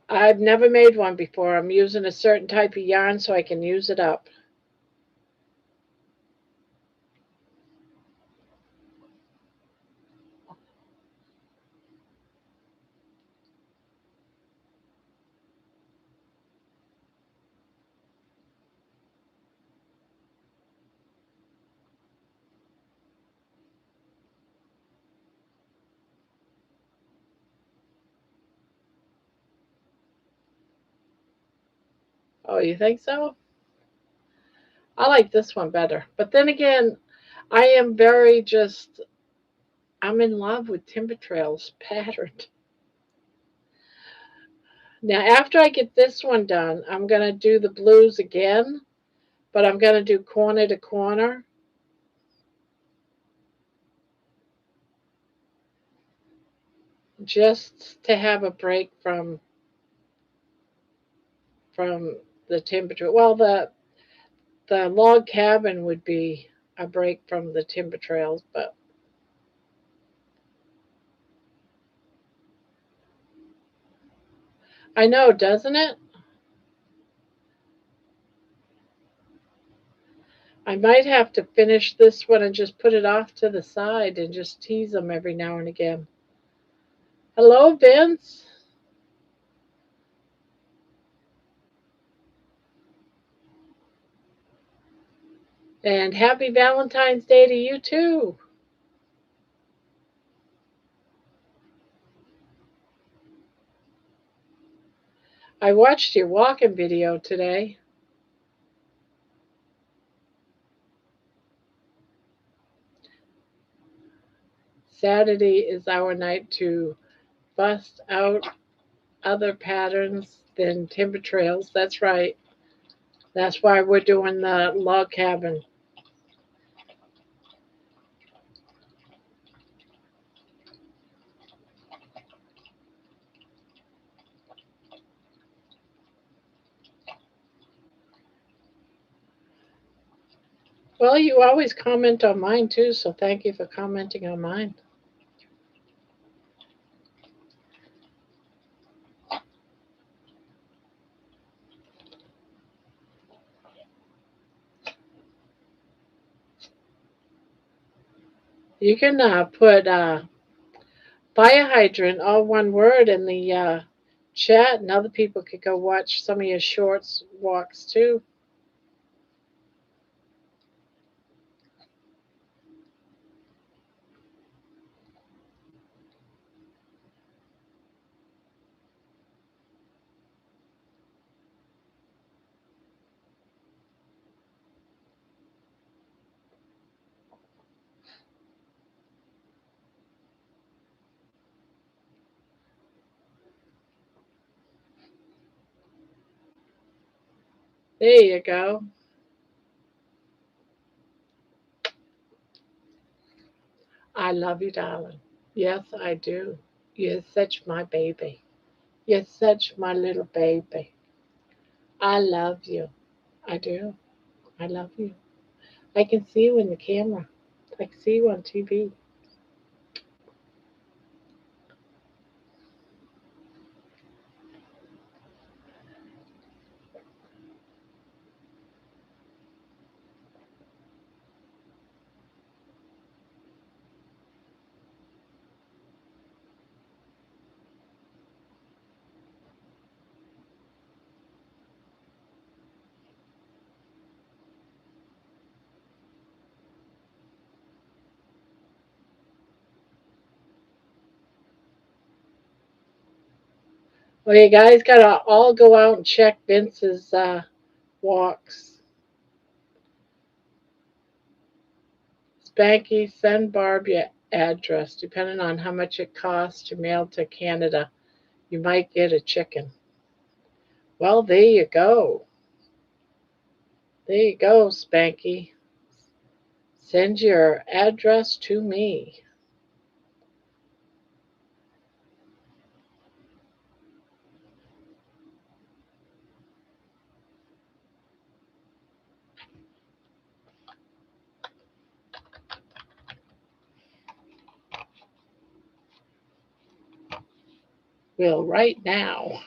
I've never made one before. I'm using a certain type of yarn so I can use it up. Oh, you think so? I like this one better. But then again, I am very just, I'm in love with Timber Trail's pattern. Now, after I get this one done, I'm going to do the blues again, but I'm going to do corner to corner. just to have a break from the temperature. Well, the log cabin would be a break from the timber trails, but I know, doesn't it? I might have to finish this one and just put it off to the side and just tease them every now and again. Hello, Vince, and happy Valentine's Day to you too. I watched your walking video today. Saturday is our night to bust out other patterns than timber trails. That's right. That's why we're doing the log cabin. Well, you always comment on mine too, so thank you for commenting on mine. You can put fire hydrant, all one word, in the chat, and other people could go watch some of your shorts walks too. There you go. I love you, darling. Yes, I do. You're such my baby. You're such my little baby. I love you. I do. I love you. I can see you in the camera. I can see you on TV. Well, you guys gotta all go out and check Vince's walks. Spanky, send Barb your address. Depending on how much it costs to mail to Canada, you might get a chicken. Well, there you go. There you go, Spanky. Send your address to me. Well, right now.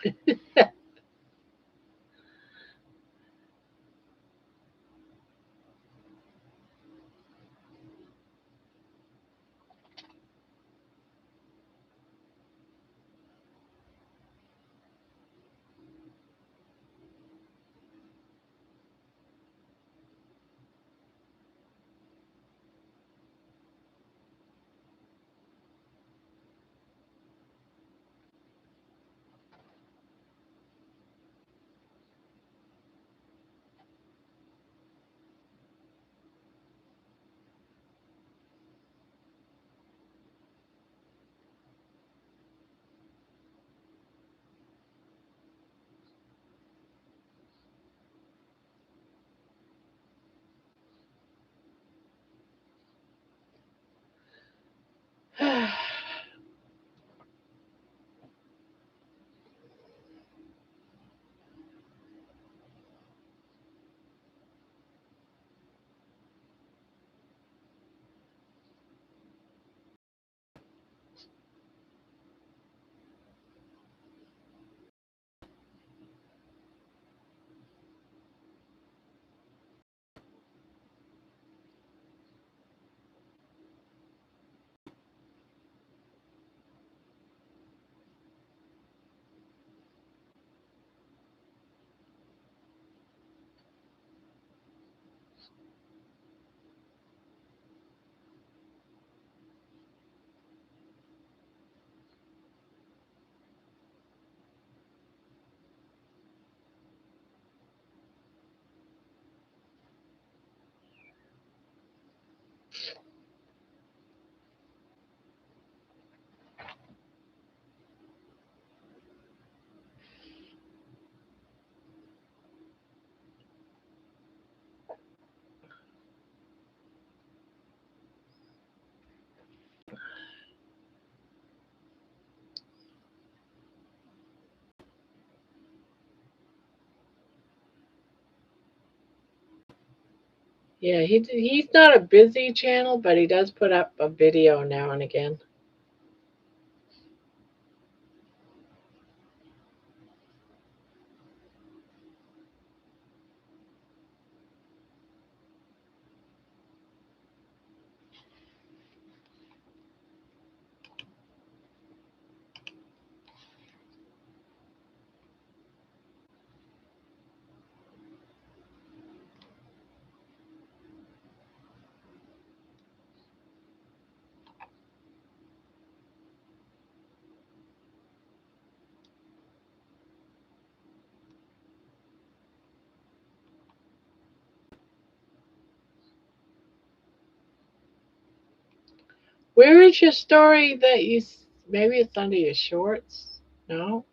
Yeah, he's not a busy channel, but he does put up a video now and again. Where is your story that maybe it's under your shorts? No,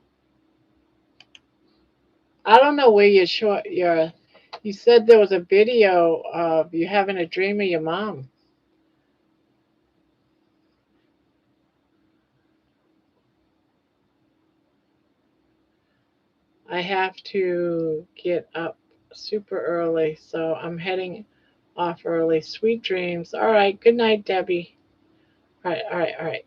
I don't know where you said there was a video of you having a dream of your mom. I have to get up super early, so I'm heading off early. Sweet dreams. All right. Good night, Debbie. All right. All right. All right.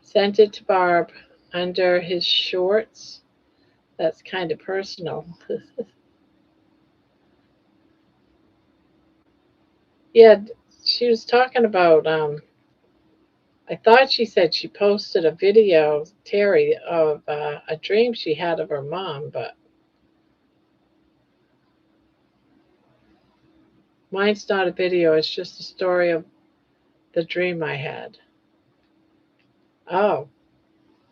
Sent it to Barb under his shorts. That's kind of personal. Yeah, she was talking about. I thought she said she posted a video, Terry, of a dream she had of her mom, but mine's not a video. It's just a story of the dream I had. Oh,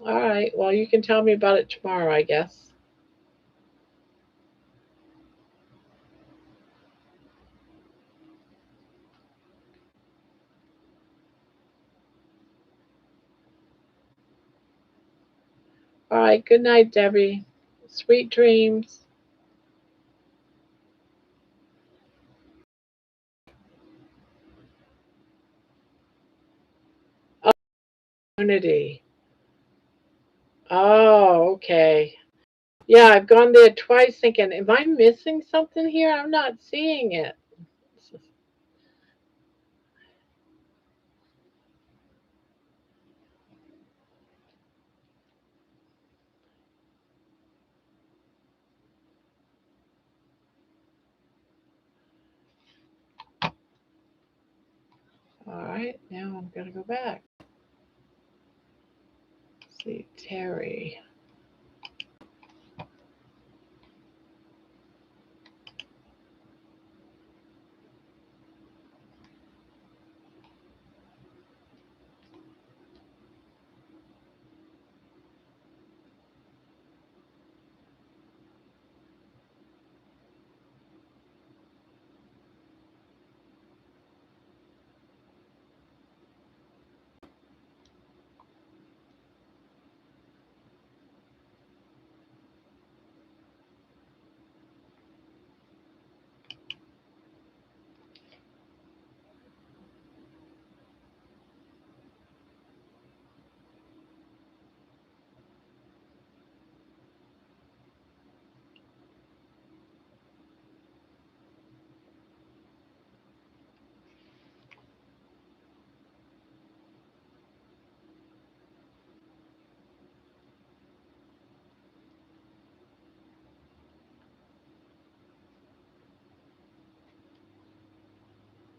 all right. Well, you can tell me about it tomorrow, I guess. All right. Good night, Debbie. Sweet dreams. Opportunity. Oh, okay. Yeah, I've gone there twice thinking, am I missing something here? I'm not seeing it. All right, now I'm going to go back. See, Terry.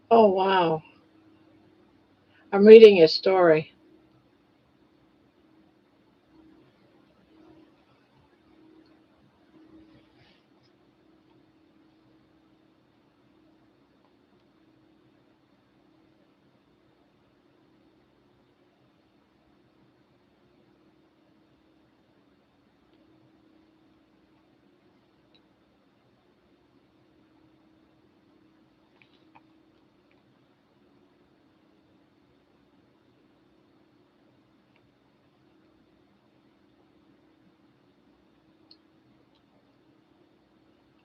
Oh, wow. I'm reading your story.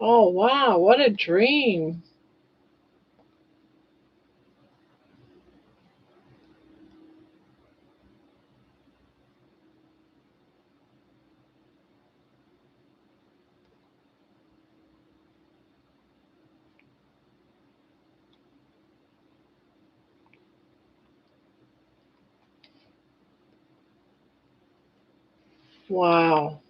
Oh, wow. What a dream. Wow.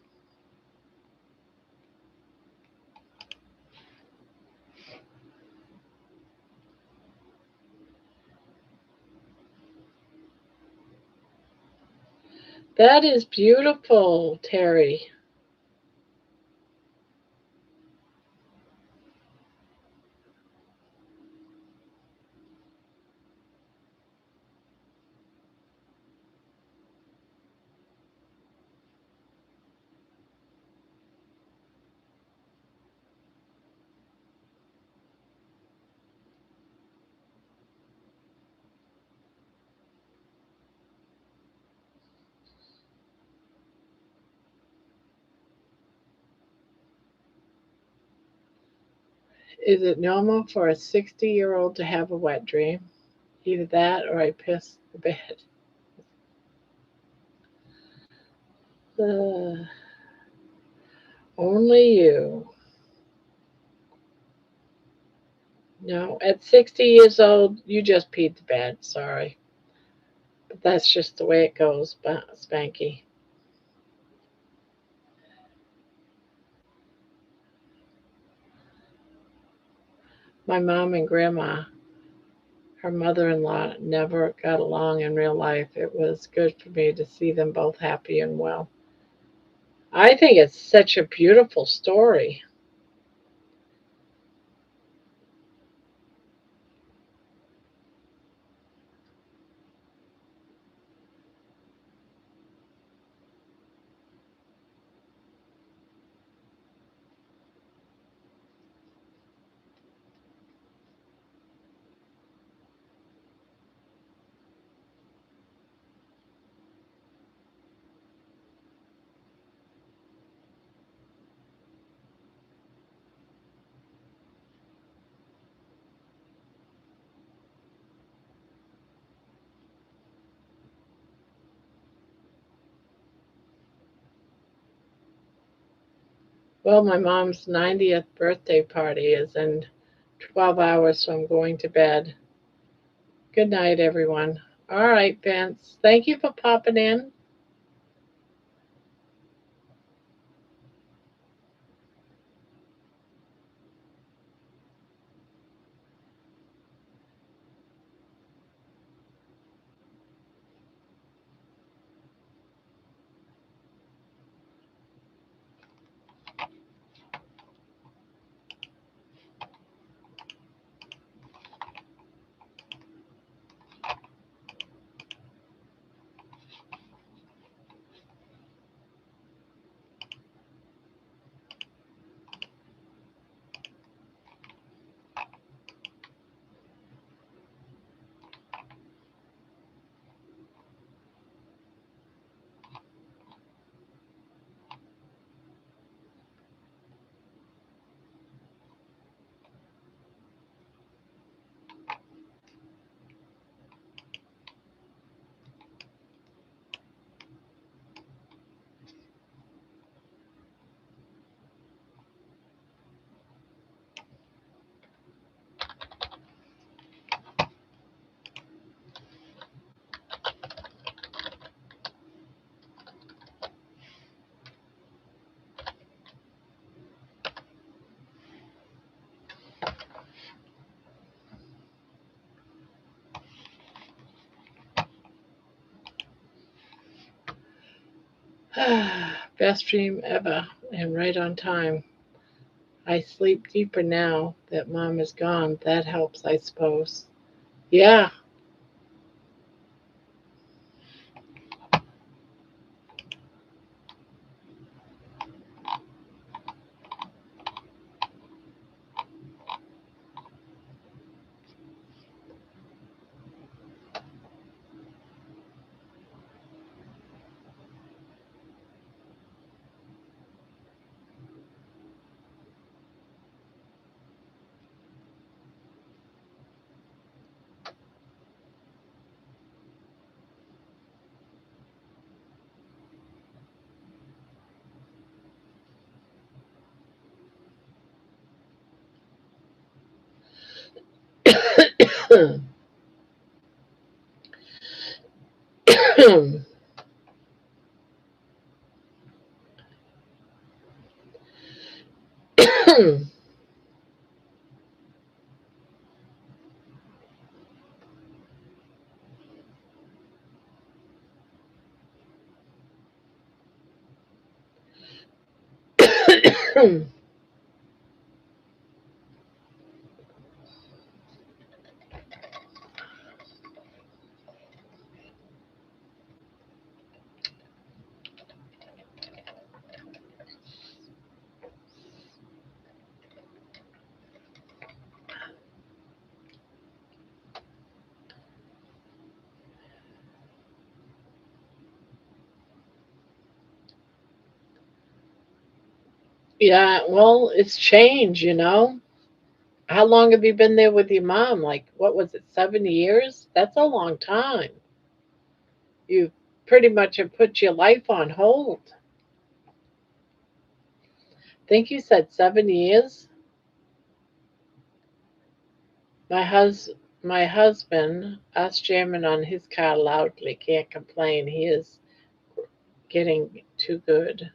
That is beautiful, Terry. Is it normal for a 60-year-old to have a wet dream? Either that or I piss the bed. Uh, only you. No, at 60 years old, you just peed the bed. Sorry. But that's just the way it goes, Spanky. My mom and grandma, her mother in law, never got along in real life. It was good for me to see them both happy and well. I think it's such a beautiful story. Well, my mom's 90th birthday party is in 12 hours, so I'm going to bed. Good night, everyone. All right, Vince. Thank you for popping in. Best dream ever, and right on time. I sleep deeper now that Mom is gone. That helps, I suppose. Yeah. Yeah, well, it's change, you know. How long have you been there with your mom? Like, what was it, 7 years? That's a long time. You pretty much have put your life on hold. Think you said 7 years? My my husband, us jamming on his car loudly, can't complain. He is getting too good.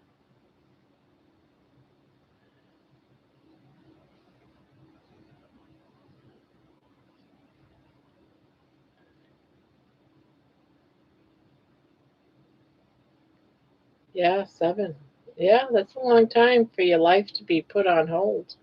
Yeah, 7. Yeah, that's a long time for your life to be put on hold.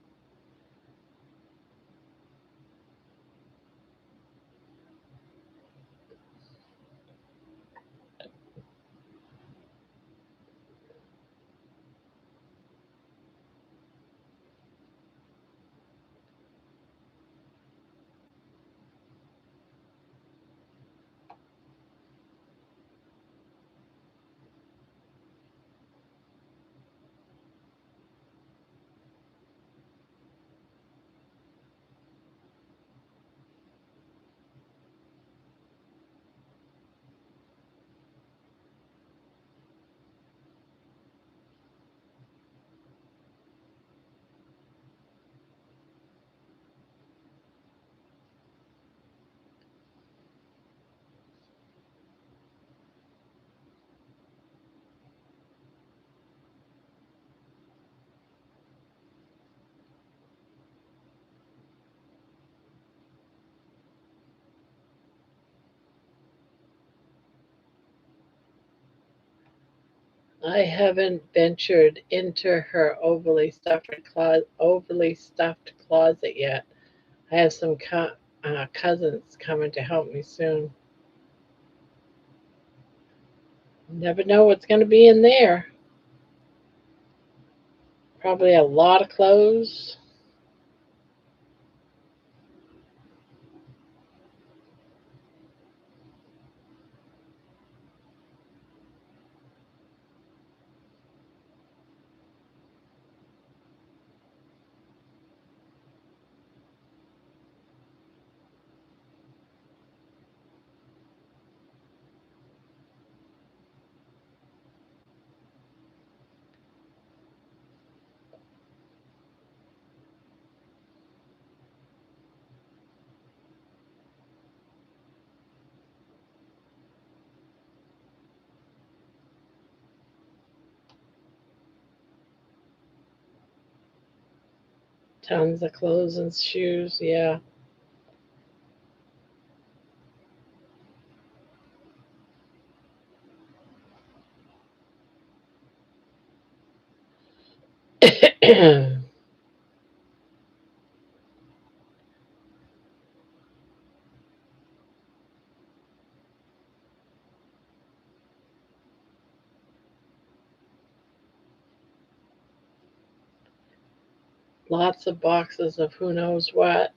I haven't ventured into her overly stuffed closet yet. I have some cousins coming to help me soon. Never know what's going to be in there. Probably a lot of clothes. Tons of clothes and shoes. Yeah. Lots of boxes of who knows what.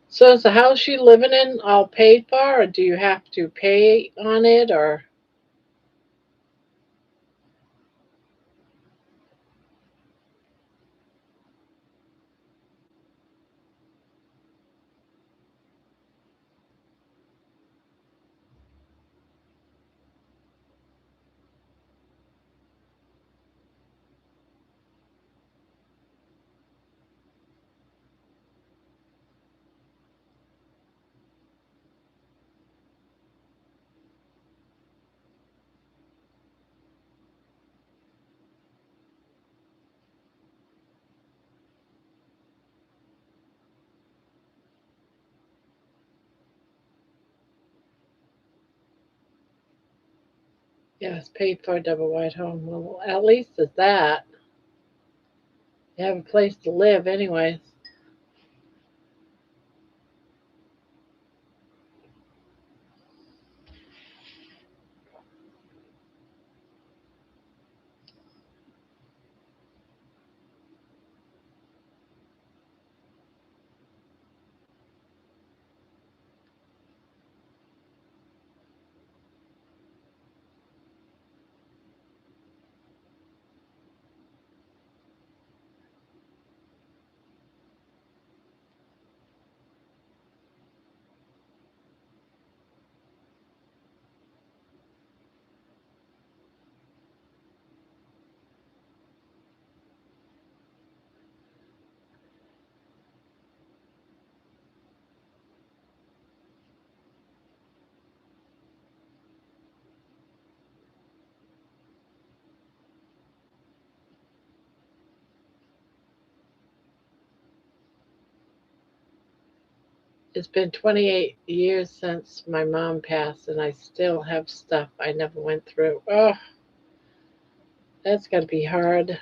So is the house you living in all paid for, or do you have to pay on it, or Yes, paid for a double wide home. Well, at least it's that. You have a place to live, anyways. It's been 28 years since my mom passed, and I still have stuff I never went through. Oh, that's got to be hard.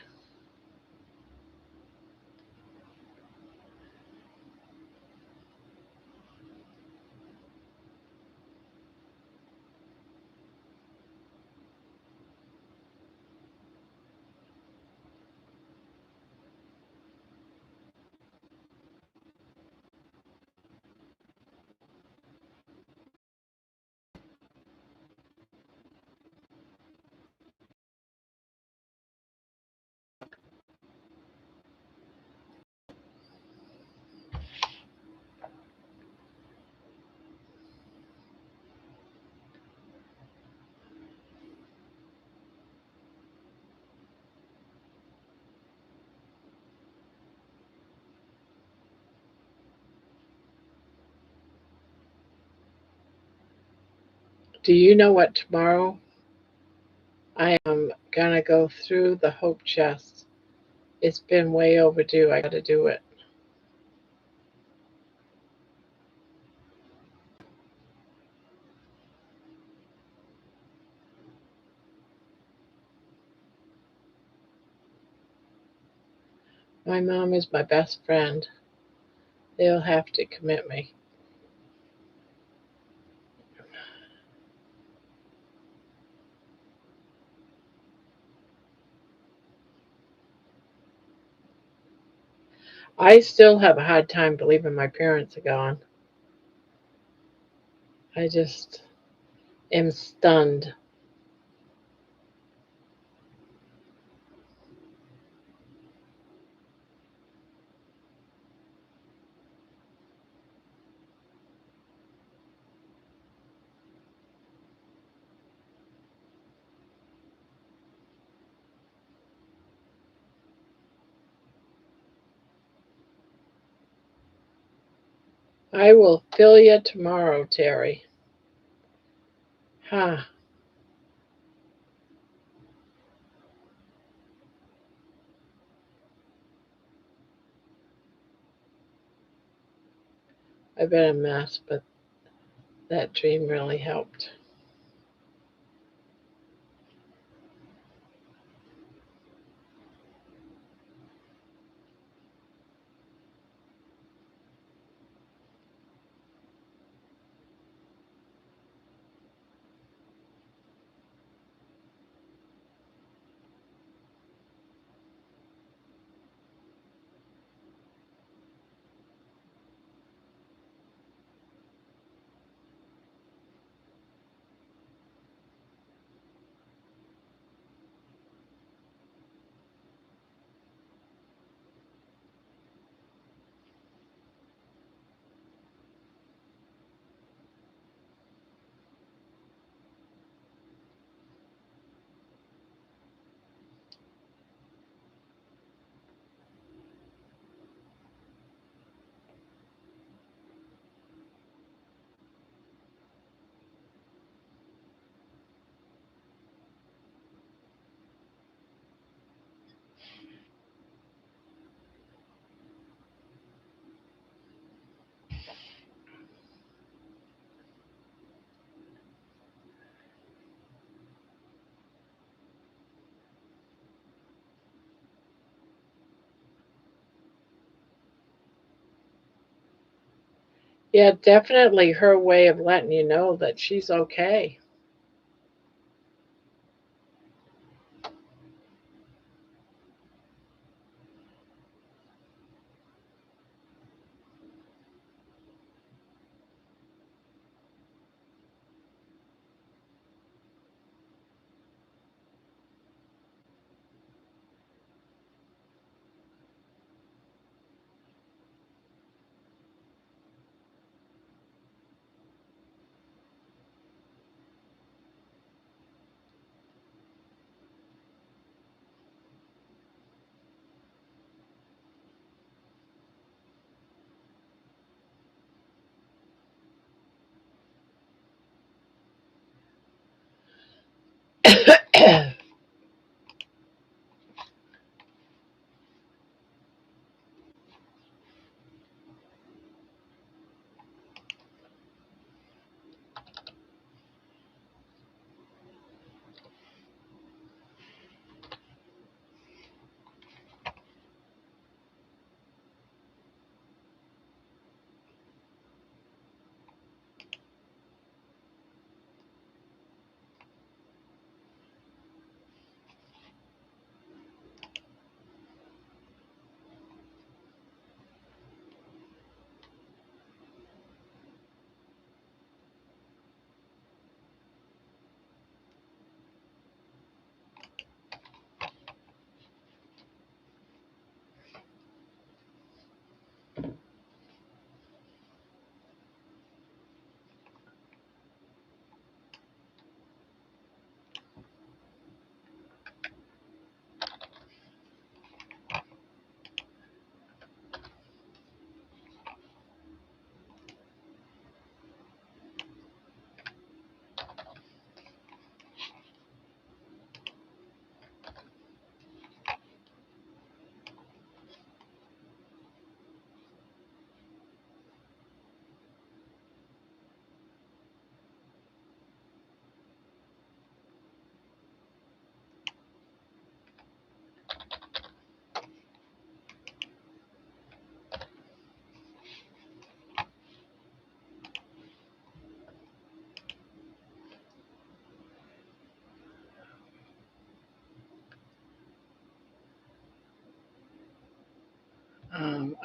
Do you know what tomorrow I am gonna go through the hope chest? It's been way overdue. I gotta do it. My mom is my best friend. They'll have to commit me. I still have a hard time believing my parents are gone. I just am stunned. I will fill you tomorrow, Terry. Huh. I've been a mess, but that dream really helped. Yeah, definitely her way of letting you know that she's okay.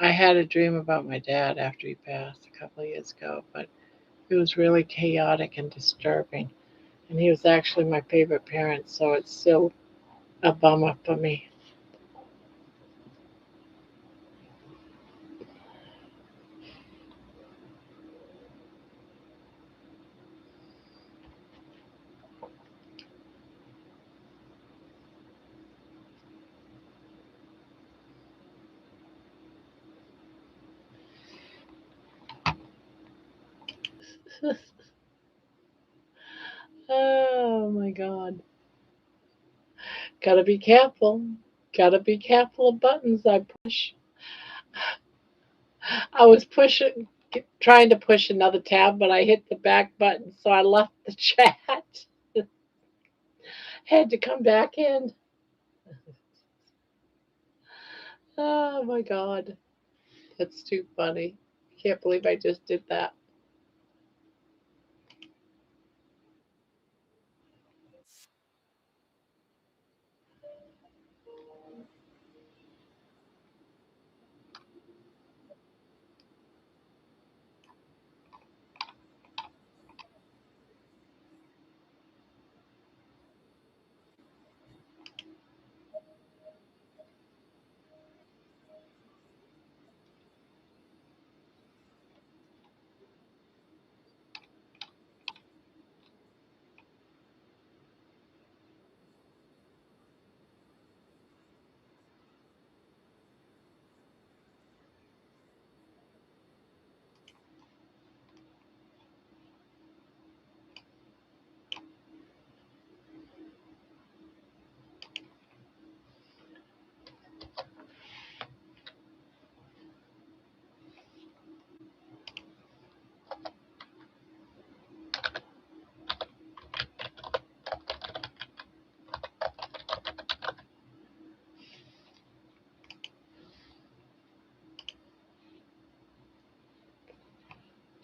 I had a dream about my dad after he passed a couple of years ago, but it was really chaotic and disturbing. And he was actually my favorite parent, so it's still a bummer for me. Oh my God. Gotta be careful. Gotta be careful of buttons I push. I was trying to push another tab, but I hit the back button, so I left the chat. Had to come back in. Oh my God. That's too funny. Can't believe I just did that.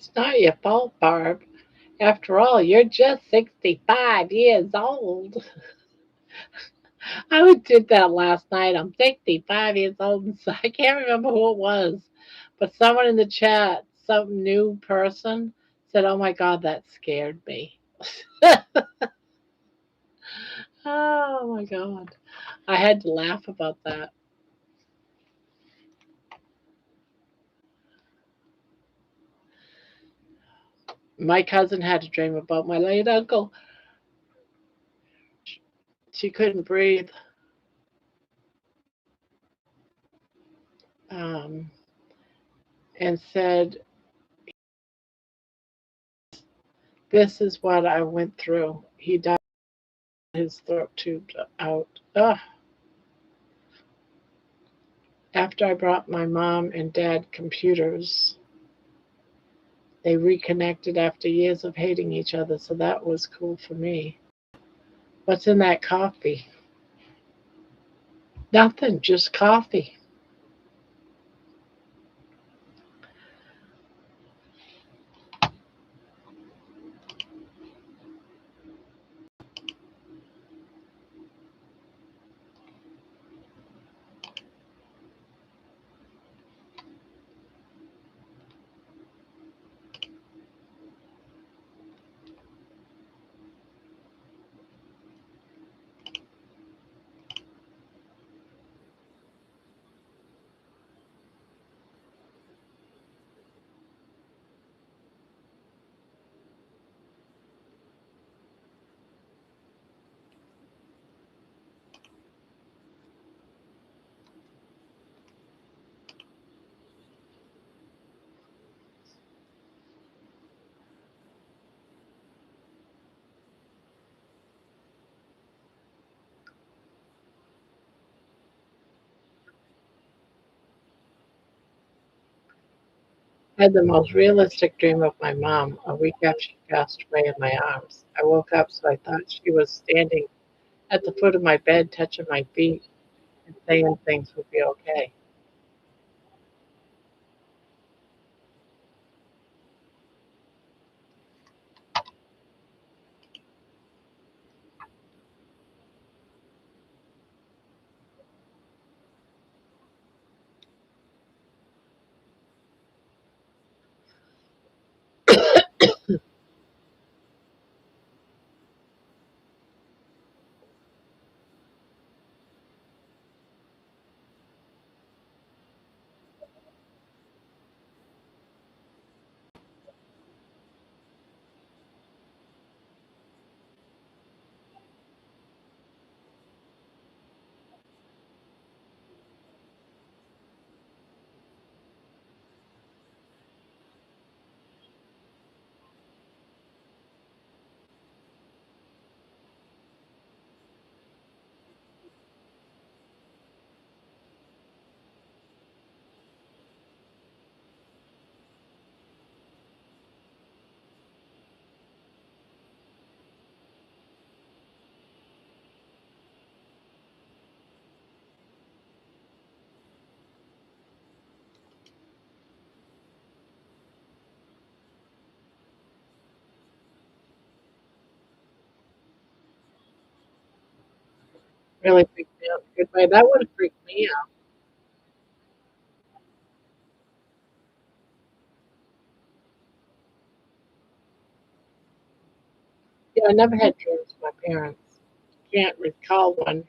It's not your fault, Barb. After all, you're just 65 years old. I did that last night. I'm 65 years old, and so I can't remember who it was, but someone in the chat, some new person, said, "Oh my God, that scared me." Oh my God. I had to laugh about that. My cousin had a dream about my late uncle. She couldn't breathe. Um, and said, "This is what I went through." He died, his throat tubed out. Ugh. After I brought my mom and dad computers, they reconnected after years of hating each other, so that was cool for me. What's in that coffee? Nothing, just coffee. I had the most realistic dream of my mom a week after she passed away in my arms. I woke up so I thought she was standing at the foot of my bed, touching my feet and saying things would be okay. Really freaked me out in a good way. That would have freaked me out. Yeah, I never had dreams with my parents. Can't recall one.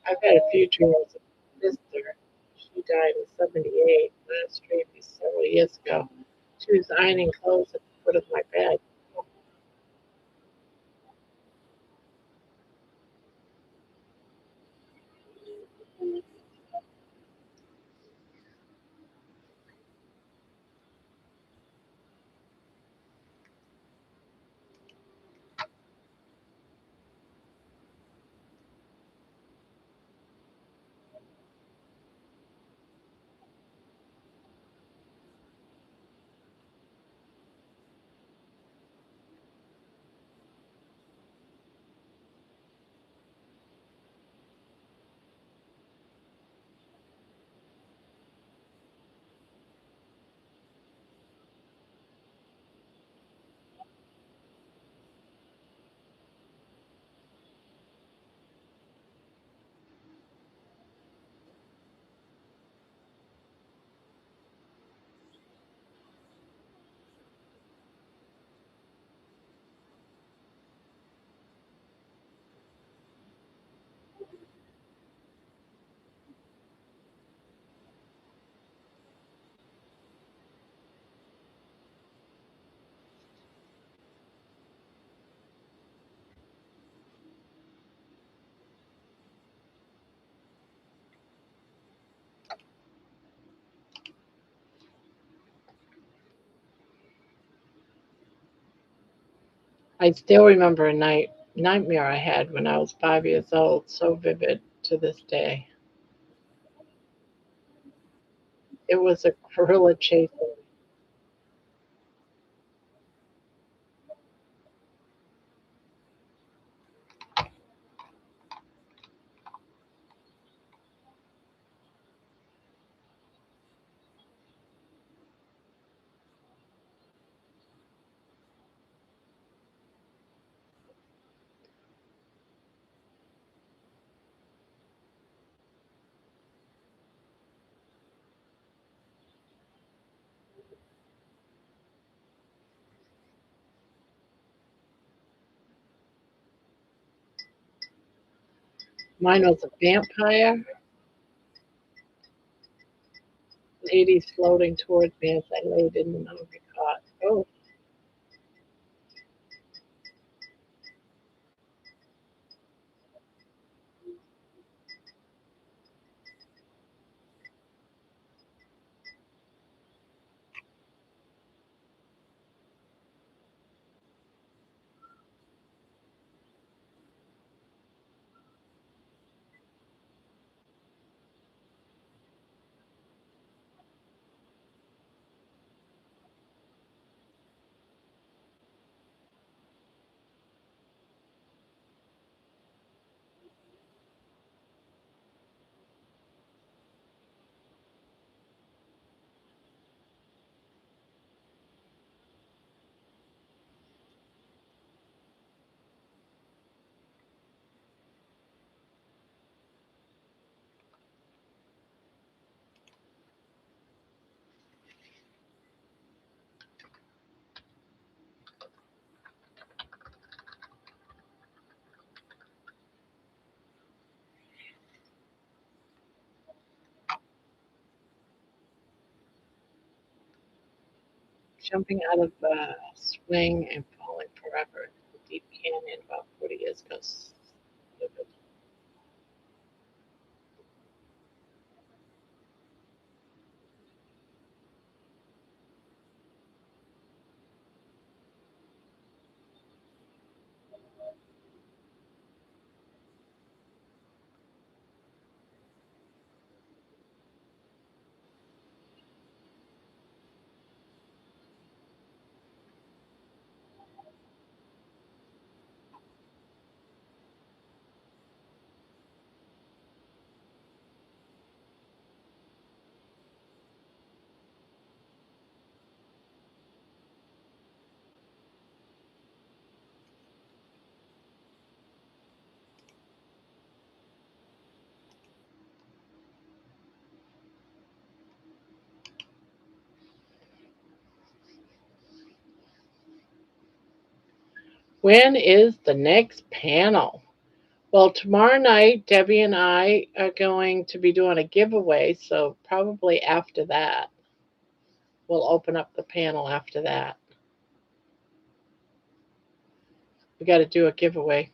I've had a few dreams of my sister. She died in '78. Last dream was several years ago. She was ironing clothes at the foot of my bed. I still remember a nightmare I had when I was 5 years old, so vivid to this day. It was a gorilla chasing. Mine was a vampire. Ladies floating towards me as I laid in the movie cot. Oh, jumping out of a swing and falling forever in a deep canyon about 40 years ago. When is the next panel? Well, tomorrow night, Debbie and I are going to be doing a giveaway, so probably after that, we'll open up the panel after that. We got to do a giveaway.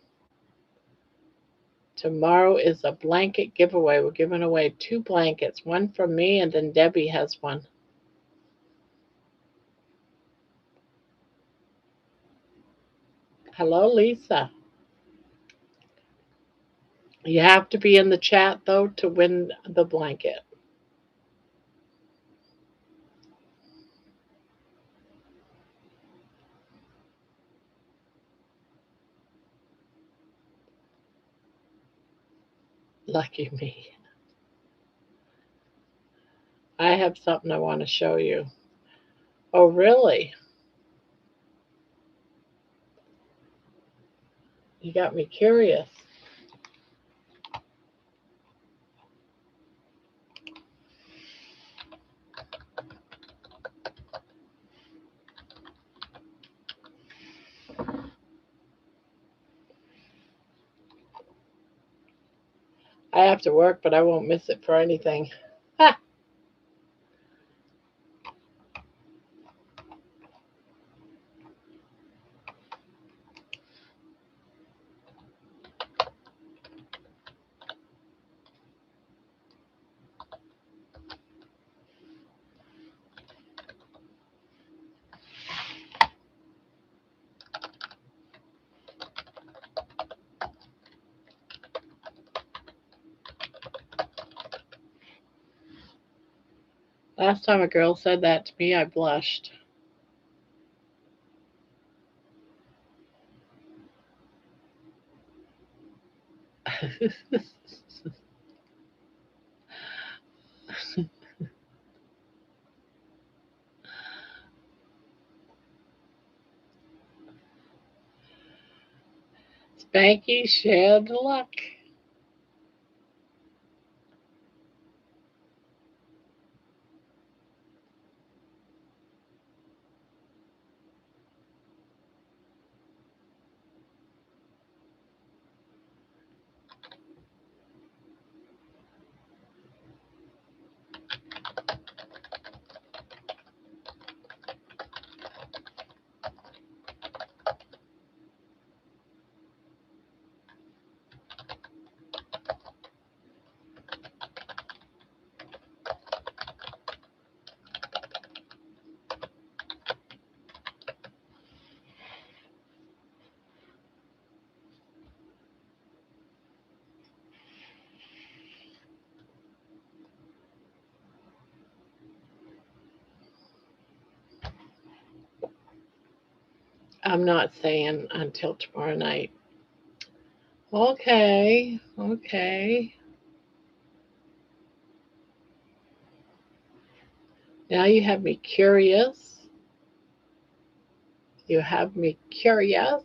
Tomorrow is a blanket giveaway. We're giving away 2 blankets, one from me, and then Debbie has one. Hello, Lisa. You have to be in the chat, though, to win the blanket. Lucky me. I have something I want to show you. Oh, really? You got me curious. I have to work, but I won't miss it for anything. Ha! Last time a girl said that to me, I blushed. Spanky shared luck. I'm not saying until tomorrow night. Okay, okay. Now you have me curious. You have me curious.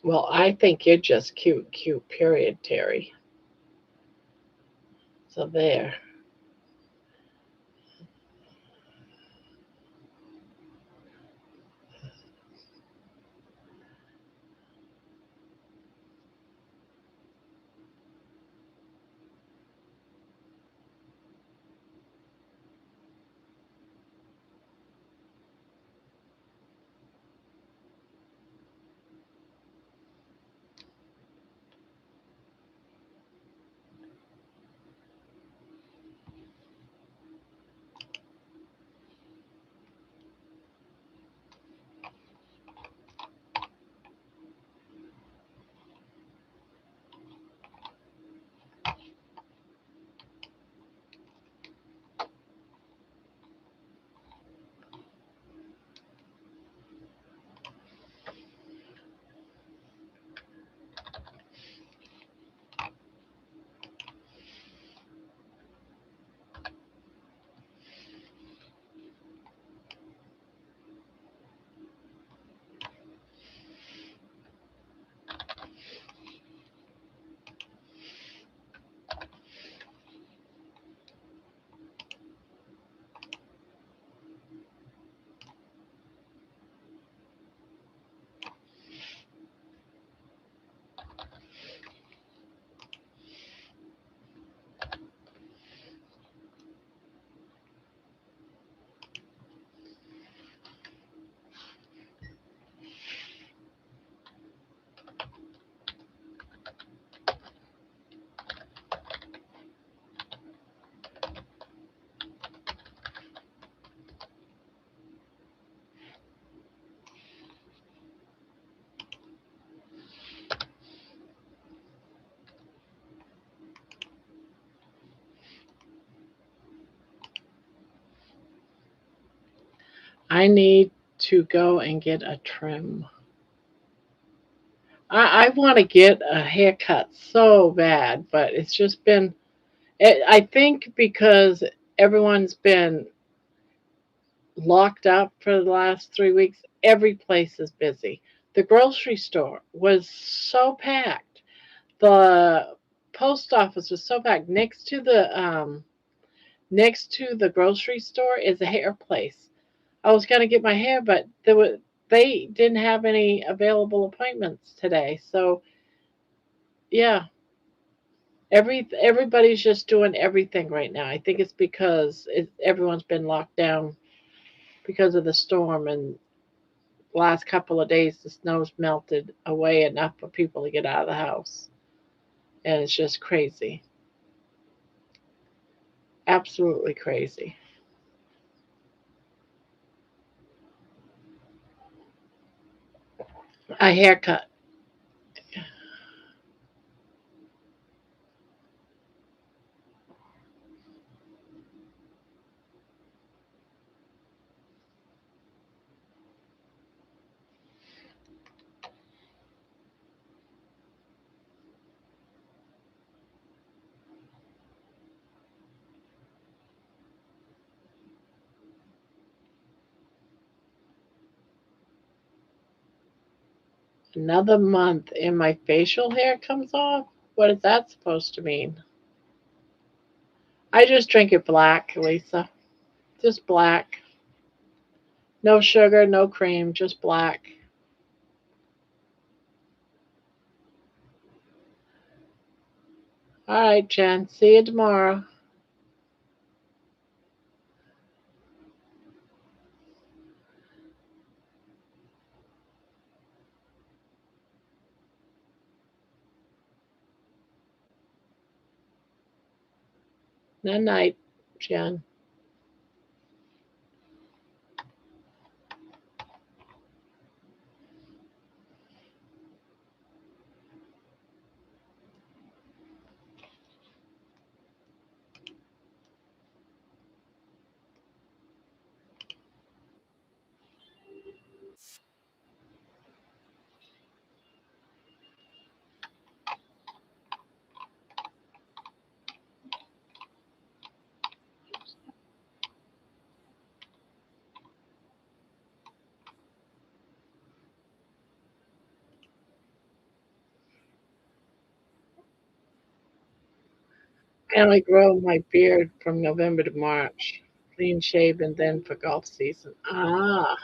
Well, I think you're just cute, cute, period, Terry. So there. I need to go and get a trim. I want to get a haircut so bad, but it's just been, I think because everyone's been locked up for the last 3 weeks, every place is busy. The grocery store was so packed. The post office was so packed. Next to the grocery store is a hair place. I was gonna get my hair, but they didn't have any available appointments today. So yeah, Everybody's just doing everything right now. I think it's because everyone's been locked down because of the storm, and last couple of days the snow's melted away enough for people to get out of the house, and it's just crazy, absolutely crazy. A haircut. Another month and my facial hair comes off. What is that supposed to mean? I just drink it black, Lisa. Just black. No sugar, no cream, just black. All right, Jen. See you tomorrow. Good night, Jen. I only grow my beard from November to March. Clean shaven then for golf season. Ah,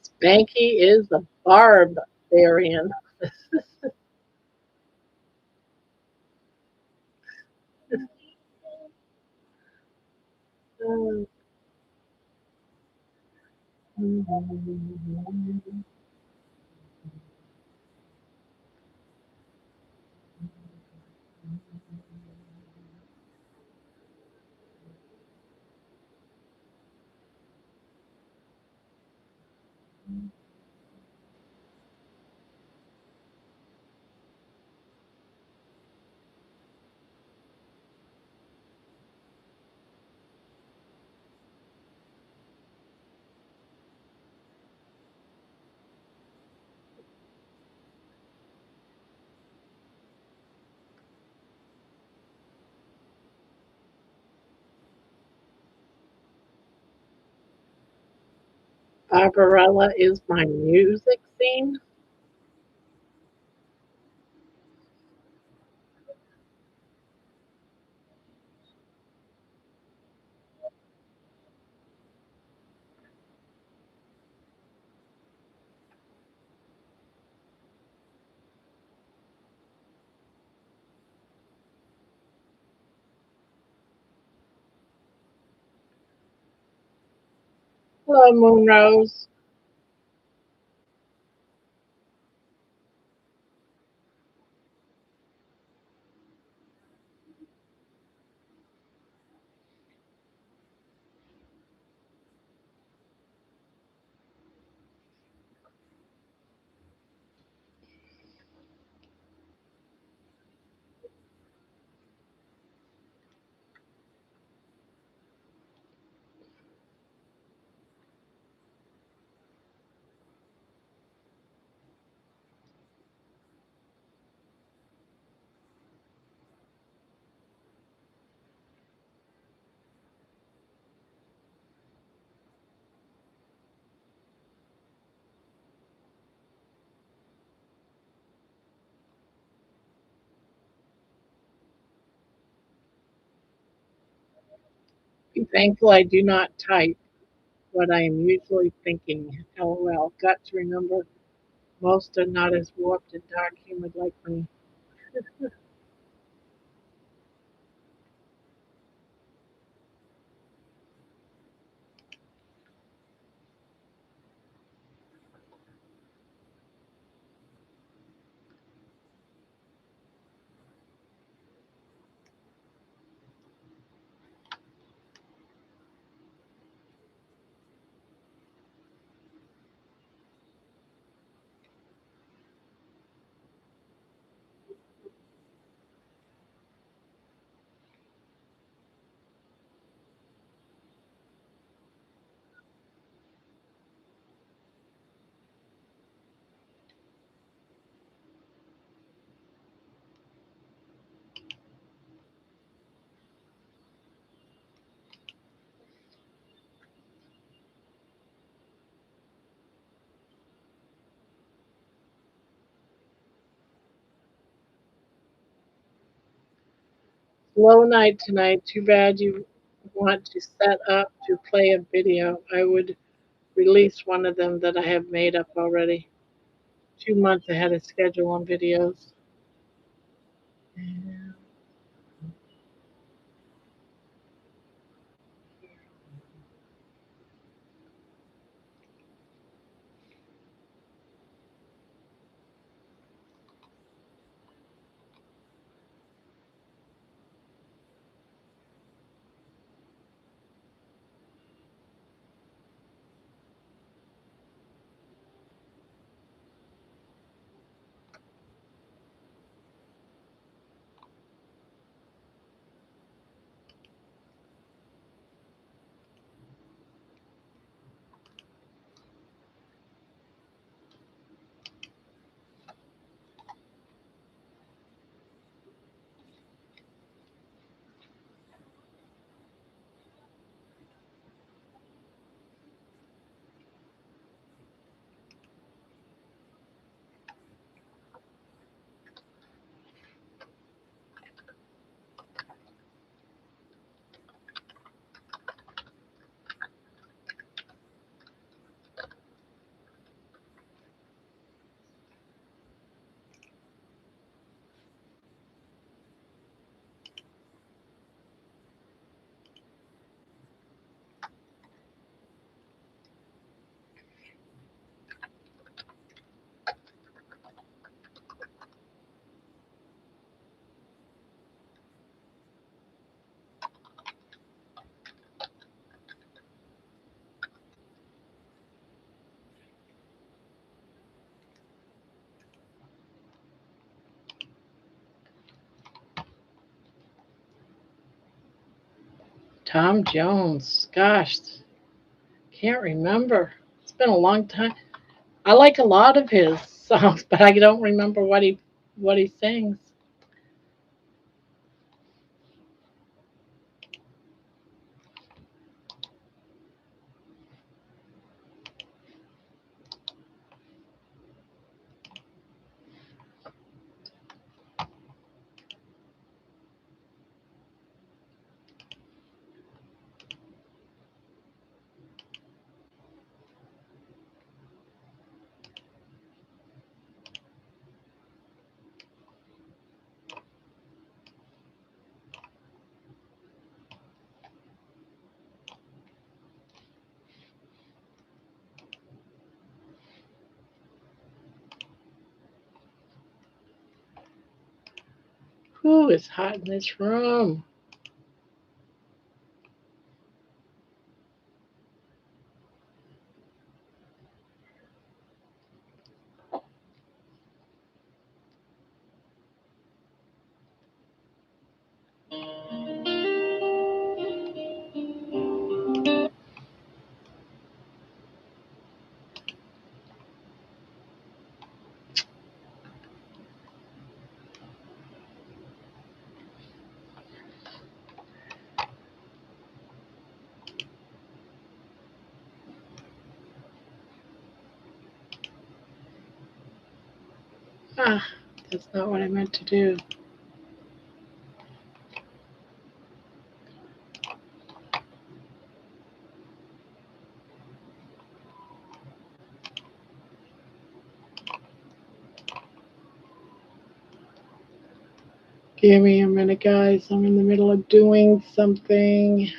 Spanky is a barbarian. Barbarella is my music scene. Hello, Moonrose. Thankful I do not type what I am usually thinking. LOL. Got to remember most are not as warped and dark humored like me. Slow night tonight. Too bad you want to set up to play a video. I would release one of them that I have made up already. 2 months ahead of schedule on videos. Tom Jones. Gosh, can't remember. It's been a long time. I like a lot of his songs, but I don't remember what he sings. Who is hot in this room? Ah, that's not what I meant to do. Give me a minute, guys. I'm in the middle of doing something.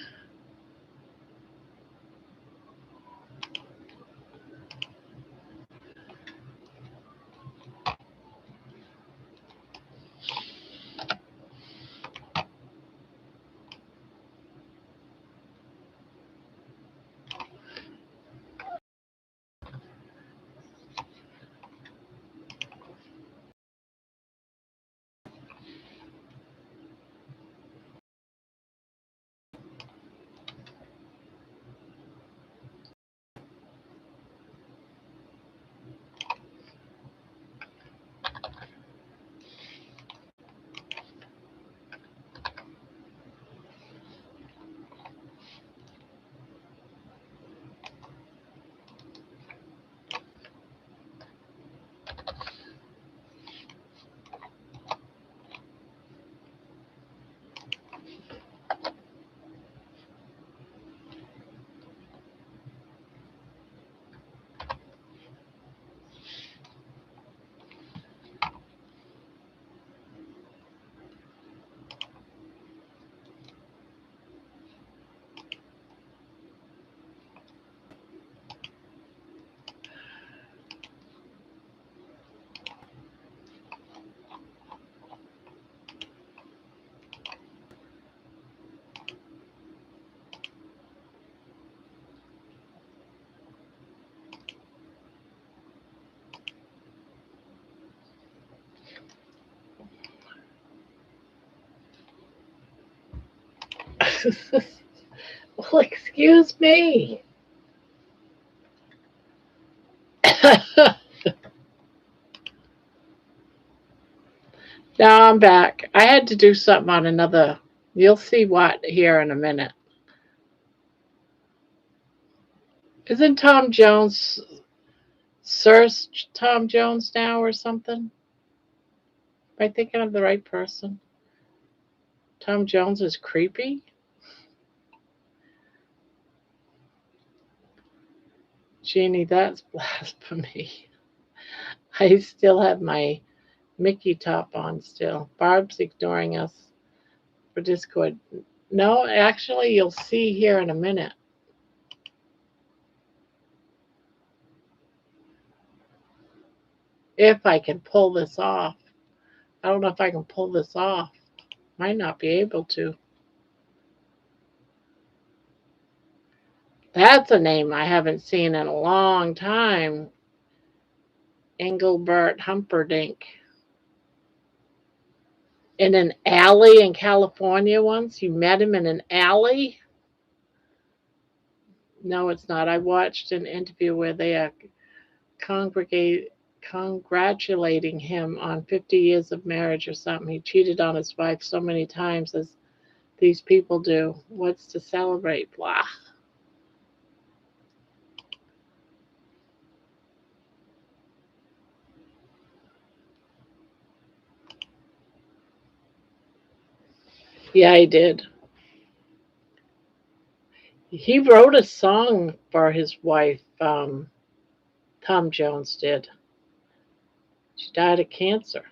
Well, excuse me. Now I'm back. I had to do something on another. You'll see what here in a minute. Isn't Tom Jones Sir Tom Jones now or something? Am I thinking of the right person? Tom Jones is creepy? Jeannie, that's blasphemy. I still have my Mickey top on still. Barb's ignoring us for Discord. No, actually, you'll see here in a minute. If I can pull this off. I don't know if I can pull this off. Might not be able to. That's a name I haven't seen in a long time. Engelbert Humperdinck. In an alley in California once? You met him in an alley? No, it's not. I watched an interview where they are congratulating him on 50 years of marriage or something. He cheated on his wife so many times as these people do. What's to celebrate? Blah. Yeah, he did. He wrote a song for his wife. Tom Jones did. She died of cancer.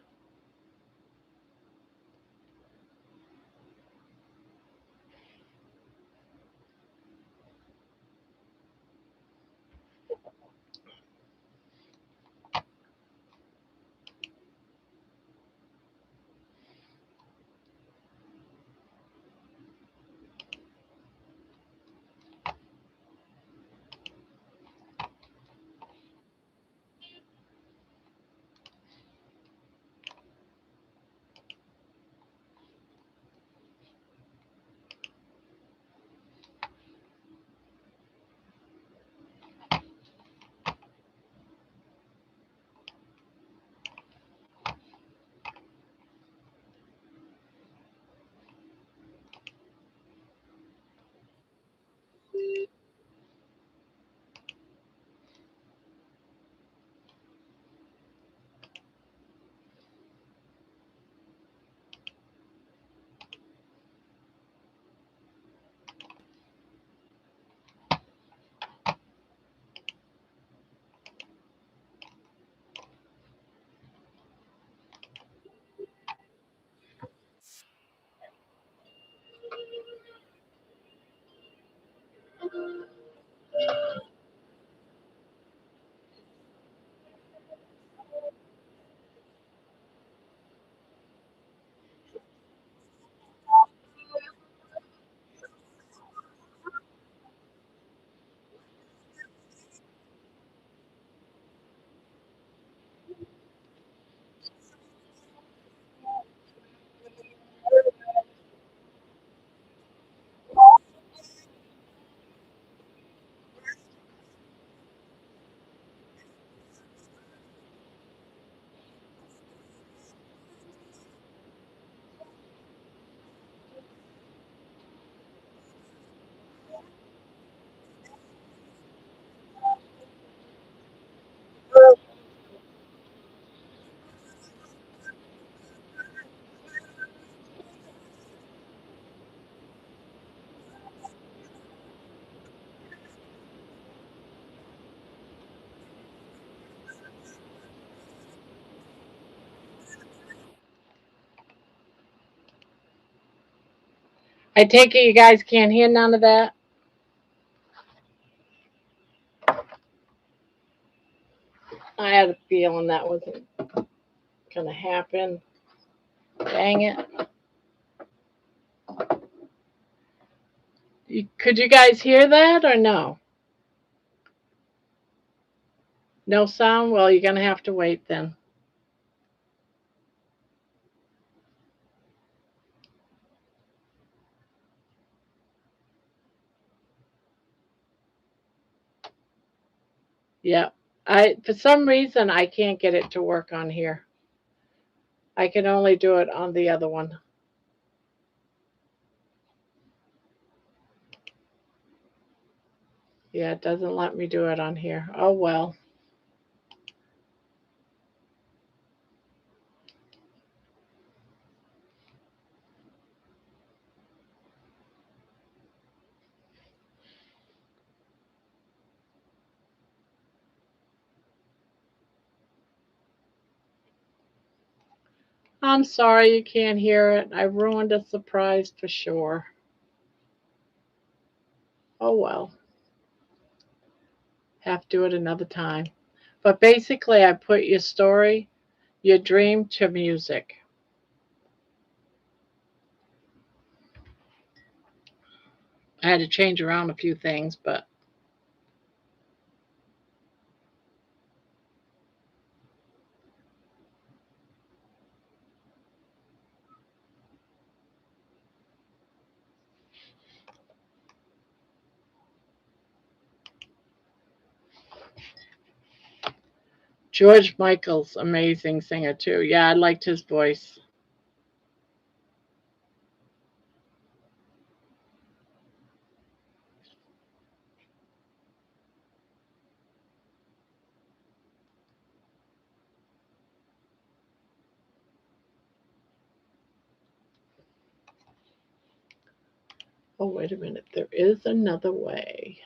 I take it you guys can't hear none of that? I had a feeling that wasn't going to happen. Dang it. Could you guys hear that or no? No sound? Well, you're going to have to wait then. Yeah. For some reason I can't get it to work on here. I can only do it on the other one. Yeah, it doesn't let me do it on here. Oh well. I'm sorry you can't hear it. I ruined a surprise for sure. Oh well. Have to do it another time. But basically, I put your story, your dream to music. I had to change around a few things, but George Michael's amazing singer too. Yeah, I liked his voice. Oh, wait a minute. There is another way.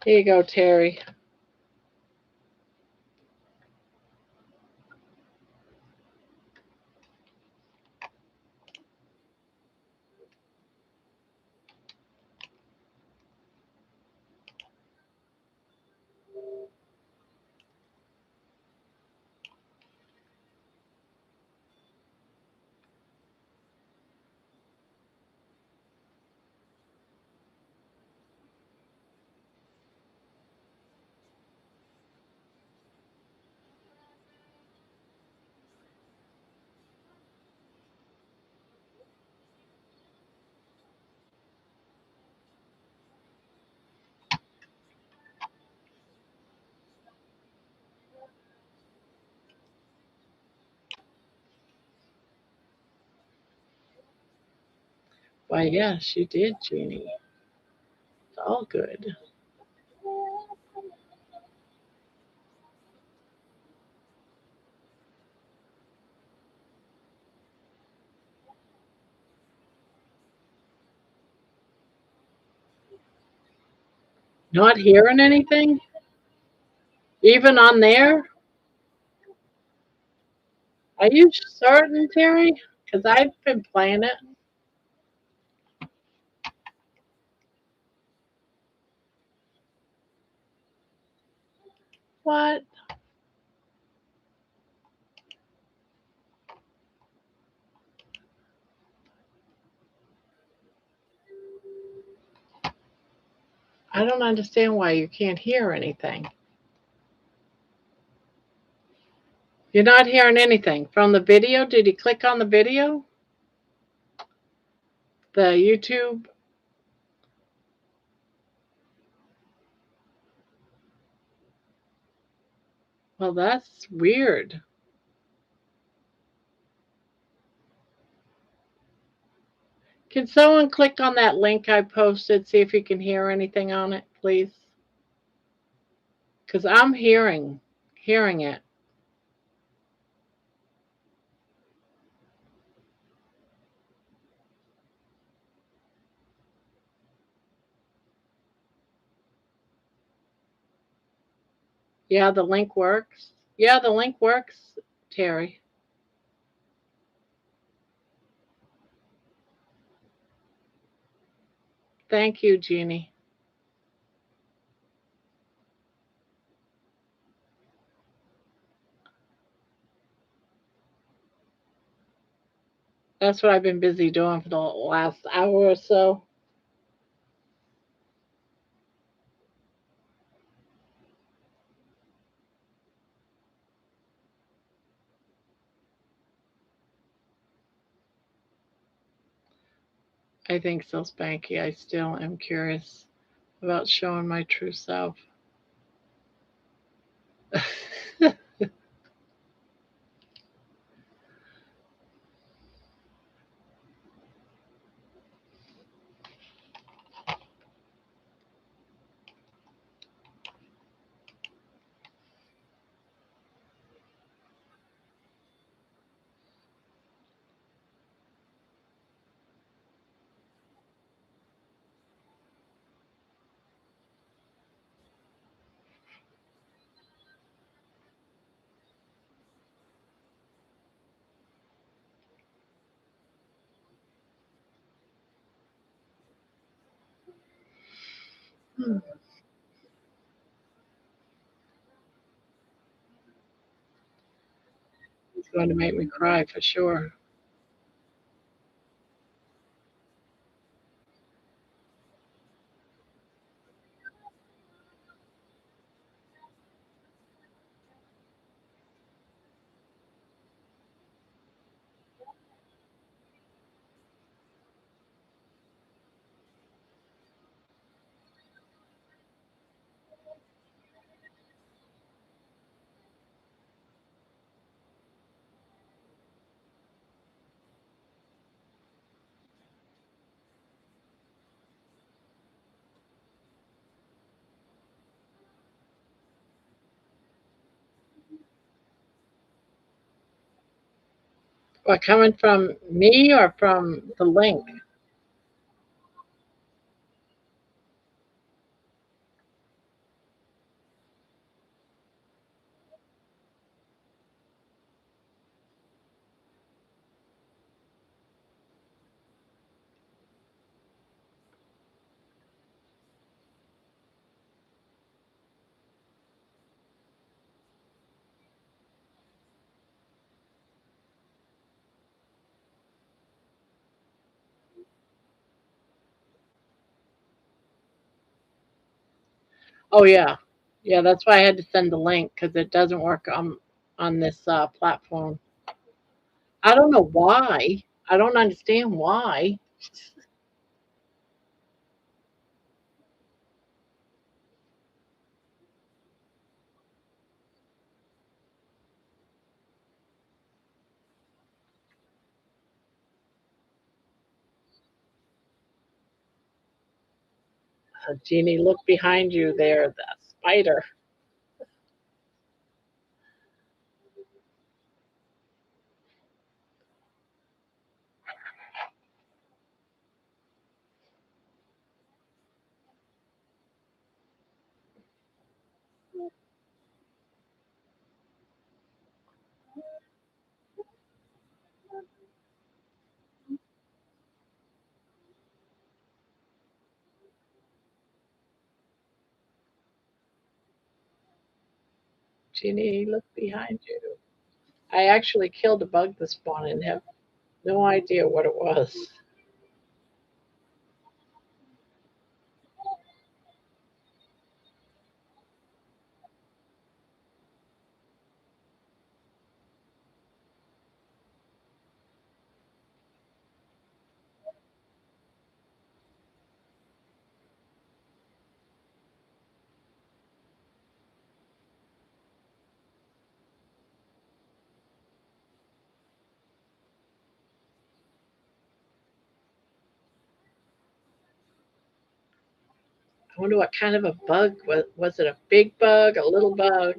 Here you go, Terry. Why, yes, you did, Jeannie. It's all good. Not hearing anything? Even on there? Are you certain, Terry? Because I've been playing it. What? I don't understand why you can't hear anything. You're not hearing anything. From the video, did you click on the video? The YouTube? Well, that's weird. Can someone click on that link I posted, see if you can hear anything on it? please? Because I'm hearing it. Yeah, the link works. Yeah, the link works, Terry. Thank you, Jeannie. That's what I've been busy doing for the last hour or so. I think so, Spanky. I still am curious about showing my true self. Hmm, it's going to make me cry for sure. What, coming from me or from the link? Oh yeah, yeah. That's why I had to send the link because it doesn't work on this platform. I don't know why. I don't understand why. Jeannie, look behind you there, the spider. Jeannie, look behind you. I actually killed a bug this morning and have no idea what it was. I wonder what kind of a bug was it a big bug, a little bug?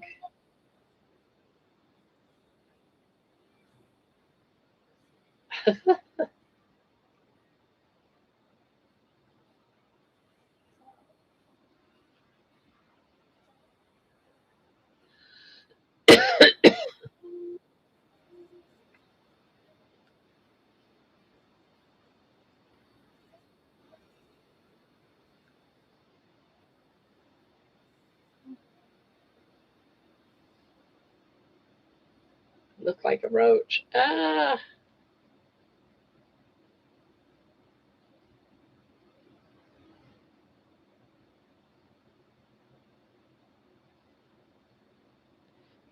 Looked like a roach. Ah,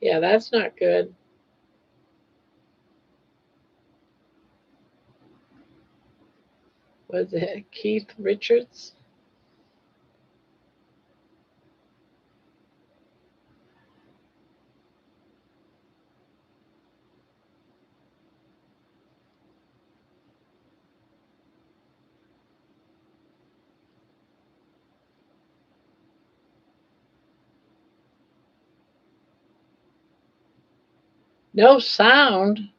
yeah, that's not good. Was it Keith Richards? No sound?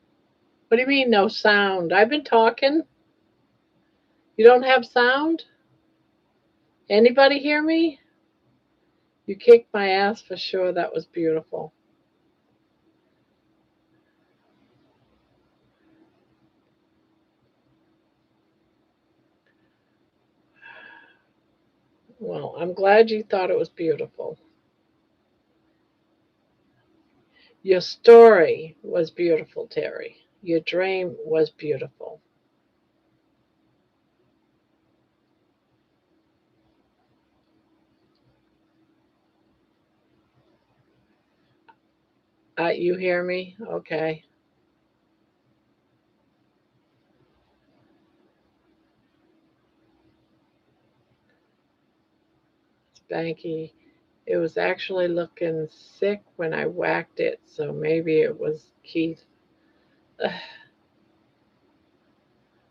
What do you mean no sound? I've been talking. You don't have sound? Anybody hear me? You kicked my ass for sure. That was beautiful. Well, I'm glad you thought it was beautiful. Your story was beautiful, Terry. Your dream was beautiful. You hear me? Okay. Spanky. It was actually looking sick when I whacked it, so maybe it was Keith.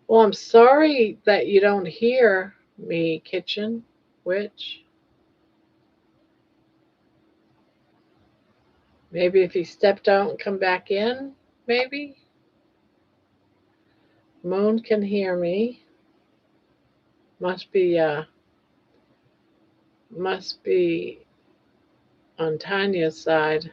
Well, I'm sorry that you don't hear me, kitchen witch. Maybe if he stepped out and come back in, maybe. Moon can hear me. Must be must be on Tanya's side.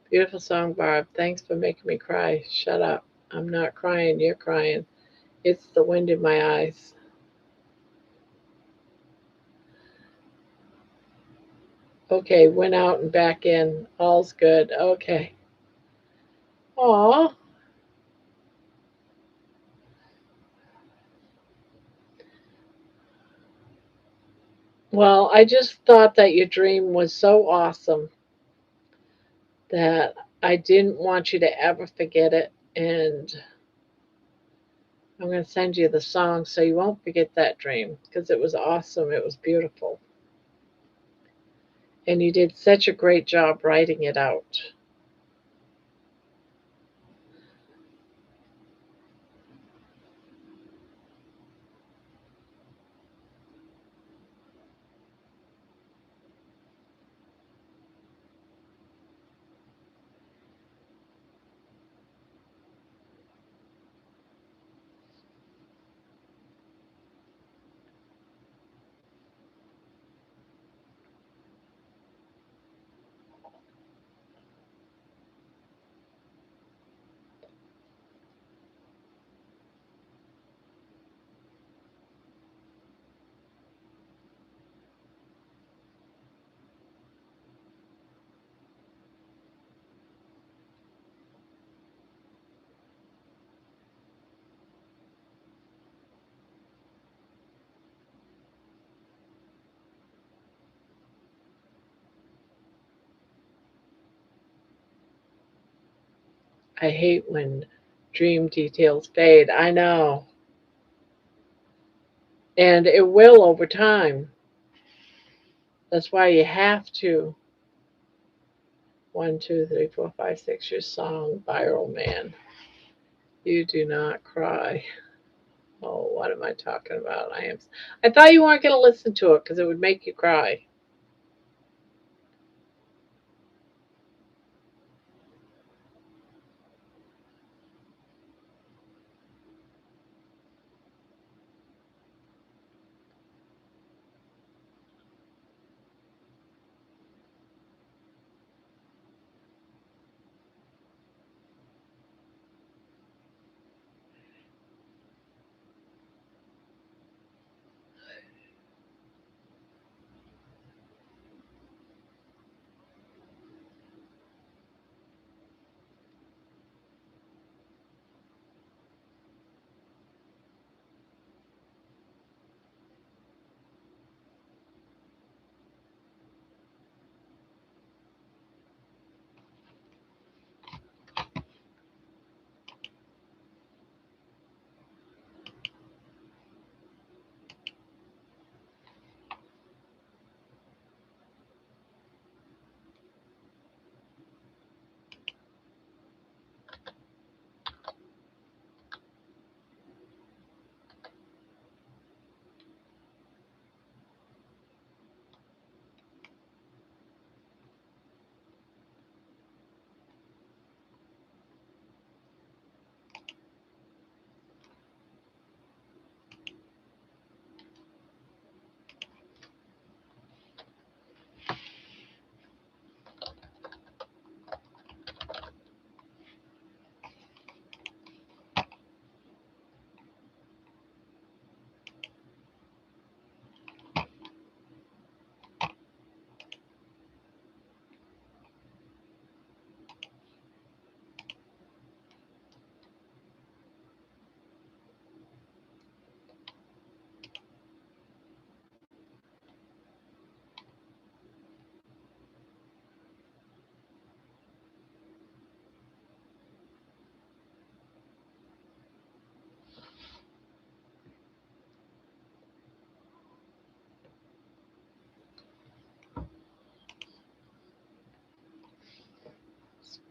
Beautiful song, Barb. Thanks for making me cry. Shut up. I'm not crying, you're crying. It's the wind in my eyes. Okay, went out and back in. All's good. Okay. Aw. Well, I just thought that your dream was so awesome that I didn't want you to ever forget it. And I'm going to send you the song so you won't forget that dream because it was awesome. It was beautiful. And you did such a great job writing it out. I hate when dream details fade. I know. And it will over time. That's why you have to. 1, 2, 3, 4, 5, 6. Your song, Viral Man. You do not cry. Oh, what am I talking about? I thought you weren't going to listen to it because it would make you cry.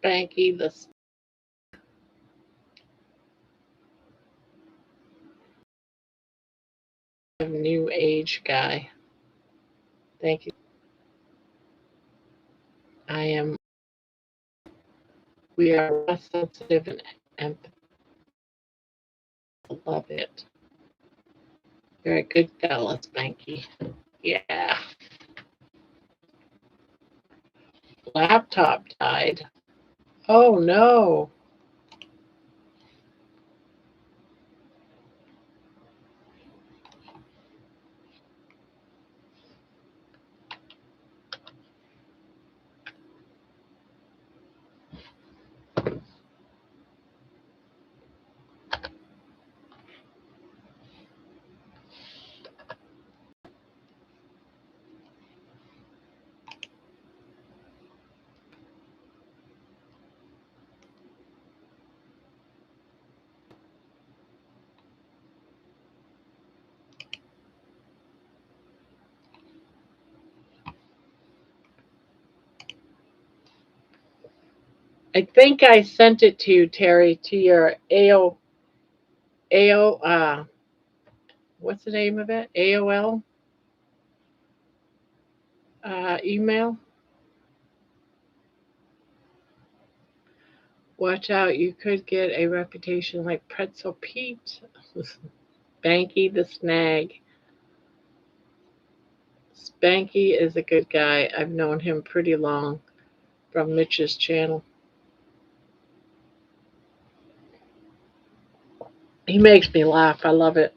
Spanky the new age guy. Thank you. I am. We are less sensitive and love it. You're a good fella, Spanky. Yeah. Laptop died. Oh no. I think I sent it to you, Terry, to your AO, what's the name of it? AOL email. Watch out, you could get a reputation like Pretzel Pete. Spanky the Snag. Spanky is a good guy. I've known him pretty long from Mitch's channel. He makes me laugh. I love it.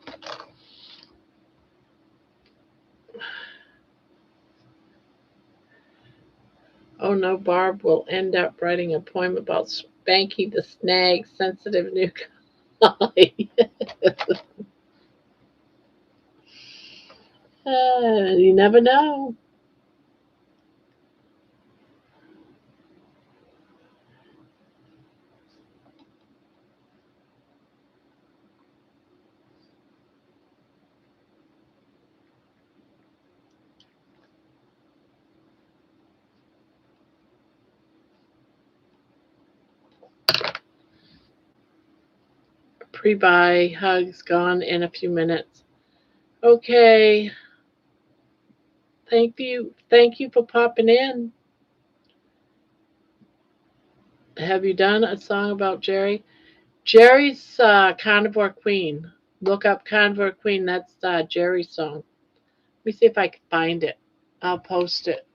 Oh no, Barb will end up writing a poem about Spanky the Snag, sensitive new guy. You never know. Pre-buy hugs gone in a few minutes. Okay. Thank you. Thank you for popping in. Have you done a song about Jerry? Jerry's Carnivore Queen. Look up Carnivore Queen. That's Jerry's song. Let me see if I can find it. I'll post it.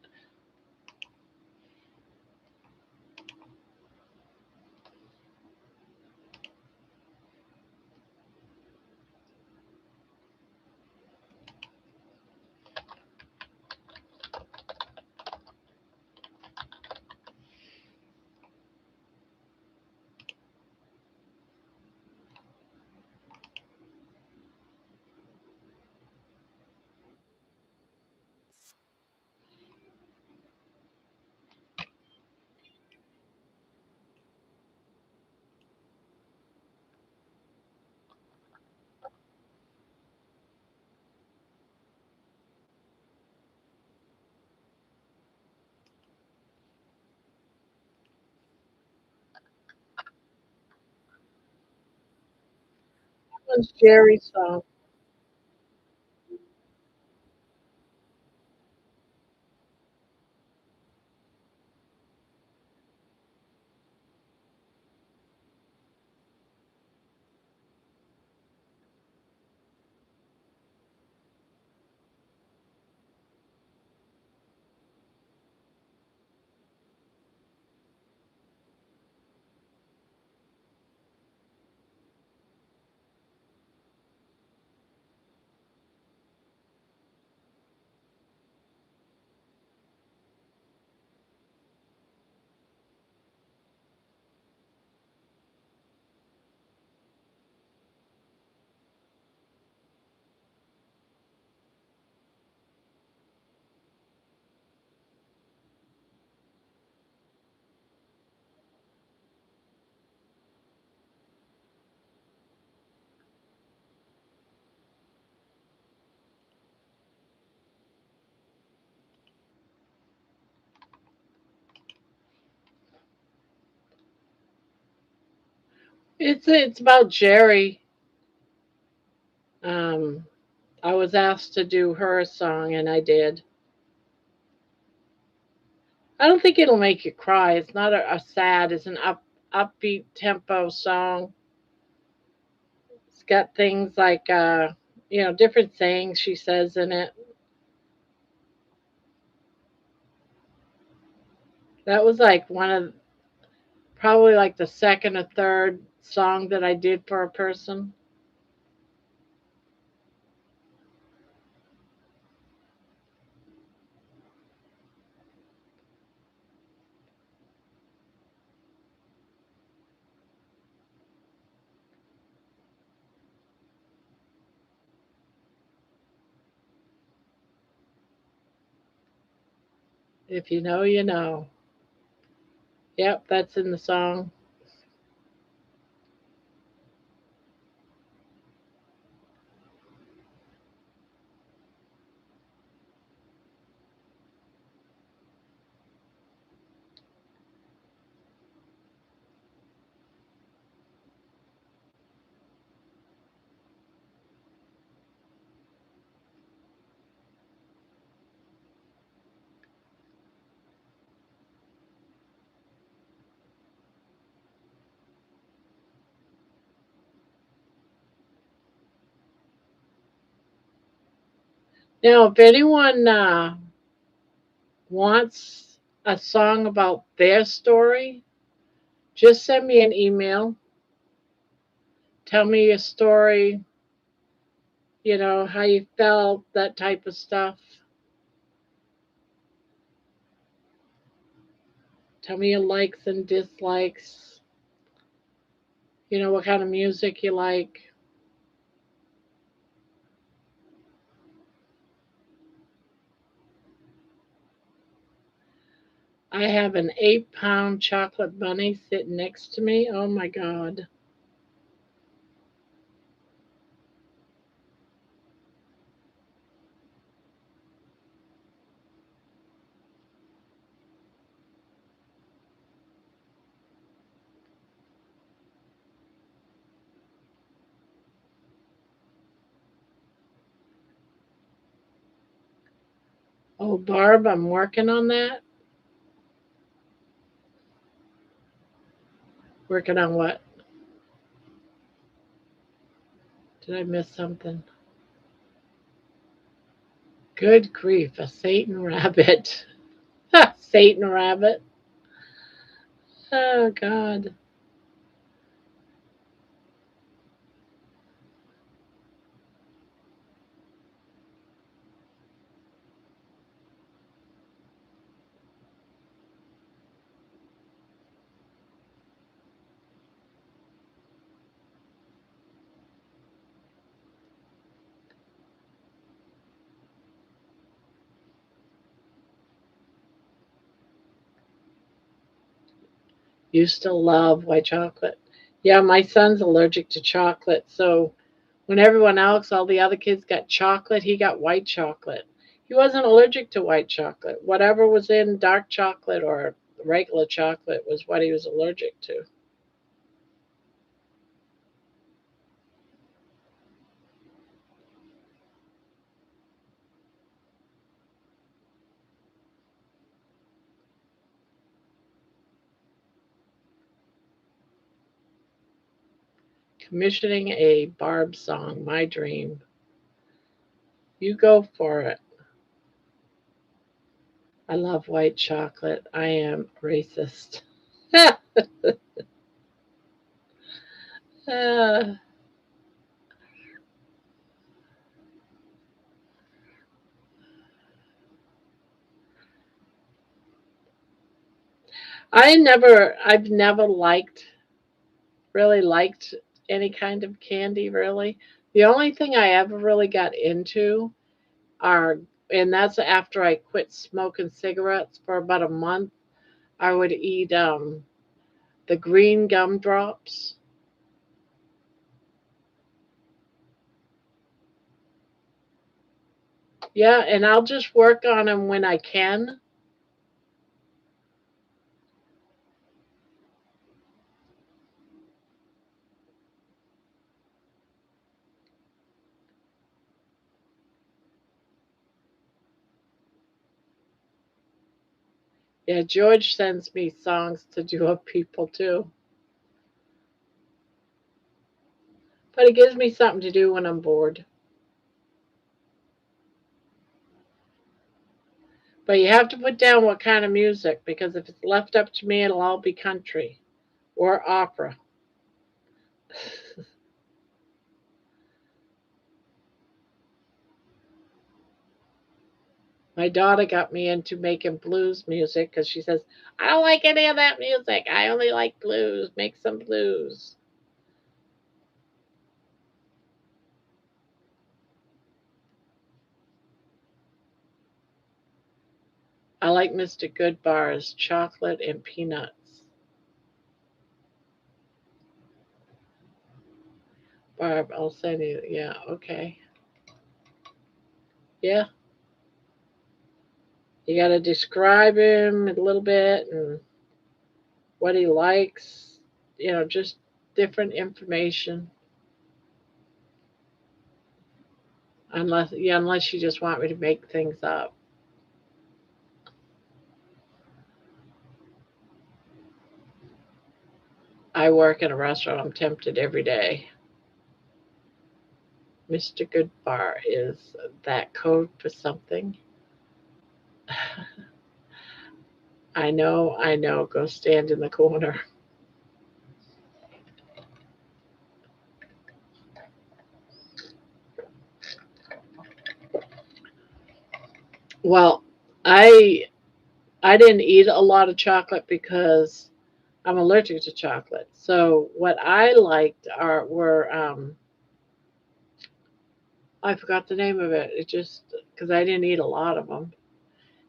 That one's Jerry's song. It's about Jerry. Um, I was asked to do her song, and I did. I don't think it'll make you cry. It's not a sad. It's an upbeat tempo song. It's got things like different sayings she says in it. That was like one of probably like the second or third song that I did for a person. If you know, you know. Yep, that's in the song. Now, if anyone wants a song about their story, just send me an email. Tell me your story, how you felt, that type of stuff. Tell me your likes and dislikes, what kind of music you like. I have an 8-pound chocolate bunny sitting next to me. Oh my God. Oh, Barb, I'm working on that. Working on what? Did I miss something? Good grief, a Satan rabbit. Satan rabbit. Oh, God. You still love white chocolate. Yeah, my son's allergic to chocolate. So when everyone else, all the other kids got chocolate, he got white chocolate. He wasn't allergic to white chocolate. Whatever was in dark chocolate or regular chocolate was what he was allergic to. Commissioning a Barb song, my dream. You go for it. I love white chocolate. I am racist. Uh, I've never really liked any kind of candy, really. The only thing I ever really got into are, and that's after I quit smoking cigarettes for about a month, I would eat the green gumdrops. Yeah, and I'll just work on them when I can. Yeah, George sends me songs to do of people too. But it gives me something to do when I'm bored. But you have to put down what kind of music because if it's left up to me, it'll all be country or opera. My daughter got me into making blues music because she says, I don't like any of that music. I only like blues. Make some blues. I like Mr. Goodbar's chocolate and peanuts. Barb, I'll send you. Yeah, okay. Yeah, you got to describe him a little bit and what he likes, just different information. Unless you just want me to make things up. I work in a restaurant. I'm tempted every day. Mr. Goodbar is that code for something? I know. Go stand in the corner. Well, I I didn't eat a lot of chocolate because I'm allergic to chocolate. So what I liked are were I forgot the name of it. It just because I didn't eat a lot of them.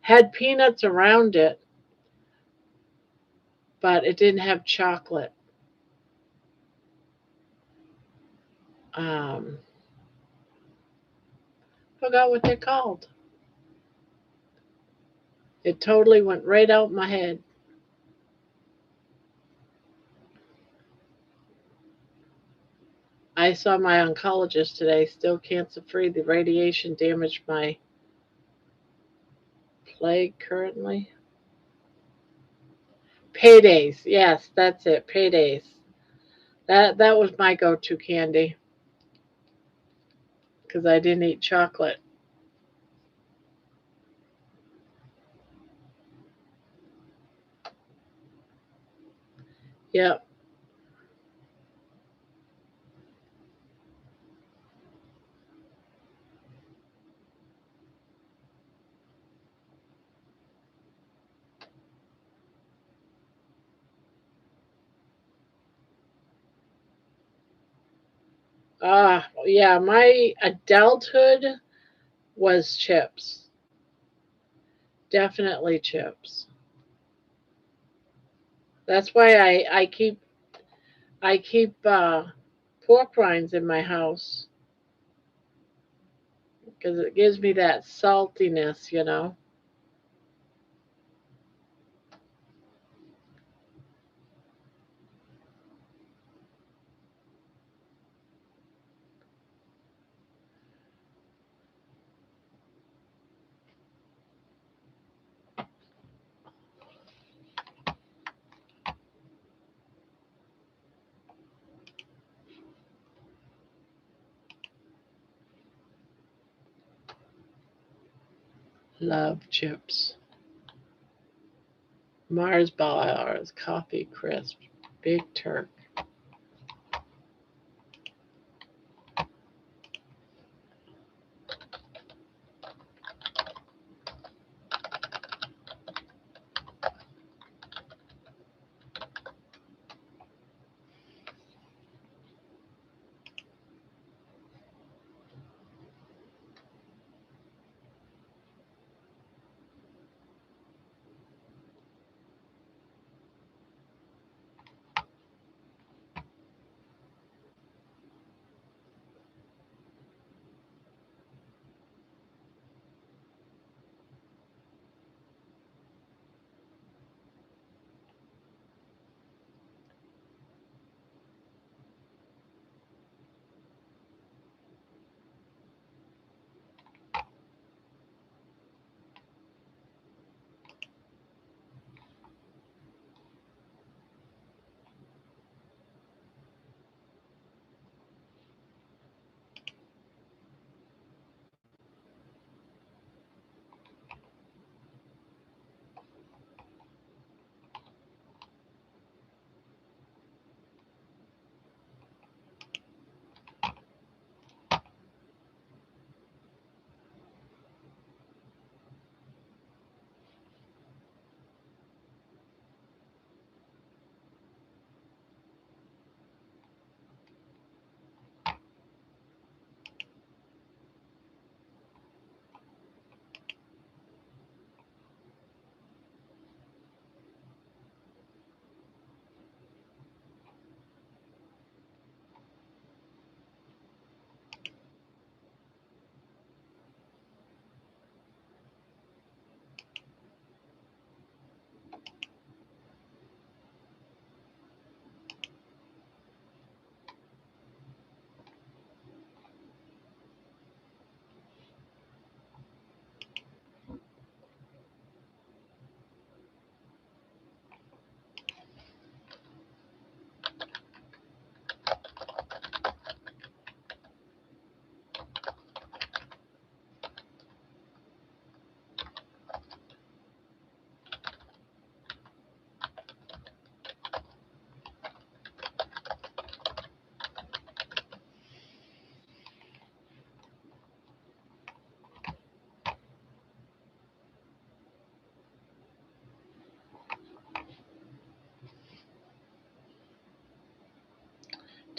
Had peanuts around it, but it didn't have chocolate. Um, Forgot what they're called. It totally went right out my head. I saw my oncologist today, still cancer free. The radiation damaged my Play currently. Paydays. Yes, that's it. Paydays. That was my go-to candy because I didn't eat chocolate. Yep. Yeah. My adulthood was chips. Definitely chips. That's why I keep pork rinds in my house because it gives me that saltiness. Love chips. Mars bars, coffee crisp, Big Turk.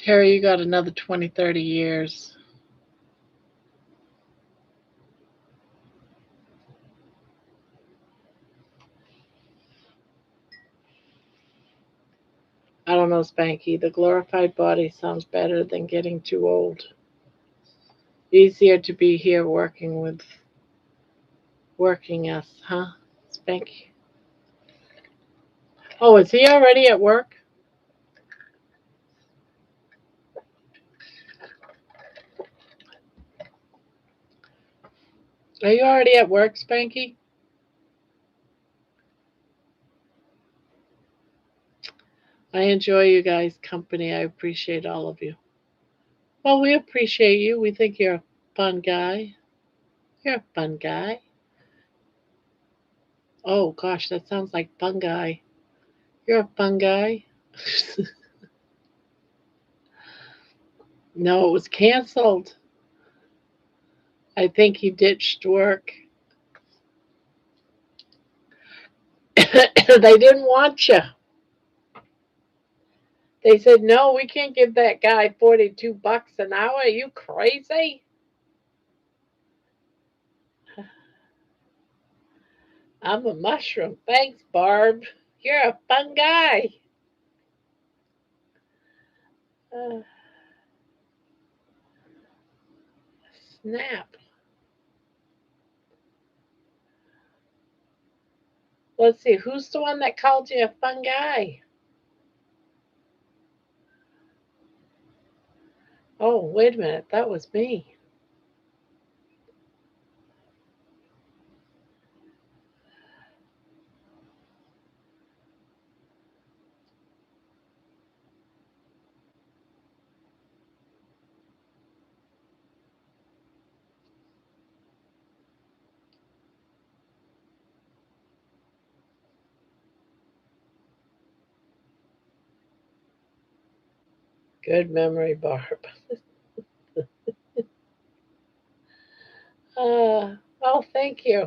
Terry, you got another 20, 30 years. I don't know, Spanky. The glorified body sounds better than getting too old. Easier to be here working us, huh, Spanky? Oh, is he already at work? Are you already at work, Spanky? I enjoy you guys' company. I appreciate all of you. Well, we appreciate you. We think you're a fun guy. You're a fun guy. Oh gosh, that sounds like fungi. You're a fun guy. No, it was canceled. I think he ditched work. They didn't want you. They said, no, we can't give that guy $42 an hour. Are you crazy? I'm a mushroom. Thanks, Barb. You're a fun guy. Uh, Snap. Let's see, who's the one that called you a fun guy? Oh, wait a minute. That was me. Good memory, Barb. Oh, thank you.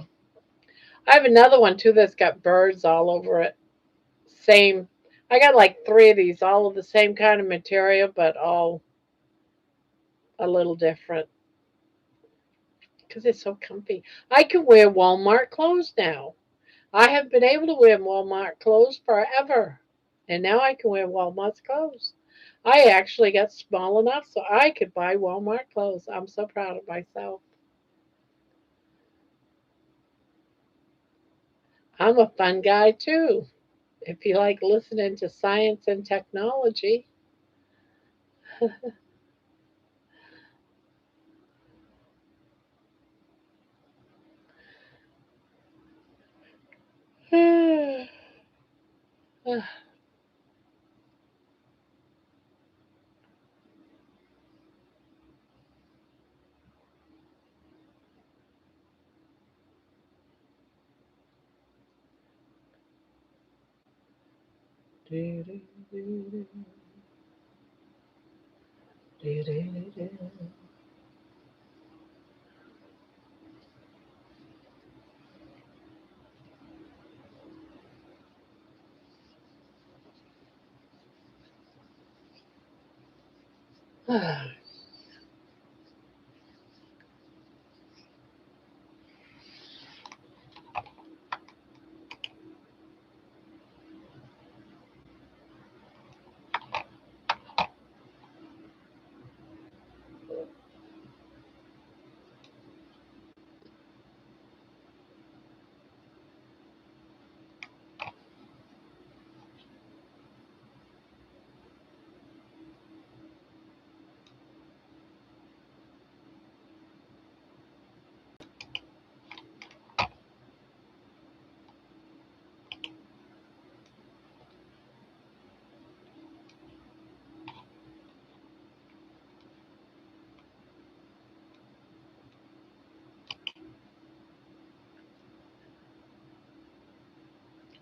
I have another one too that's got birds all over it. Same. I got like three of these, all of the same kind of material, but all a little different because it's so comfy. I can wear Walmart clothes now. I have been able to wear Walmart clothes forever, and now I can wear Walmart's clothes. I actually got small enough so I could buy Walmart clothes. I'm so proud of myself. I'm a fun guy too. If you like listening to science and technology.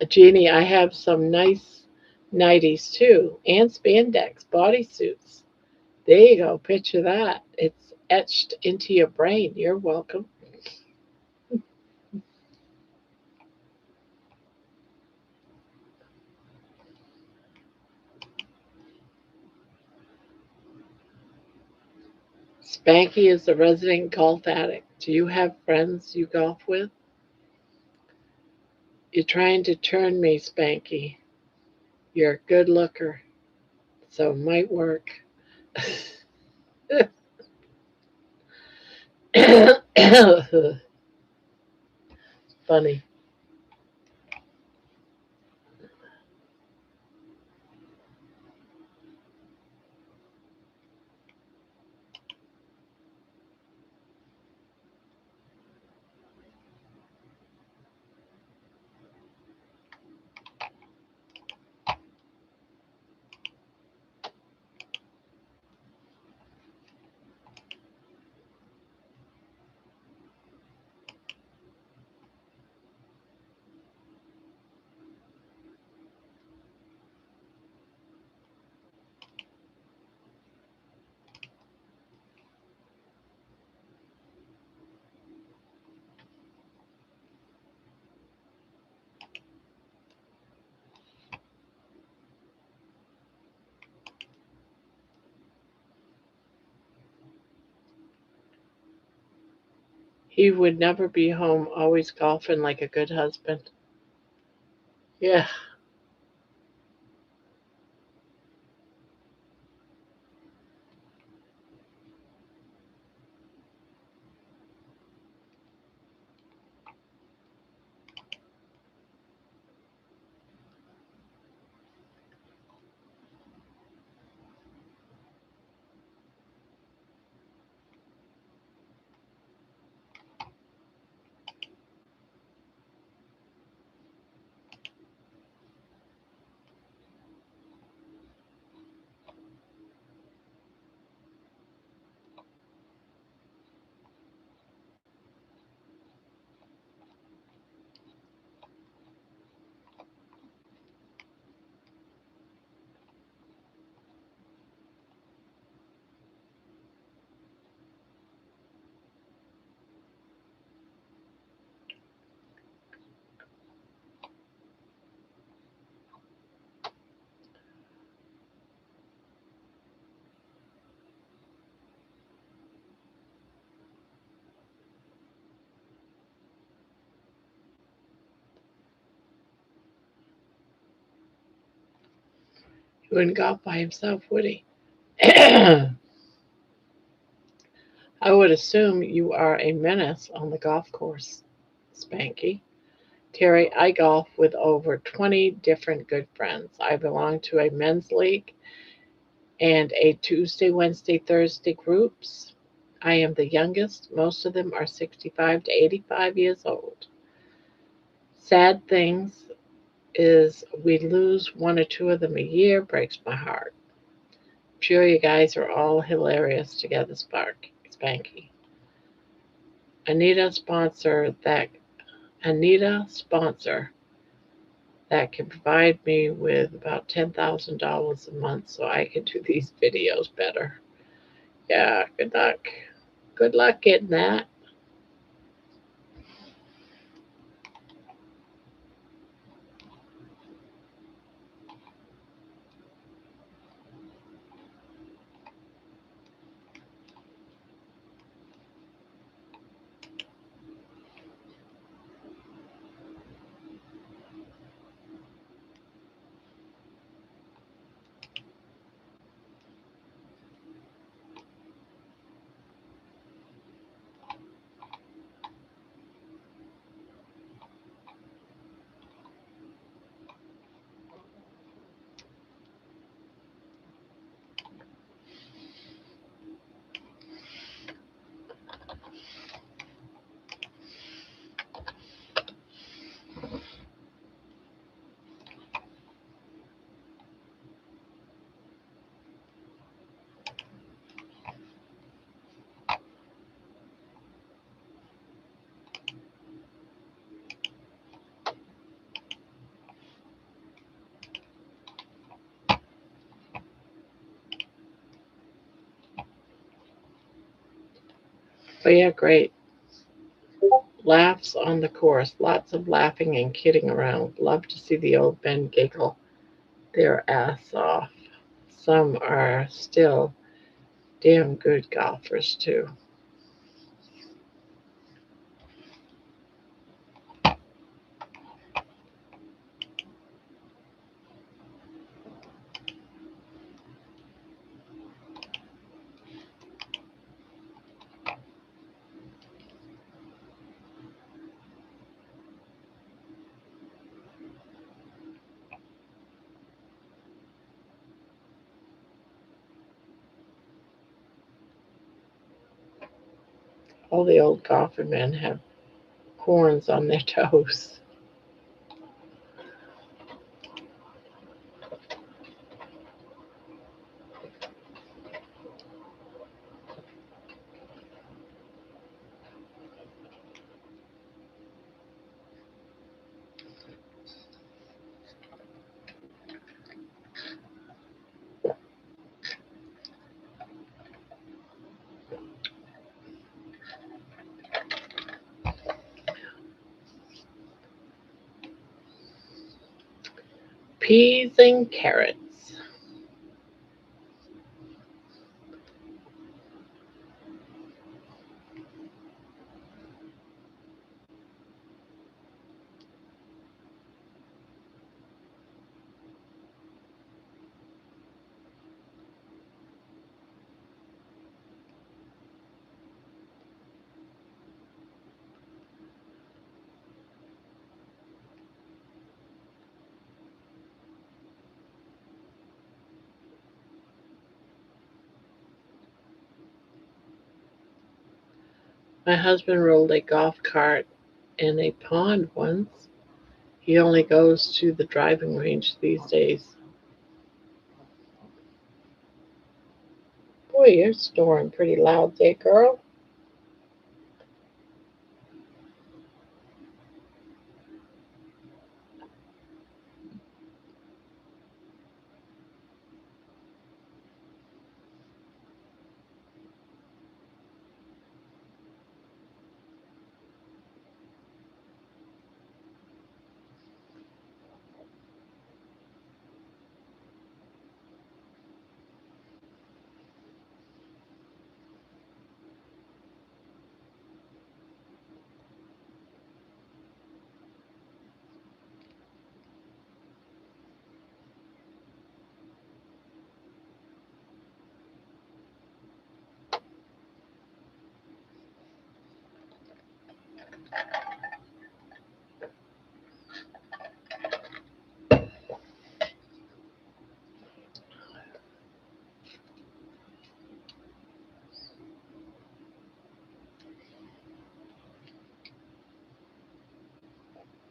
Jeannie, I have some nice nighties too, and spandex bodysuits. There you go. Picture that. It's etched into your brain. You're welcome. Spanky is the resident golf addict. Do you have friends you golf with? You're trying to turn me, Spanky. You're a good looker, so it might work. Funny. He would never be home, always golfing like a good husband. Yeah, he wouldn't golf by himself, would he? I would assume you are a menace on the golf course, Spanky. Terry, I golf with over 20 different good friends. I belong to a men's league and a Tuesday, Wednesday, Thursday groups. I am the youngest. Most of them are 65 to 85 years old. Sad things is we lose one or two of them a year, breaks my heart. I'm sure you guys are all hilarious together, Spanky. Anita sponsor that Anita sponsor that can provide me with about $10,000 a month so I can do these videos better. Yeah, good luck. Good luck getting that. But yeah, great. Laughs on the course. Lots of laughing and kidding around. Love to see the old men giggle their ass off. Some are still damn good golfers, too. All the old golfing men have corns on their toes. Peas and carrots. My husband rolled a golf cart in a pond once. He only goes to the driving range these days. Boy, you're snoring pretty loud there, girl.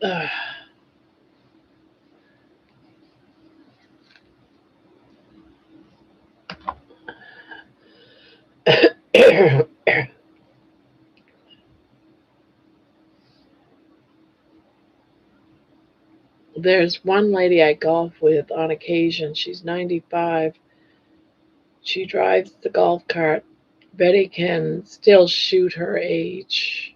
Ugh. There's one lady I golf with on occasion. She's 95. She drives the golf cart. Betty can still shoot her age.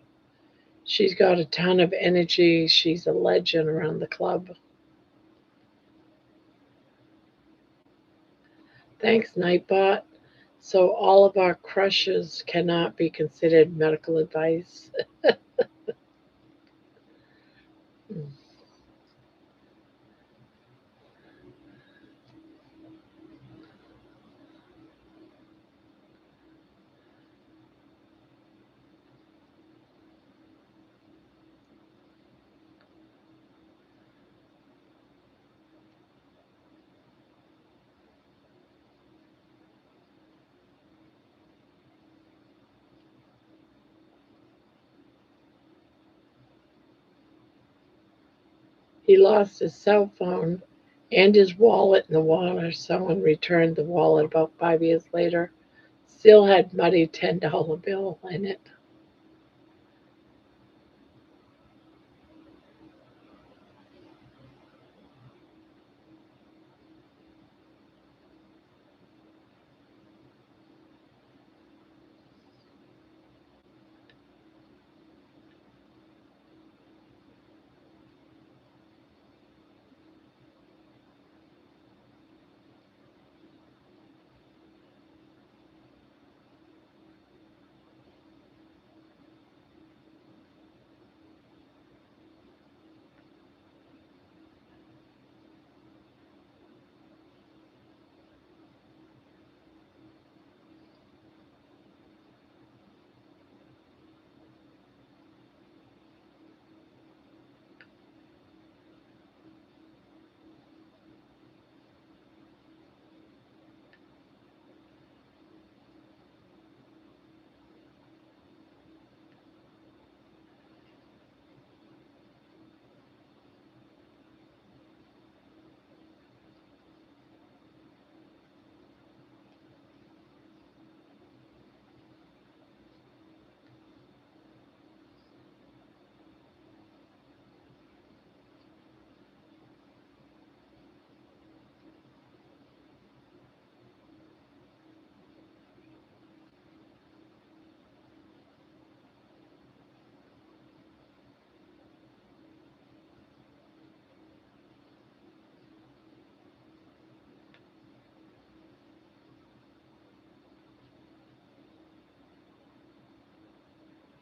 She's got a ton of energy. She's a legend around the club. Thanks, Nightbot. So all of our crushes cannot be considered medical advice. He lost his cell phone and his wallet in the water. Someone returned the wallet about 5 years later. Still had muddy $10 bill in it.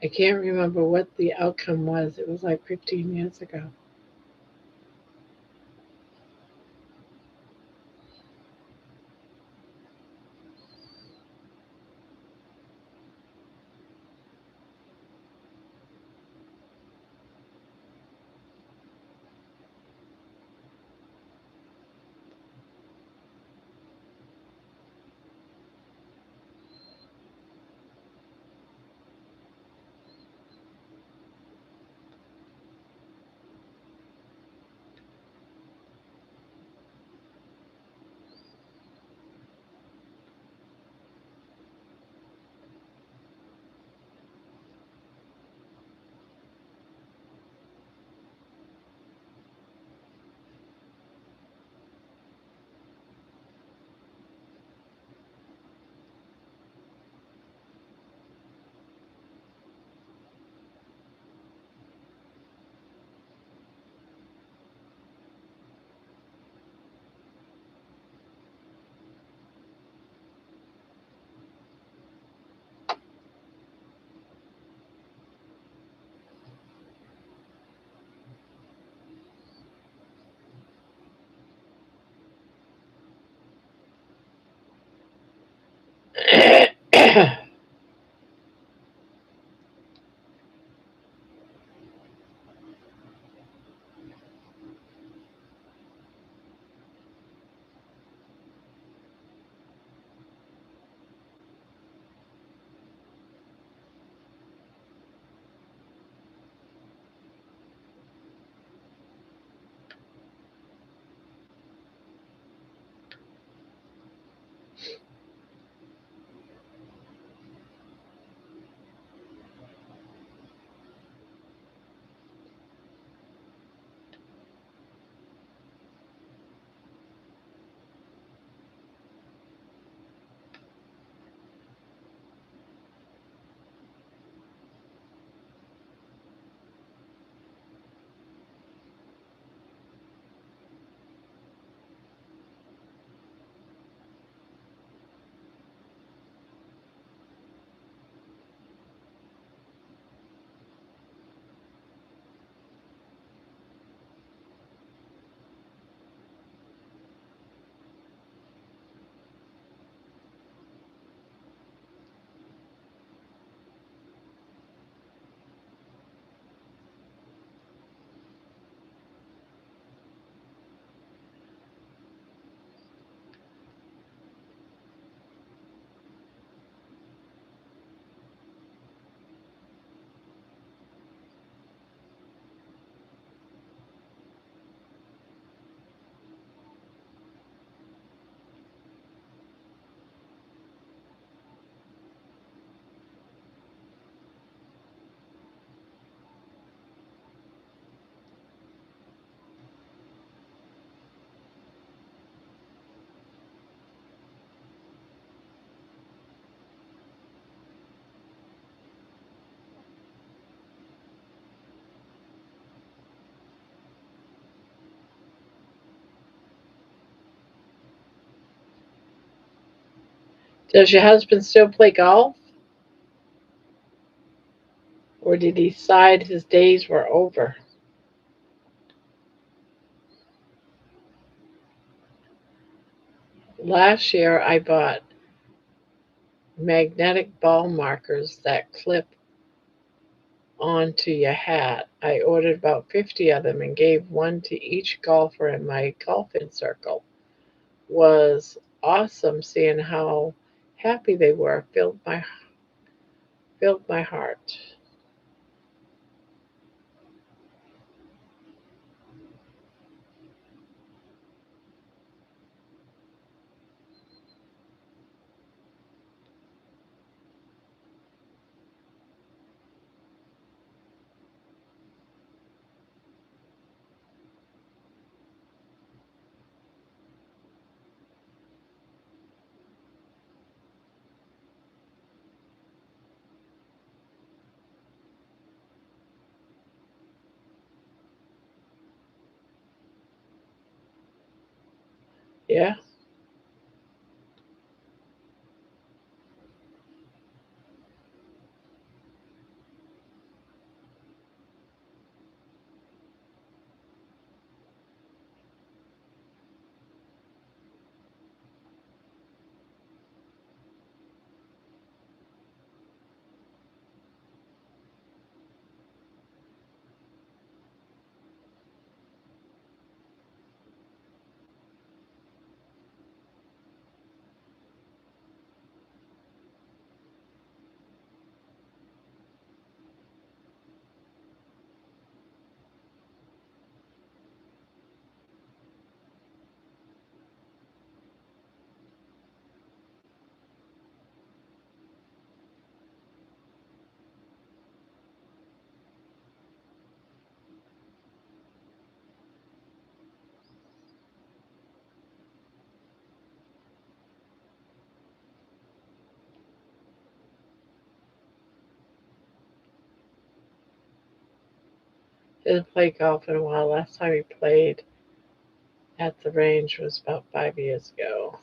I can't remember what the outcome was. It was like 15 years ago. Does your husband still play golf? Or did he decide his days were over? Last year I bought magnetic ball markers that clip onto your hat. I ordered about 50 of them and gave one to each golfer in my golfing circle. Was awesome seeing how happy they were. Filled my heart. Yeah, didn't play golf in a while. Last time he played at the range was about 5 years ago.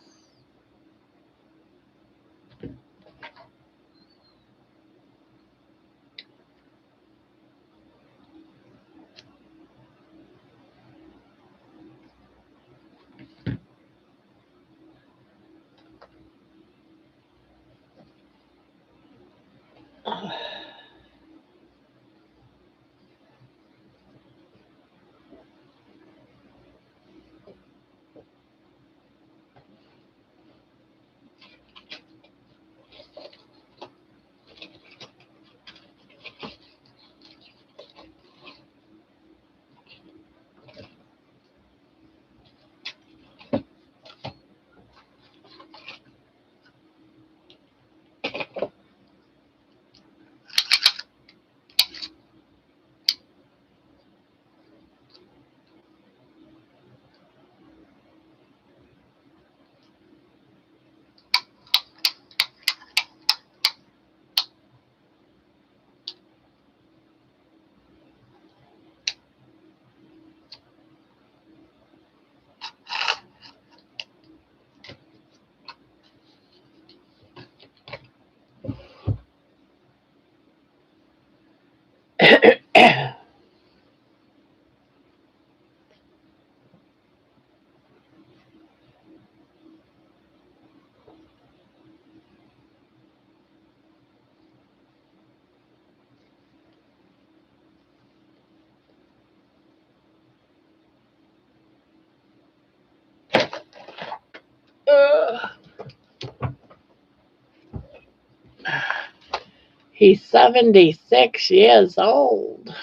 He's 76 years old.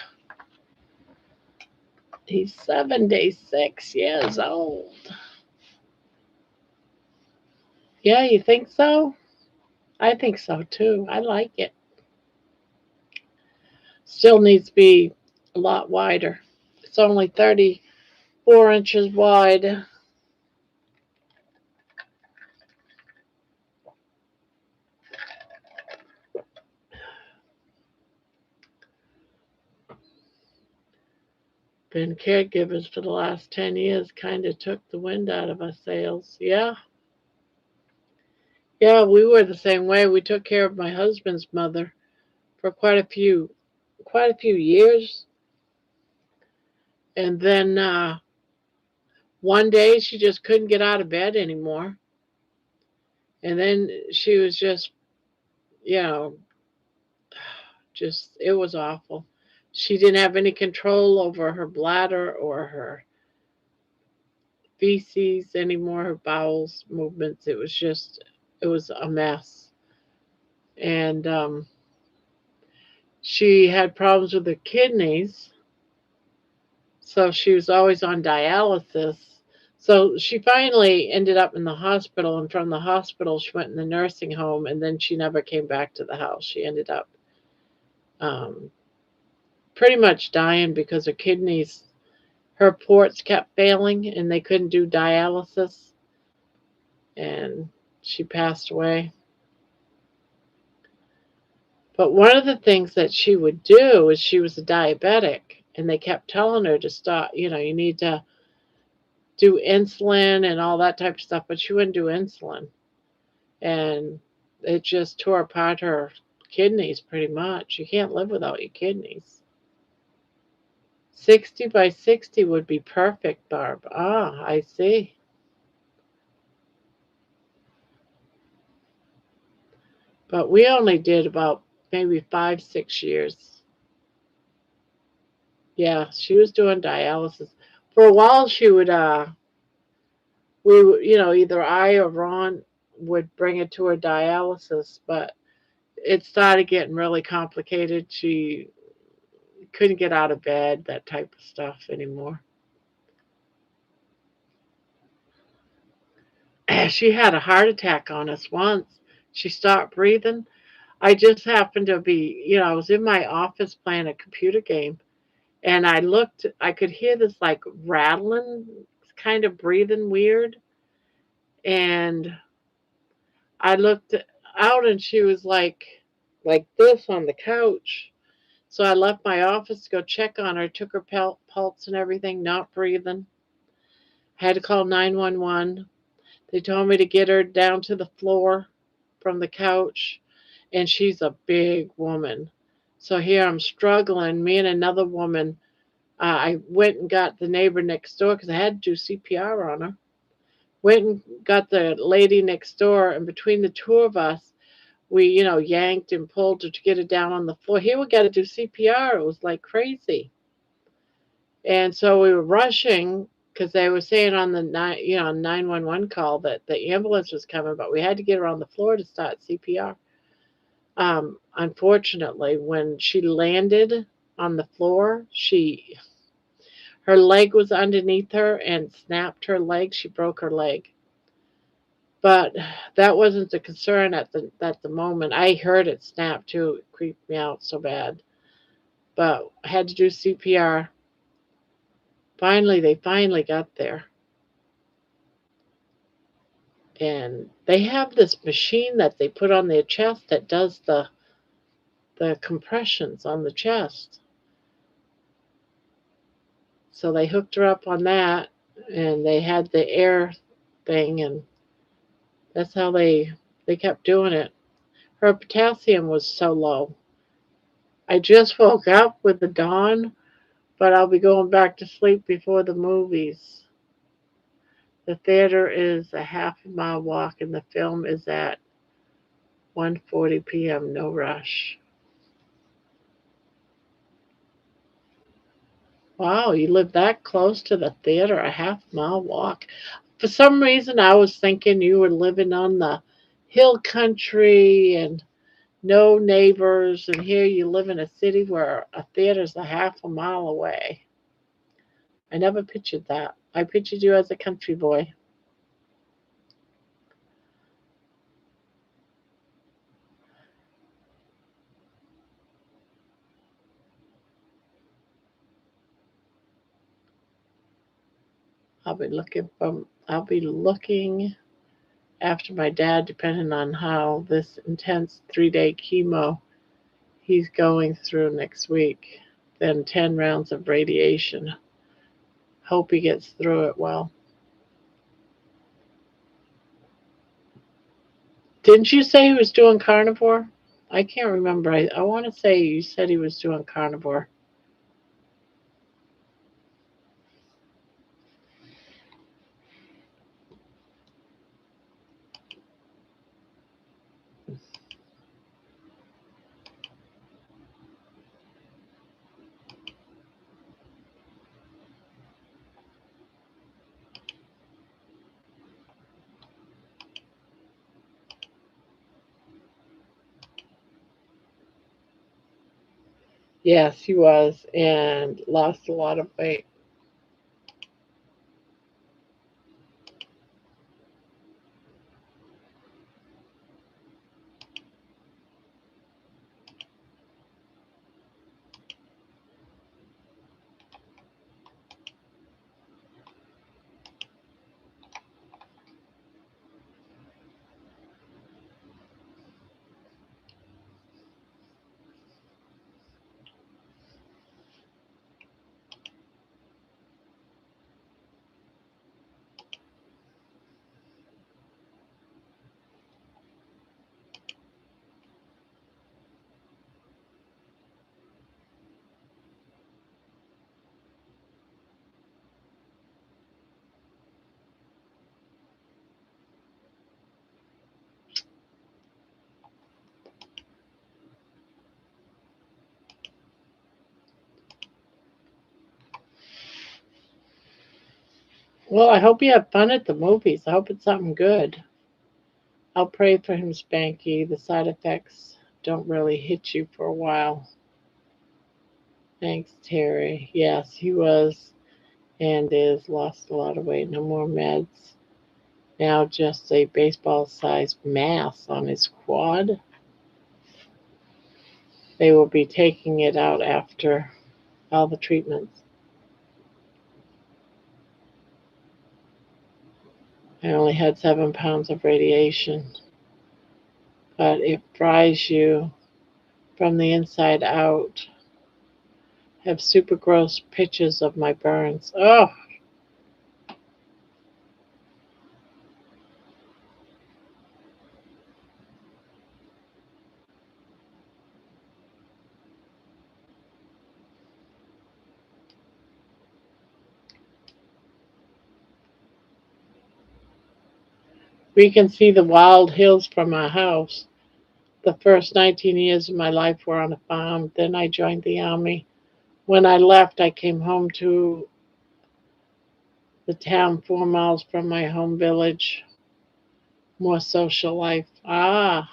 He's 76 years old. Yeah, you think so? I think so too. I like it. Still needs to be a lot wider. It's only 34 inches wide. Been caregivers for the last 10 years, kind of took the wind out of our sails. Yeah, Yeah, we were the same way. We took care of my husband's mother for quite a few years, and then one day she just couldn't get out of bed anymore, and then she was just, you know, just it was awful. She didn't have any control over her bladder or her feces anymore, her bowels movements. It was a mess. And she had problems with her kidneys, so she was always on dialysis. So she finally ended up in the hospital, and from the hospital, she went in the nursing home, and then she never came back to the house. She ended up um, pretty much dying because her kidneys, her ports kept failing, and they couldn't do dialysis, and she passed away. But one of the things that she would do is she was a diabetic, and they kept telling her to stop, you need to do insulin and all that type of stuff, but she wouldn't do insulin. And it just tore apart her kidneys pretty much. You can't live without your kidneys. 60 by 60 would be perfect, Barb. Ah, I see. But we only did about maybe 5, 6 years. Yeah, she was doing dialysis. For a while, she would, either I or Ron would bring her to her dialysis, but it started getting really complicated. She couldn't get out of bed, that type of stuff anymore. She had a heart attack on us once. She stopped breathing. I just happened to be, I was in my office playing a computer game, and I could hear this like rattling, kind of breathing weird. And I looked out, and she was like this on the couch. So I left my office to go check on her, took her pulse and everything, not breathing. I had to call 911. They told me to get her down to the floor from the couch, and she's a big woman. So here I'm struggling. Me and another woman, I went and got the neighbor next door because I had to do CPR on her. Went and got the lady next door, and between the two of us, we, yanked and pulled her to get her down on the floor. Here we got to do CPR. It was like crazy. And so we were rushing because they were saying on the 911 call that the ambulance was coming, but we had to get her on the floor to start CPR. Unfortunately, when she landed on the floor, her leg was underneath her and snapped her leg. She broke her leg. But that wasn't the concern at the moment. I heard it snap too. It creeped me out so bad. But I had to do CPR. They finally got there. And they have this machine that they put on their chest that does the compressions on the chest. So they hooked her up on that, and they had the air thing, and that's how they kept doing it. Her potassium was so low. I just woke up with the dawn, but I'll be going back to sleep before the movies. The theater is a half a mile walk, and the film is at 1:40 p.m. No rush. Wow, you live that close to the theater, a half-mile walk. For some reason, I was thinking you were living on the hill country and no neighbors, and here you live in a city where a theater's a half a mile away. I never pictured that. I pictured you as a country boy. I'll be looking after my dad, depending on how this intense 3-day chemo he's going through next week. Then 10 rounds of radiation. Hope he gets through it well. Didn't you say he was doing carnivore? I can't remember. I want to say you said he was doing carnivore. Yes, he was, and lost a lot of weight. Well, I hope you have fun at the movies. I hope it's something good. I'll pray for him, Spanky. The side effects don't really hit you for a while. Thanks, Terry. Yes, he was and is lost a lot of weight. No more meds. Now just a baseball sized mass on his quad. They will be taking it out after all the treatments. I only had 7 pounds of radiation, but it fries you from the inside out. Have super gross pictures of my burns. Oh, we can see the wild hills from our house. The first 19 years of my life were on a farm. Then I joined the army. When I left, I came home to the town 4 miles from my home village. More social life. Ah,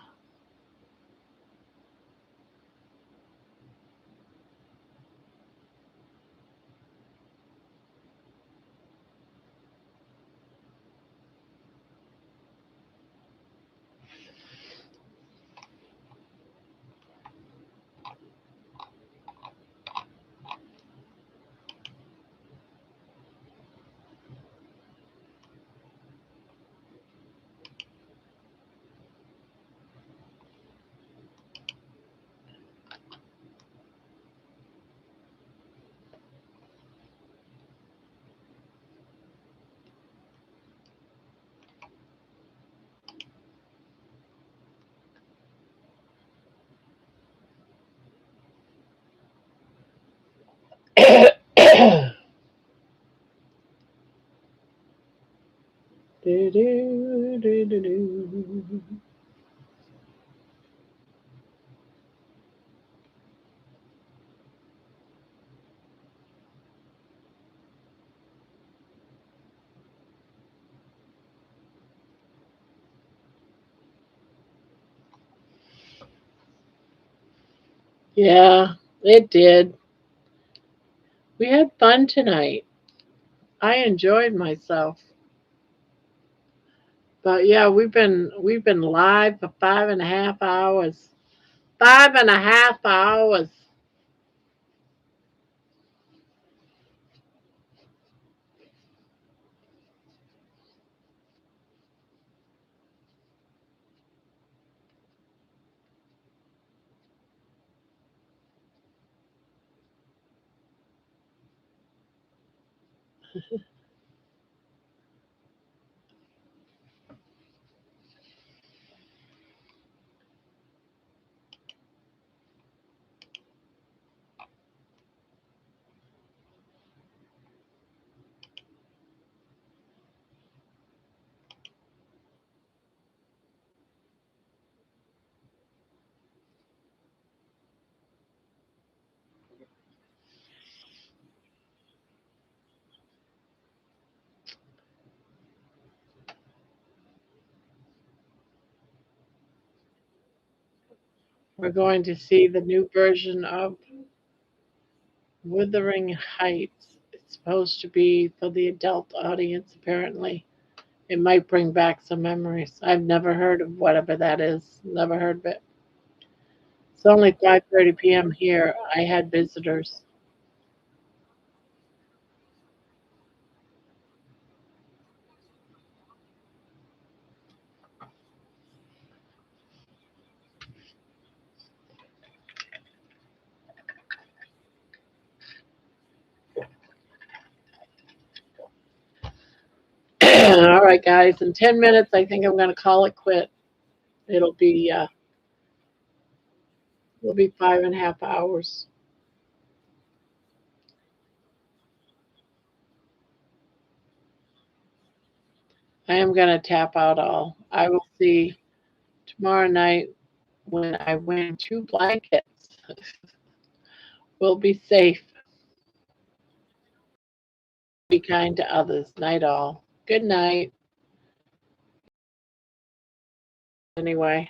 do, do, do, do, do. Yeah, it did. We had fun tonight. I enjoyed myself. But yeah, we've been live for 5.5 hours. 5.5 hours. We're going to see the new version of Wuthering Heights. It's supposed to be for the adult audience, apparently. It might bring back some memories. I've never heard of whatever that is. Never heard of it. It's only 5:30 p.m. here. I had visitors. All right, guys. In 10 minutes, I think I'm going to call it quit. It'll be uh, it'll be 5.5 hours. I am going to tap out all. I will see tomorrow night when I win 2 blankets. We'll be safe. Be kind to others. Night all. Good night. Anyway,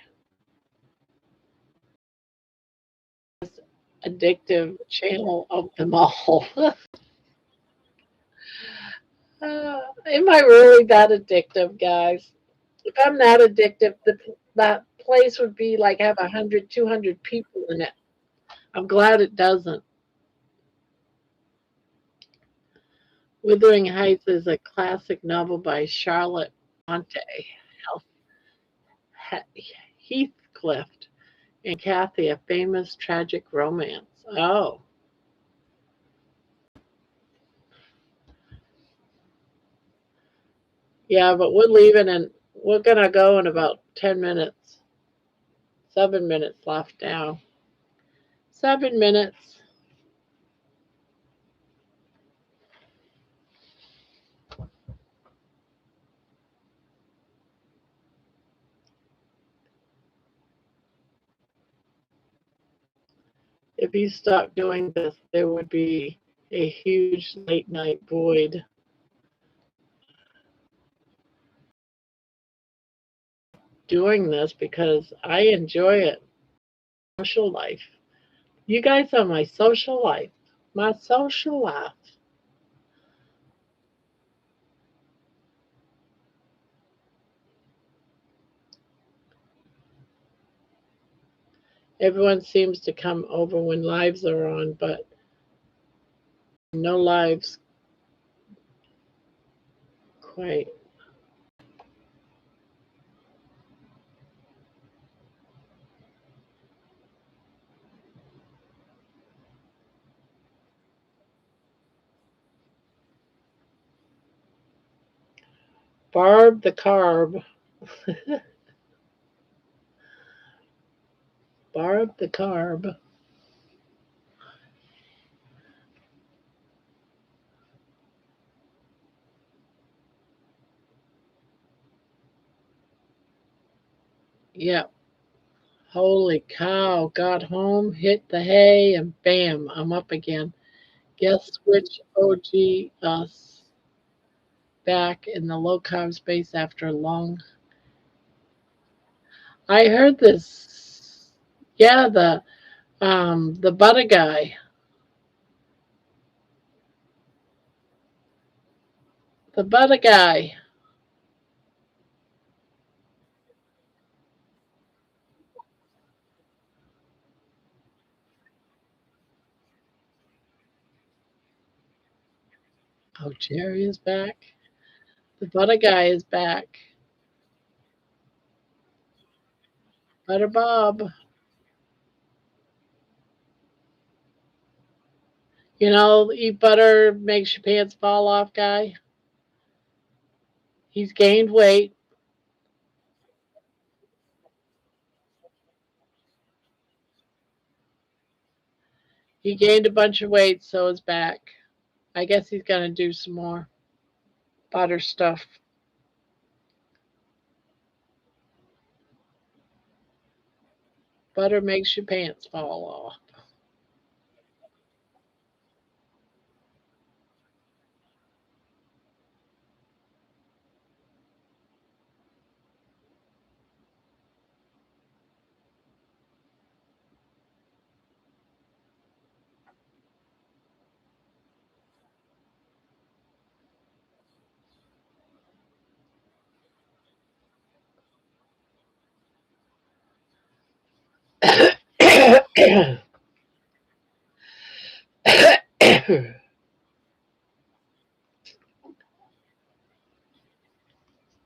addictive channel of them all. Am I really that addictive, guys? If I'm not addictive, that place would be like have 100, 200 people in it. I'm glad it doesn't. Wuthering Heights is a classic novel by Charlotte Bronte, Heathcliff, and Kathy, a famous tragic romance. Oh, yeah, but we're leaving and we're gonna go in about 10 minutes. 7 minutes left now. 7 minutes. If you stopped doing this, there would be a huge late night void. Doing this because I enjoy it. Social life. You guys are my social life. My social life. Everyone seems to come over when lives are on, but no lives quite. Barb the carb. Barb the carb. Yep. Holy cow. Got home, hit the hay, and bam, I'm up again. Guess which OG us back in the low carb space after a long. I heard this. Yeah, the butter guy. The butter guy. Oh, Jerry is back. The butter guy is back. Butter Bob. You know, eat butter makes your pants fall off guy. He's gained weight. He gained a bunch of weight, so is back. I guess he's gonna do some more butter stuff. Butter makes your pants fall off.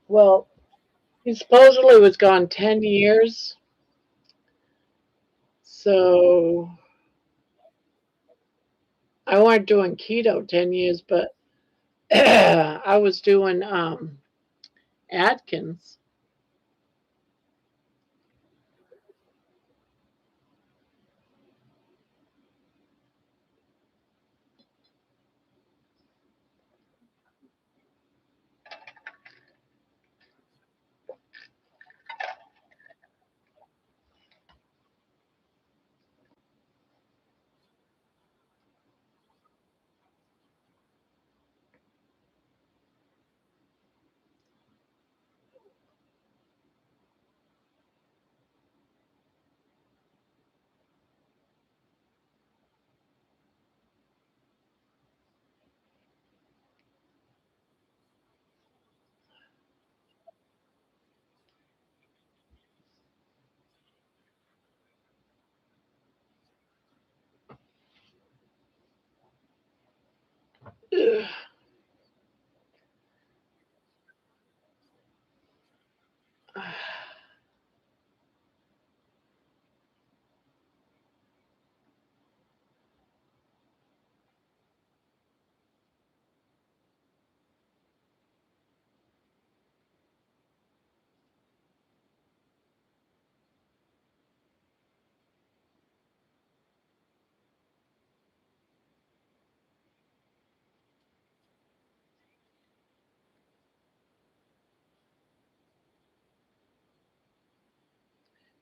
Well, he supposedly was gone 10 years. So I weren't doing keto 10 years, but I was doing Atkins.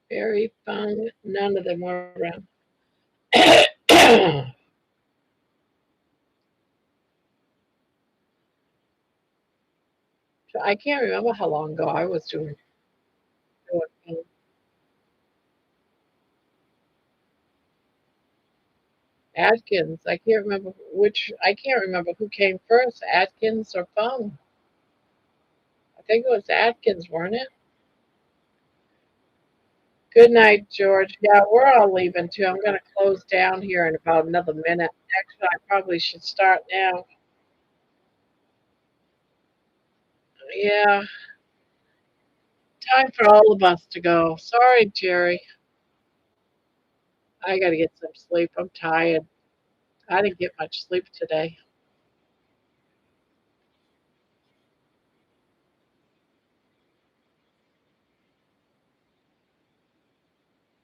Very fun. None of them were around. I can't remember how long ago I was doing Atkins. I can't remember which. I can't remember who came first, Atkins or Fung. I think it was Atkins, weren't it? Good night, George. Yeah, we're all leaving too. I'm going to close down here in about another minute. Actually, I probably should start now. Yeah, time for all of us to go. Sorry, Jerry. I got to get some sleep. I'm tired. I didn't get much sleep today.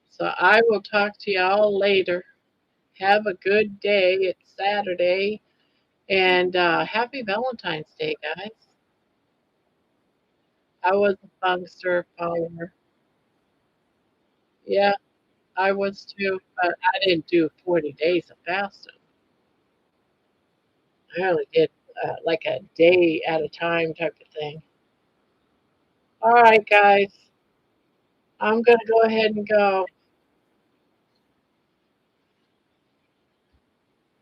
So I will talk to y'all later. Have a good day. It's Saturday. And happy Valentine's Day, guys. I was a Fungster follower. Yeah, I was too, but I didn't do 40 days of fasting. I only did like a day at a time type of thing. All right, guys, I'm going to go ahead and go.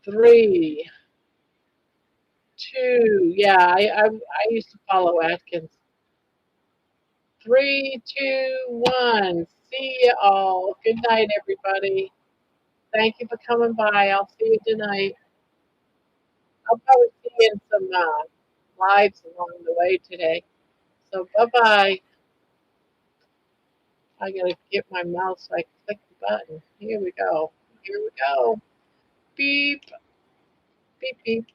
3, 2, yeah, I used to follow Atkins. 3, 2, 1. See you all. Good night, everybody. Thank you for coming by. I'll see you tonight. I'll probably see you in some lives along the way today. So bye bye. I gotta get my mouse so I can click the button. Here we go. Here we go. Beep, beep, beep.